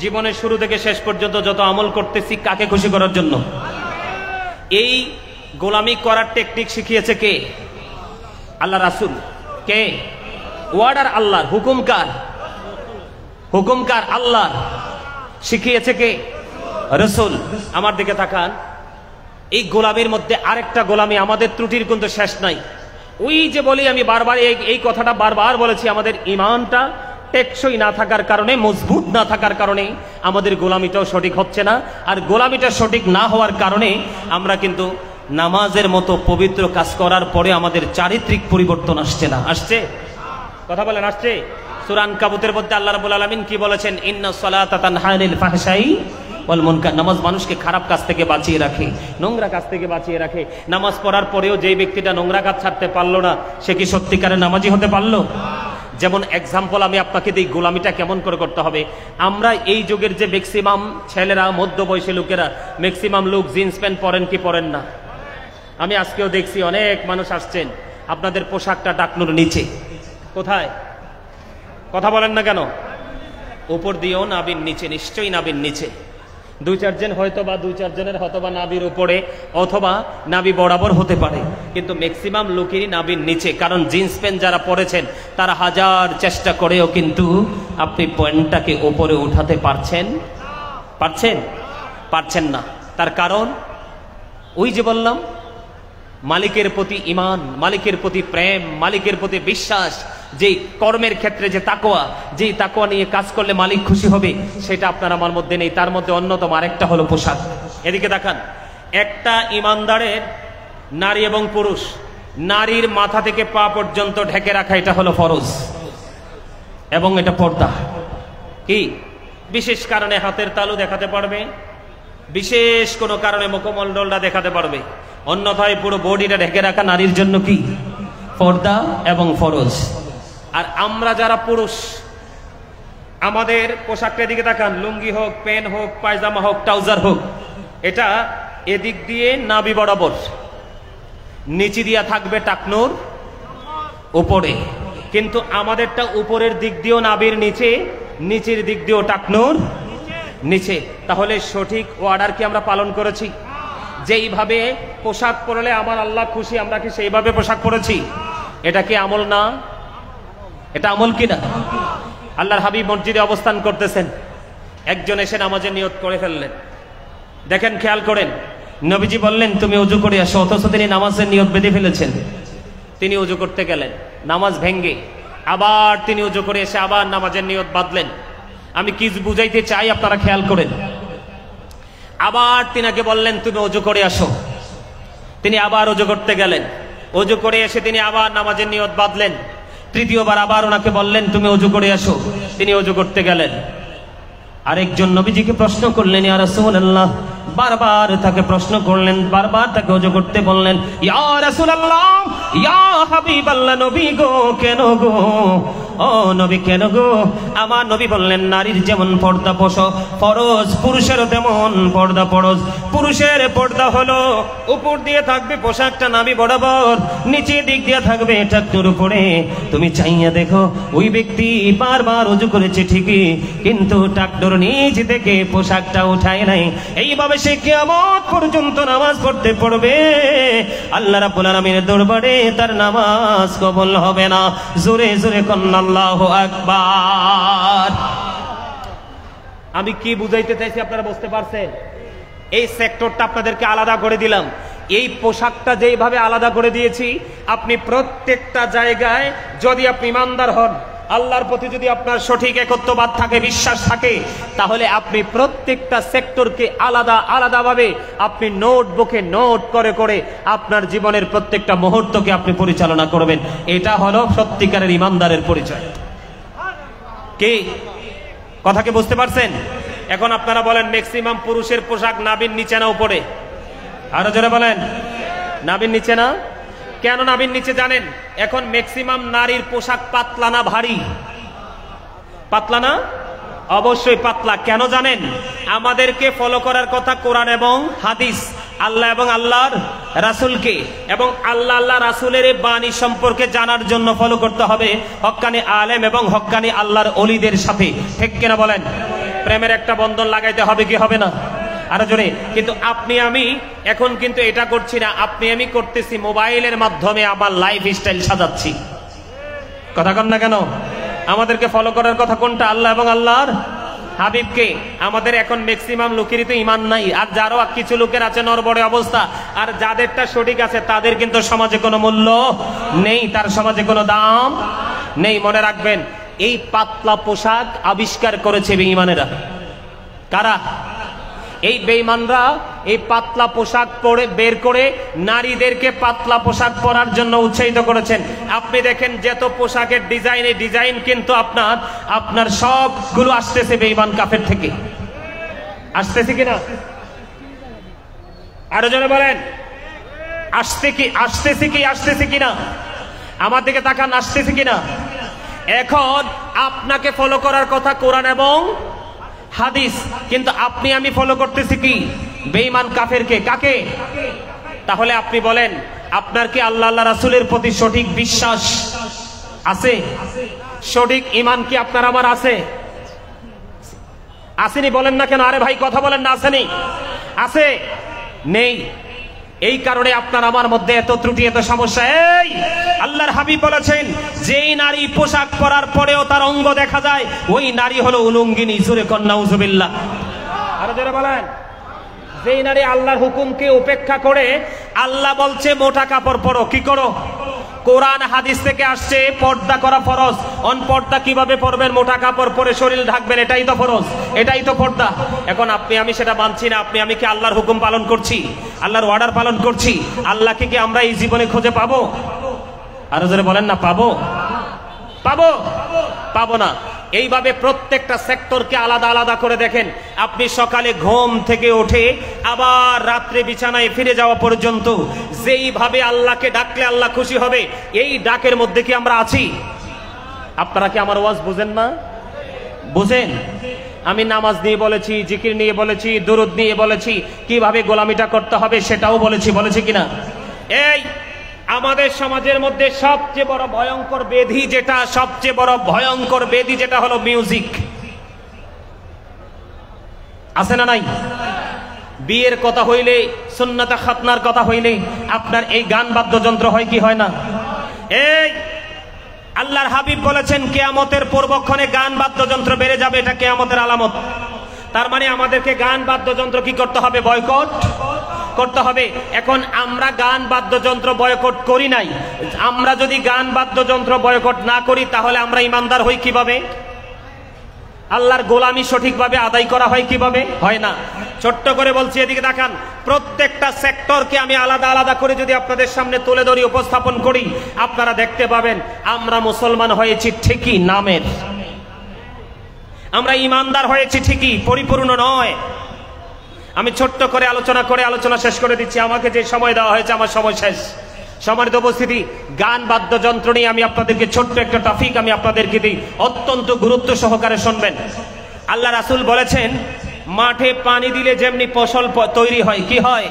জীবনের শুরু থেকে শেষ পর্যন্ত যত আমল করতেছি কাকে খুশি করার জন্য? এই গোলামি করার টেকনিক শিখিয়েছে কে? আল্লাহ রাসূল। কে? ওয়ার্ডার আল্লাহর, হুকুমকার, হুকুমকার আল্লাহর। শিখিয়েছে কে? রাসূল। আমার দিকে তাকান। এই গোলামির মধ্যে আরেকটা গোলামি, আমাদের ত্রুটির কিন্তু শেষ নাই। ওই যে বলি আমি বারবার, এই কথাটা বারবার বলেছি, আমাদের ঈমানটা টেকসই না থাকার কারণে, মজবুত না থাকার কারণে আমাদের গোলামিটাও সঠিক হচ্ছে না। আর গোলামিটা সঠিক না হওয়ার কারণে আমরা কিন্তু নামাজের মতো পবিত্র কাজ করার পরে আমাদের চারিত্রিক পরিবর্তন আসছে না। আসছে? কথা বলেন, আসছে? সূরা আনকাবুতের মধ্যে আল্লাহ রাব্বুল আলামিন কি বলেছেন? ইন্নাস সালাতা তানহা আনিল ফাহশাই ওয়াল মুনকার। নামাজ মানুষকে খারাপ কাজ থেকে বাঁচিয়ে রাখে, নোংরা কাজ থেকে বাঁচিয়ে রাখে। নামাজ পড়ার পরেও যেই ব্যক্তিটা নোংরা কাজ ছাড়তে পারলো না, সে কি সত্যিকারের নামাজি হতে পারলো? যেমন এক্সাম্পল আমি আপনাকে দিই, গোলামিটা কেমন করে করতে হবে। আমরা এই যুগের যে ম্যাক্সিমাম ছেলেরা, মধ্যবয়সী লোকেরা, ম্যাক্সিমাম লোক জিন্স প্যান্ট পরেন কি পরেন না? আমি আজকেও দেখছি অনেক মানুষ আসছেন, আপনাদের পোশাকটা টাকনুর নিচে। কোথায়? কথা বলেন না কেন? উপর দিয়েও নাবির নিচে, নিশ্চয়ই নাবির নিচে। দুই চারজন হয়তো বা দুই চারজনের হয়তোবা নাবির উপরে অথবা নাবি বরাবর হতে পারে, কিন্তু ম্যাক্সিমাম লোকেরই নাবির নিচে। কারণ জিন্স প্যান্ট যারা পরেছেন তারা হাজার চেষ্টা করেও কিন্তু আপনি প্যান্টটাকে উপরে উঠাতে পারছেন? পারছেন না। তার কারণ ওই যে বললাম, মালিকের প্রতি ঈমান, মালিকের প্রতি প্রেম, মালিকের প্রতি বিশ্বাস, যে কর্মের ক্ষেত্রে যে তাকওয়া, যে তাকওয়া নিয়ে কাজ করলে মালিক খুশি হবে, সেটা আপনার আমার মধ্যে নেই। তার মধ্যে অন্যতম আরেকটা হলো পোশাক। এদিকে দেখান, একটা ঈমানদারের নারী এবং পুরুষ, নারীর মাথা থেকে পা পর্যন্ত ঢেকে রাখা, এটা হলো ফরজ এবং এটা পর্দা। কি বিশেষ কারণে হাতের তালু দেখাতে পারবে, বিশেষ কোনো কারণে মুখমণ্ডলটা দেখাতে পারবে, অন্যথায় পুরো বডিটা ঢেকে রাখা নারীর জন্য কি পর্দা এবং ফরজ। আর আমরা যারা পুরুষ, আমাদের পোশাকটার দিকে তাকান, লুঙ্গি হোক, প্যান্ট হোক, পায়জামা হোক, ট্রাউজার হোক, এটা এদিক দিয়ে নাভি বরাবর, নিচে দিয়া থাকবে টাকনুর উপরে, কিন্তু আমাদেরটা উপরের দিক দিয়েও নাভির নিচে, নিচের দিক দিয়েও টাকনুর নিচে। তাহলে সঠিক অর্ডার কি আমরা পালন করেছি? যেইভাবে পোশাক পরলে আমার আল্লাহ খুশি, আমরা কি সেইভাবে পোশাক পরেছি? এটা কি আমল না? এটা আমল কি না? আল্লাহর হাবিব মসজিদে অবস্থান করতেছেন, একজন এসে নামাজের নিয়ত করে ফেললেন। দেখেন, খেয়াল করেন, নবীজি বললেন তুমি ওযু করে আসো, অথচ তিনি নামাজের নিয়ত বেঁধে ফেলেছেন। তিনি ওযু করতে গেলেন, নামাজ ভেঙ্গে আবার তিনি ওযু করে এসে আবার নামাজের নিয়ত বাঁধলেন। আমি কি বুঝাইতে চাই আপনারা খেয়াল করেন। আবার তিনাকে বললেন তুমি ওযু করে আসো, তিনি আবার ওযু করতে গেলেন, ওযু করে এসে তিনি আবার নামাজের নিয়ত বাঁধলেন। তৃতীয়বার আবার ওনাকে বললেন তুমি ওযু করে আসো, তিনি ওযু করতে গেলেন। আরেকজন নবীজিকে প্রশ্ন করলেন, ইয়া রাসূলুল্লাহ, বারবার তাকে প্রশ্ন করলেন, বারবার তাকে ওযু করতে বললেন, ইয়া রাসূলুল্লাহ, ইয়া হাবিবাল্লাহ, নবী গো, কেন গো, ও নবী কেন গো? আমার নবী বললেন, নারীর যেমন পর্দা ফরজ, পুরুষেরও তেমন পর্দা ফরজ। পুরুষের পর্দা হলো উপর দিয়ে থাকবে পোশাকটা নাভি বরাবর, নিচে দিক দিয়ে থাকবে টাকনুর উপরে। তুমি চাইয়া দেখো, ওই ব্যক্তি বারবার ওযু করেছে ঠিকই, কিন্তু টাকনুর নিচ থেকে পোশাকটা উঠায় নাই। এইভাবে সে কিয়ামত পর্যন্ত নামাজ পড়তে পড়বে, আল্লাহ রাব্বুল আলামিনের দরবারে তার নামাজ কবুল হবে না। জোরে জোরে কন্না আল্লাহু আকবার। আমি কি বুঝাইতে চাইছি আপনারা বুঝতে পারছেন? এই সেক্টরটা আপনাদেরকে আলাদা করে দিলাম, এই পোশাকটা যেইভাবে আলাদা করে দিয়েছি, আপনি প্রত্যেকটা জায়গায় যদি আপনি ইমানদার হন, আল্লাহর প্রতি যদি আপনার সঠিক একত্ববাদ থাকে, বিশ্বাস থাকে, তাহলে আপনি প্রত্যেকটা সেক্টরকে আলাদা আলাদাভাবে আপনি নোটবুকে নোট করে করে আপনার জীবনের প্রত্যেকটা মুহূর্তকে আপনি পরিচালনা করবেন। এটা হলো সত্যিকারের ইমানদারের পরিচয়। কি কথাকে বুঝতে পারছেন? এখন আপনারা বলেন, ম্যাক্সিমাম পুরুষের পোশাক নাভির নিচে না উপরে? আরো জোরে বলেন, নাভির নিচে না। কেন নাভির নিচে জানেন? এখন ম্যাক্সিমাম নারীর পোশাক পাতলা না ভারী? পাতলা না? অবশ্যই পাতলা। কেন জানেন? আমাদেরকে ফলো করার কথা কোরআন এবং হাদিস, আল্লাহ এবং আল্লাহর রাসূলকে, এবং আল্লাহ আল্লাহ রাসূলের এই বাণী সম্পর্কে জানার জন্য ফলো করতে হবে হক্কানি আলেম এবং হক্কানি আল্লাহর ওলিদের সাথে। ঠিক কিনা বলেন? প্রেমের একটা বন্ধন লাগাইতে হবে কি হবে না? আরো জোরে। কিন্তু আপনি আমি এখন কিন্তু এটা করছি না, আপনি আমি করতেছি মোবাইলের মাধ্যমে আমার লাইফ স্টাইল সাজাচ্ছি। কথা কন না কেন? আমাদেরকে ফলো করার কথা কোনটা? আল্লাহ এবং আল্লাহর হাবিবকে। আমাদের এখন ম্যাক্সিমাম লোকেরই তো ইমান নাই, আর যারও কিছু লোকের আছে নরবরে অবস্থা, আর যাদেরটা সঠিক আছে তাদের কিন্তু সমাজে কোনো মূল্য নেই, তার সমাজে কোনো দাম নেই। মনে রাখবেন, এই পাতলা পোশাক আবিষ্কার করেছে বেঈমানেরা। কারা? এই বেঈমানরা এই পাতলা পোশাক পরে বের করে নারীদেরকে পাতলা পোশাক পরার জন্য উৎসাহিত করেছেন। আপনি দেখেন যত পোশাকের ডিজাইন, এই ডিজাইন কিন্তু আপনার সবগুলো আসতেছে বেঈমান কাফের থেকে। আসতেছে কিনা? আরো জোরে বলেন, আসতেছে কিনা? আমার দিকে তাকান, আসতেছে কিনা? এখন আপনাকে ফলো করার কথা কোরআন এবং হাদিস, কিন্তু আপনি আমি ফলো করতেছি কি? বেঈমান কাফেরকে। কাকে? তাহলে আপনি বলেন, আপনার কি আল্লাহ আল্লাহ রাসূলের প্রতি সঠিক বিশ্বাস আছে? সঠিক ঈমান কি আপনার আমার আছে? আসেনি? বলেন না কেন? আরে ভাই কথা বলেন না। আসেনি? আছে? নেই। এই কারণে আপনার আমার মধ্যে এত ত্রুটি, এত সমস্যা। এই আল্লাহর হাবিব বলেছেন, যেই নারী পোশাক পরার পরেও তার অঙ্গ দেখা যায়, ওই নারী হলো উলঙ্গিনী। জোরে কন নাউজুবিল্লাহ। আরো জোরে বলেন। যেই নারী আল্লাহর হুকুমকে উপেক্ষা করে আল্লাহ বলছে মোটা কাপড় পরো, কি করো? কোরআন হাদিস থেকে আসছে পর্দা করা ফরজ। অনপর্দা কিভাবে পরবেন? মোটা কাপড় পরে শরীর ঢাকবেন, এটাই তো ফরজ, এটাই তো পর্দা। এখন আপনি আমি সেটা মানছি না। আমি কি আল্লাহর হুকুম পালন করছি? আল্লাহর অর্ডার পালন করছি? আল্লাহকে কি আমরা এই জীবনে খুঁজে পাবো? আরো জোরে বলেন না, পাবো? পাবো? পাবো না। এইভাবে প্রত্যেকটা সেক্টরকে আলাদা আলাদা করে দেখেন। আপনি সকালে ঘুম থেকে উঠে আবার রাত্রে বিছানায় ফিরে যাওয়া পর্যন্ত যেইভাবে আল্লাহকে ডাকলে আল্লাহ খুশি হবে, এই ডাকের মধ্যে কি আমরা আছি? আপনারা কি আমার ওয়াজ বুঝেন না? বুঝেন? আমি নামাজ নিয়ে বলেছি, জিকির নিয়ে বলেছি, দুরুদ নিয়ে বলেছি, কিভাবে গোলামিটা করতে হবে সেটাও বলেছি কিনা? এই আমাদের সমাজের মধ্যে সবচেয়ে বড় ভয়ঙ্কর ব্যাধি যেটা, সবচেয়ে বড় ভয়ঙ্কর ব্যাধি যেটা হলো মিউজিক। আছে না নাই? বিয়ের কথা হইলে, সুন্নাতে খাতনার কথা হইলে আপনার এই গান বাদ্যযন্ত্র হয় কি হয় না? এই আল্লাহর হাবিব বলেছেন কিয়ামতের পূর্বক্ষণে গান বাদ্যযন্ত্র বেড়ে যাবে, এটা কিয়ামতের আলামত। তার মানে আমাদেরকে গান বাদ্যযন্ত্র কি করতে হবে? বয়কট করতে হবে। এখন আমরা গান বাদ্যযন্ত্র বয়কট করি নাই। আমরা যদি গান বাদ্যযন্ত্র বয়কট না করি তাহলে আমরা ইমানদার হই কিভাবে? আল্লাহর গোলামি সঠিকভাবে আদায় করা হয় কিভাবে? হয় না। ছোট্ট করে বলছি, এদিকে দেখান। প্রত্যেকটা সেক্টরকে আমি আলাদা আলাদা করে যদি আপনাদের সামনে তুলে ধরি, উপস্থাপন করি, আপনারা দেখতে পাবেন আমরা মুসলমান হয়েছি ঠিকই নামের, আমরা ইমানদার হয়েছি ঠিকই, পরিপূর্ণ নয়। আমি ছোট্ট করে আলোচনা শেষ করে দিচ্ছি। আমাকে যে সময় দেওয়া হয়েছে আমার সময় শেষ। সম্মানিত উপস্থিতি, গান বাদ্যযন্ত্র নিয়ে আমি আপনাদেরকে ছোট্ট একটা টপিক আমি আপনাদেরকে দিই, অত্যন্ত গুরুত্ব সহকারে শুনবেন। আল্লাহ রাসূল বলেছেন মাঠে পানি দিলে যেমনি ফসল তৈরি হয়, কি হয়?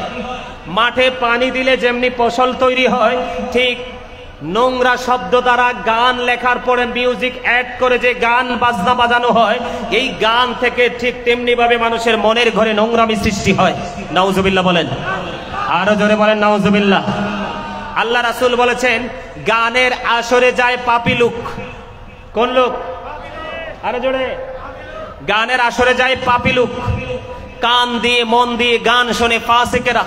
মাঠে পানি দিলে যেমনি ফসল তৈরি হয়, ঠিক নোংরা শব্দ দ্বারা গান লেখার পরে মিউজিক অ্যাড করে যে গান বাজনা বাজানো হয়, এই গান থেকে ঠিক তেমনি ভাবে মানুষের মনের ঘরে নোংরামি সৃষ্টি হয়। নাউজুবিল্লাহ বলেন, আরো জোরে বলেন নাউজুবিল্লাহ। আল্লাহ রাসূল বলেছেন গানের আসরে যায় পাপী লোক। কোন লোক? আরো জোরে। গানের আসরে যায় পাপী লোক, কান দিয়ে মন দিয়ে গান শোনে ফাসিকেরা।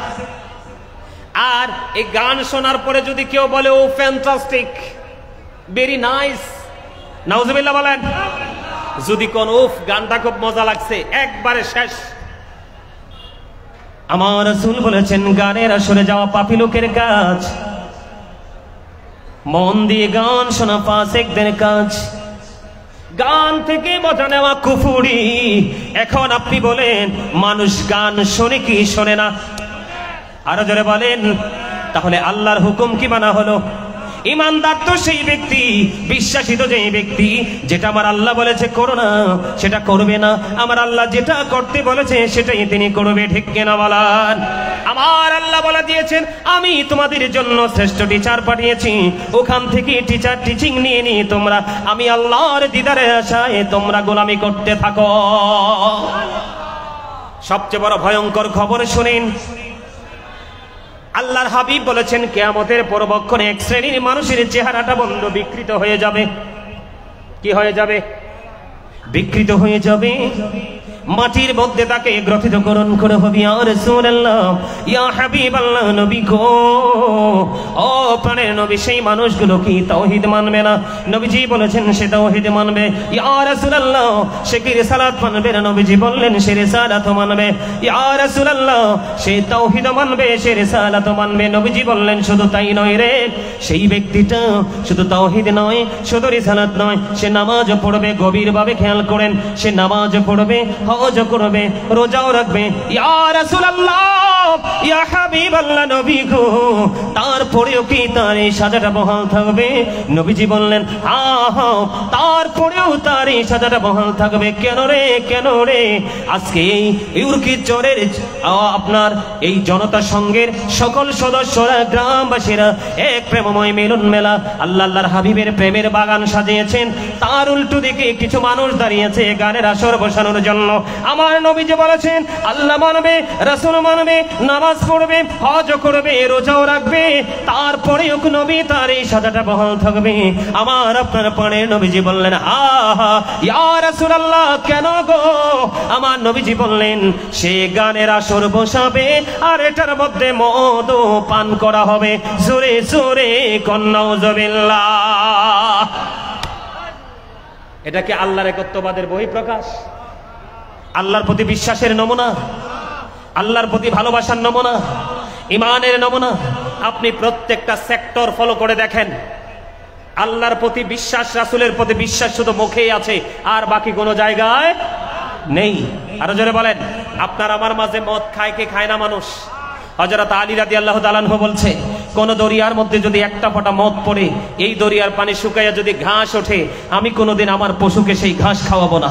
আর এই গান শোনার পরে যদি কেউ বলে ও ফ্যান্টাস্টিক, ভেরি নাইস, নাউজুবিল্লাহ বলেন। যদি কোন উফ গানটা খুব মজা লাগছে, একবারে শেষ। আমার রাসূল বলেছেন গানের আসরে যাওয়া পাপী লোকের কাজ, মন দিয়ে গান শোনা ফাসিকদের কাজ। গান থেকে মজা নেওয়া কুফরি। এখন আপনি বলেন মানুষ গান শোনে কি শোনে না? আরো জোরে বলেন। তাহলে আল্লাহর হুকুম কি মানা হলো? ইমানদার তো সেই ব্যক্তি, বিশ্বাসী তো যেই ব্যক্তি যেটা আমার আল্লাহ বলেছে করো না সেটা করবে না, আমার আল্লাহ যেটা করতে বলেছে সেটাই তিনি করবে। ঠিক কিনা বলেন? আমার আল্লাহ বলে দিয়েছেন আমি তোমাদের জন্য শ্রেষ্ঠ টিচার পাঠিয়েছি, ওখান থেকে টিচার টিচিং নিয়ে নিয়ে তোমরা আমি আল্লাহর দিদারের আশায় তোমরা গোলামি করতে থাকো। সবচেয়ে বড় ভয়ঙ্কর খবর শুনেন। আল্লাহর হাবিব বলেছেন কিয়ামতের পূর্বক্ষণে এক শ্রেণীর মানুষের চেহারাটা বন্ধ বিকৃত হয়ে যাবে। কি হয়ে যাবে? বিকৃত হয়ে যাবে। মাটির মধ্যে তাকে গ্রথিতকরণ করে হবে। ইয়া রাসূলুল্লাহ, ইয়া হাবিবাল্লাহ, নবী গো, ও প্রাণের নবী, সেই মানুষগুলো কি তাওহীদ মানবে না? নবীজি বলেছেন সে তাওহীদ মানবে। ইয়া রাসূলুল্লাহ, সে কি রিসালাত মানবে না? নবীজি বললেন সে রিসালাত মানবে। ইয়া রাসূলুল্লাহ, সে তাওহীদ মানবে, সে রিসালাত মানবে। নবীজি বললেন শুধু তাই নয় রে, সেই ব্যক্তিটা শুধু তাওহীদ নয়, শুধু রিসালাত নয়, সে নামাজও পড়বে। গভীরভাবে খেয়াল করেন, সে নামাজও পড়বে, হজ করবে, রোজাও রাখবে। ইয়া রাসূলুল্লাহ, ইয়া হাবিবাল্লাহ, নবী গো, তারপরেও কি তার এই সাজাটা বহাল থাকবে? নবীজি বললেন হ্যাঁ, তারপরেও তার এই সাজাটা বহাল থাকবে। কেন রে, কেন রে? আজকে এই ইউরকি চরের আপনার এই জনতা সংঘের সকল সদস্যরা, গ্রামবাসীরা এক প্রেমময় মিলন মেলা আল্লাহর হাবিবের প্রেমের বাগান সাজিয়েছেন। তার উল্টো দিকে কিছু মানুষ দাঁড়িয়েছে গানের আসর বসানোর জন্য। আমার নবীজি বলেছেন আল্লাহ মানবে, রাসূল মানবে, নামাজ পড়বে, হজ করবে, রোজাও রাখবে, তারপরেও নবী তার এই সাজাটা বহাল থাকবে। আমার আপনার প্রাণের নবীজি বললেন আহা ইয়া রাসূলুল্লাহ, কেন গো? আমার নবীজি বললেন সে গানের আসর বসাবে আর এটার মধ্যে মদ পান করা হবে। জোরে জোরে নাউযুবিল্লাহ। এটা কি আল্লাহর একত্ববাদের বহিঃপ্রকাশ? আল্লাহর প্রতি বিশ্বাসের নমুনা, আল্লাহর প্রতি ভালোবাসার নমুনা, ইমানের নমুনা। আপনি প্রত্যেকটা সেক্টর ফলো করে দেখেন, আল্লাহর প্রতি বিশ্বাস, রাসূলের প্রতি বিশ্বাস শুধু মুখেই আছে, আর বাকি কোনো জায়গায় নেই। আরো জোরে বলেন। আপনার আমার মাঝে মদ খায় কে খায় না মানুষ? হযরত আলী রাদিয়াল্লাহু তাআলা আনহু বলছে, কোন দরিয়ার মধ্যে যদি একটা ফোঁটা মদ পড়ে, এই দরিয়ার পানি শুকাইয়া যদি ঘাস ওঠে, আমি কোনোদিন আমার পশুকে সেই ঘাস খাওয়াবো না।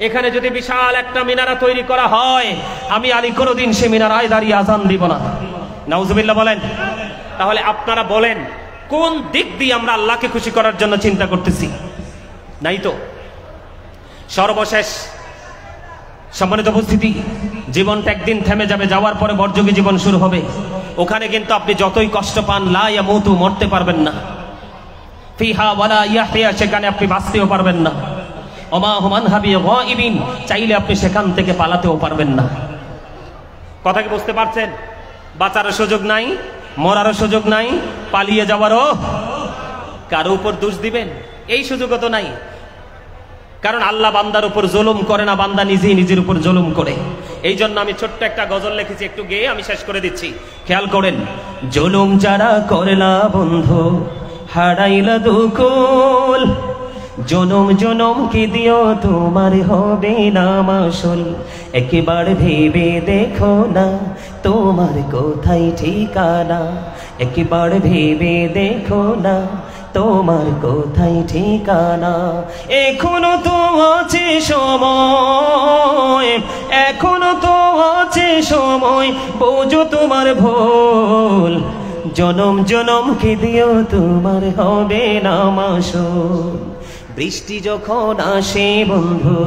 এখানে যদি বিশাল একটা মিনারা তৈরি করা হয়, আমি আলী কোনোদিন সে মিনারায় দাঁড়িয়ে আযান দিব না। নাউযুবিল্লাহ বলেন। তাহলে আপনারা বলেন, কোন দিক দিয়ে আমরা আল্লাহকে খুশি করার জন্য চিন্তা করতেছি? নাই তো। সর্বশেষ সম্মানিত উপস্থিতি, জীবনটা একদিন থেমে যাবে, যাওয়ার পরে বর্জকি জীবন শুরু হবে। ওখানে কিন্তু আপনি যতই কষ্ট পান, লা ইয়ামুতু, মরতে পারবেন না। ফিহা ওয়ালা ইয়াহইয়া, সেখানে আপনি বাঁচতেও পারবেন না। ওমা হুম আনহা বিগাইবিন, চাইলে আপনি সেখান থেকে পালাতেও পারবেন না। কথা কি বুঝতে পারছেন? বাঁচারও সুযোগ নাই, মরারও সুযোগ নাই, পালিয়ে যাওয়ারও। কারো উপর দোষ দিবেন এই সুযোগও তো নাই। কারণ আল্লাহ বান্দার উপর জুলুম করে না, বান্দা নিজেই নিজের উপর জুলুম করে। এই জন্য আমি ছোট্ট একটা গজল লিখেছি, একটু গেয়ে আমি শেষ করে দিচ্ছি, খেয়াল করেন। জুলুম যারা করলা বন্ধু, হারাইলা দুকুল, জনম জনম কি দিও তোমার হবে না মাসুল। একবার ভেবে দেখো না তোমার কোথায় ঠিকানা, একবার ভেবে দেখো না তোমার কোথায় ঠিকানা। এখনো তো আছে সময়, এখনো তো আছে সময়, বোঝো তোমার ভুল। জনম জনম কি দিও তোমার হবে না মাসুল। বৃষ্টি যখন আসে বন্ধু,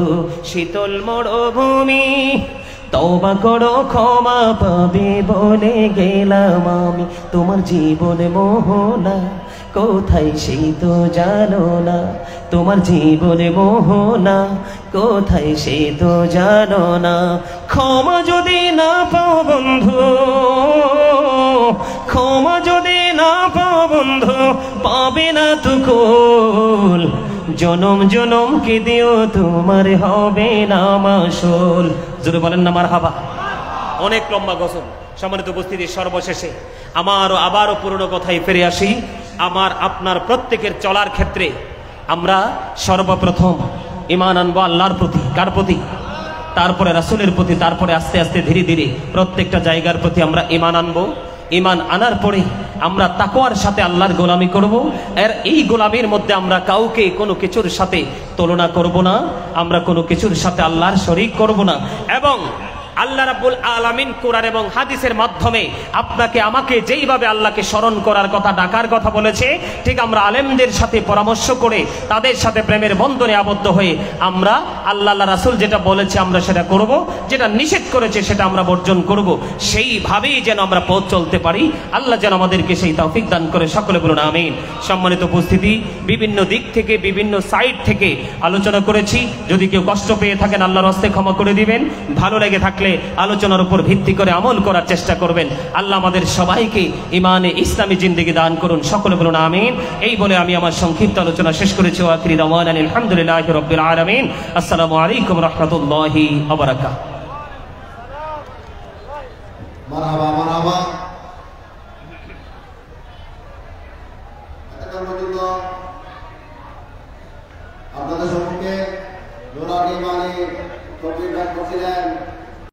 শীতল মরুভূমি, তওবা করো ক্ষমা পাবে বলে গেলাম আমি। তোমার জীবন মোহনা কোথায় সেই তো জানো না, তোমার জীবন মোহনা কোথায় সেই তো জানো না। ক্ষমা যদি না পাও বন্ধু, ক্ষমা যদি না পাও বন্ধু, পাবে না তো কুল। জনম জনম কি দিও তোমার হবে না মাসুল। জোরে বলেন না মারহাবা। অনেক লম্বা গজল। সম্মানিত উপস্থিতি, সর্বশেষে আবারও পুরনো কথায় ফিরে আসি। আমার আপনার প্রত্যেকের চলার ক্ষেত্রে আমরা সর্বপ্রথম ঈমান আনবো আল্লাহর প্রতি। কার প্রতি? তারপরে রাসূলের প্রতি, তারপরে আস্তে আস্তে ধীরে ধীরে প্রত্যেকটা জায়গার প্রতি আমরা ঈমান আনবো। ঈমান আনার পরে আমরা তাকওয়ার সাথে আল্লাহর গোলামি করব। আর এই গোলামির মধ্যে আমরা কাউকে কোনো কিছুর সাথে তুলনা করব না, আমরা কোনো কিছুর সাথে আল্লাহর শরীক করব না। এবং আল্লাহ রাব্বুল আলামিন কোরআন এবং হাদিসের মাধ্যমে আপনাকে আমাকে যেইভাবে আল্লাহকে স্মরণ করার কথা, ডাকার কথা বলেছে, ঠিক আমরা আলেমদের সাথে পরামর্শ করে তাদের সাথে প্রেমের বন্ধনে আবদ্ধ হয়ে আমরা আল্লাহ রাসূল যেটা বলেছে আমরা সেটা করব, যেটা নিষেধ করেছে সেটা আমরা বর্জন করব। সেইভাবেই যেন আমরা পথ চলতে পারি। আল্লাহ যেন আমাদেরকে সেই তৌফিক দান করে। সকলে বলুন আমিন। সম্মানিত উপস্থিতি, বিভিন্ন দিক থেকে বিভিন্ন সাইড থেকে আলোচনা করেছি। যদি কেউ কষ্ট পেয়ে থাকেন আল্লাহর হস্তে ক্ষমা করে দিবেন। ভালো লেগে থাকলে আলোচনার উপর ভিত্তি করে আমল করার চেষ্টা করবেন। আল্লাহ আমাদের সবাইকে ইমানে ইসলামী জিন্দেগি দান করুন। সকলে বলুন আমিন। এই বলে আমি আমার সংক্ষিপ্ত আলোচনা শেষ করেছি। আখিরি দাওয়ানা আলহামদুলিল্লাহি রাব্বিল আলামিন। আসসালামু আলাইকুম ওয়া রাহমাতুল্লাহি ওয়া বারাকাতুহু। মারহাবা মারহাবা। আপনাদের সম্মুখে নুরানি মানি তকবীর দান করছিলেন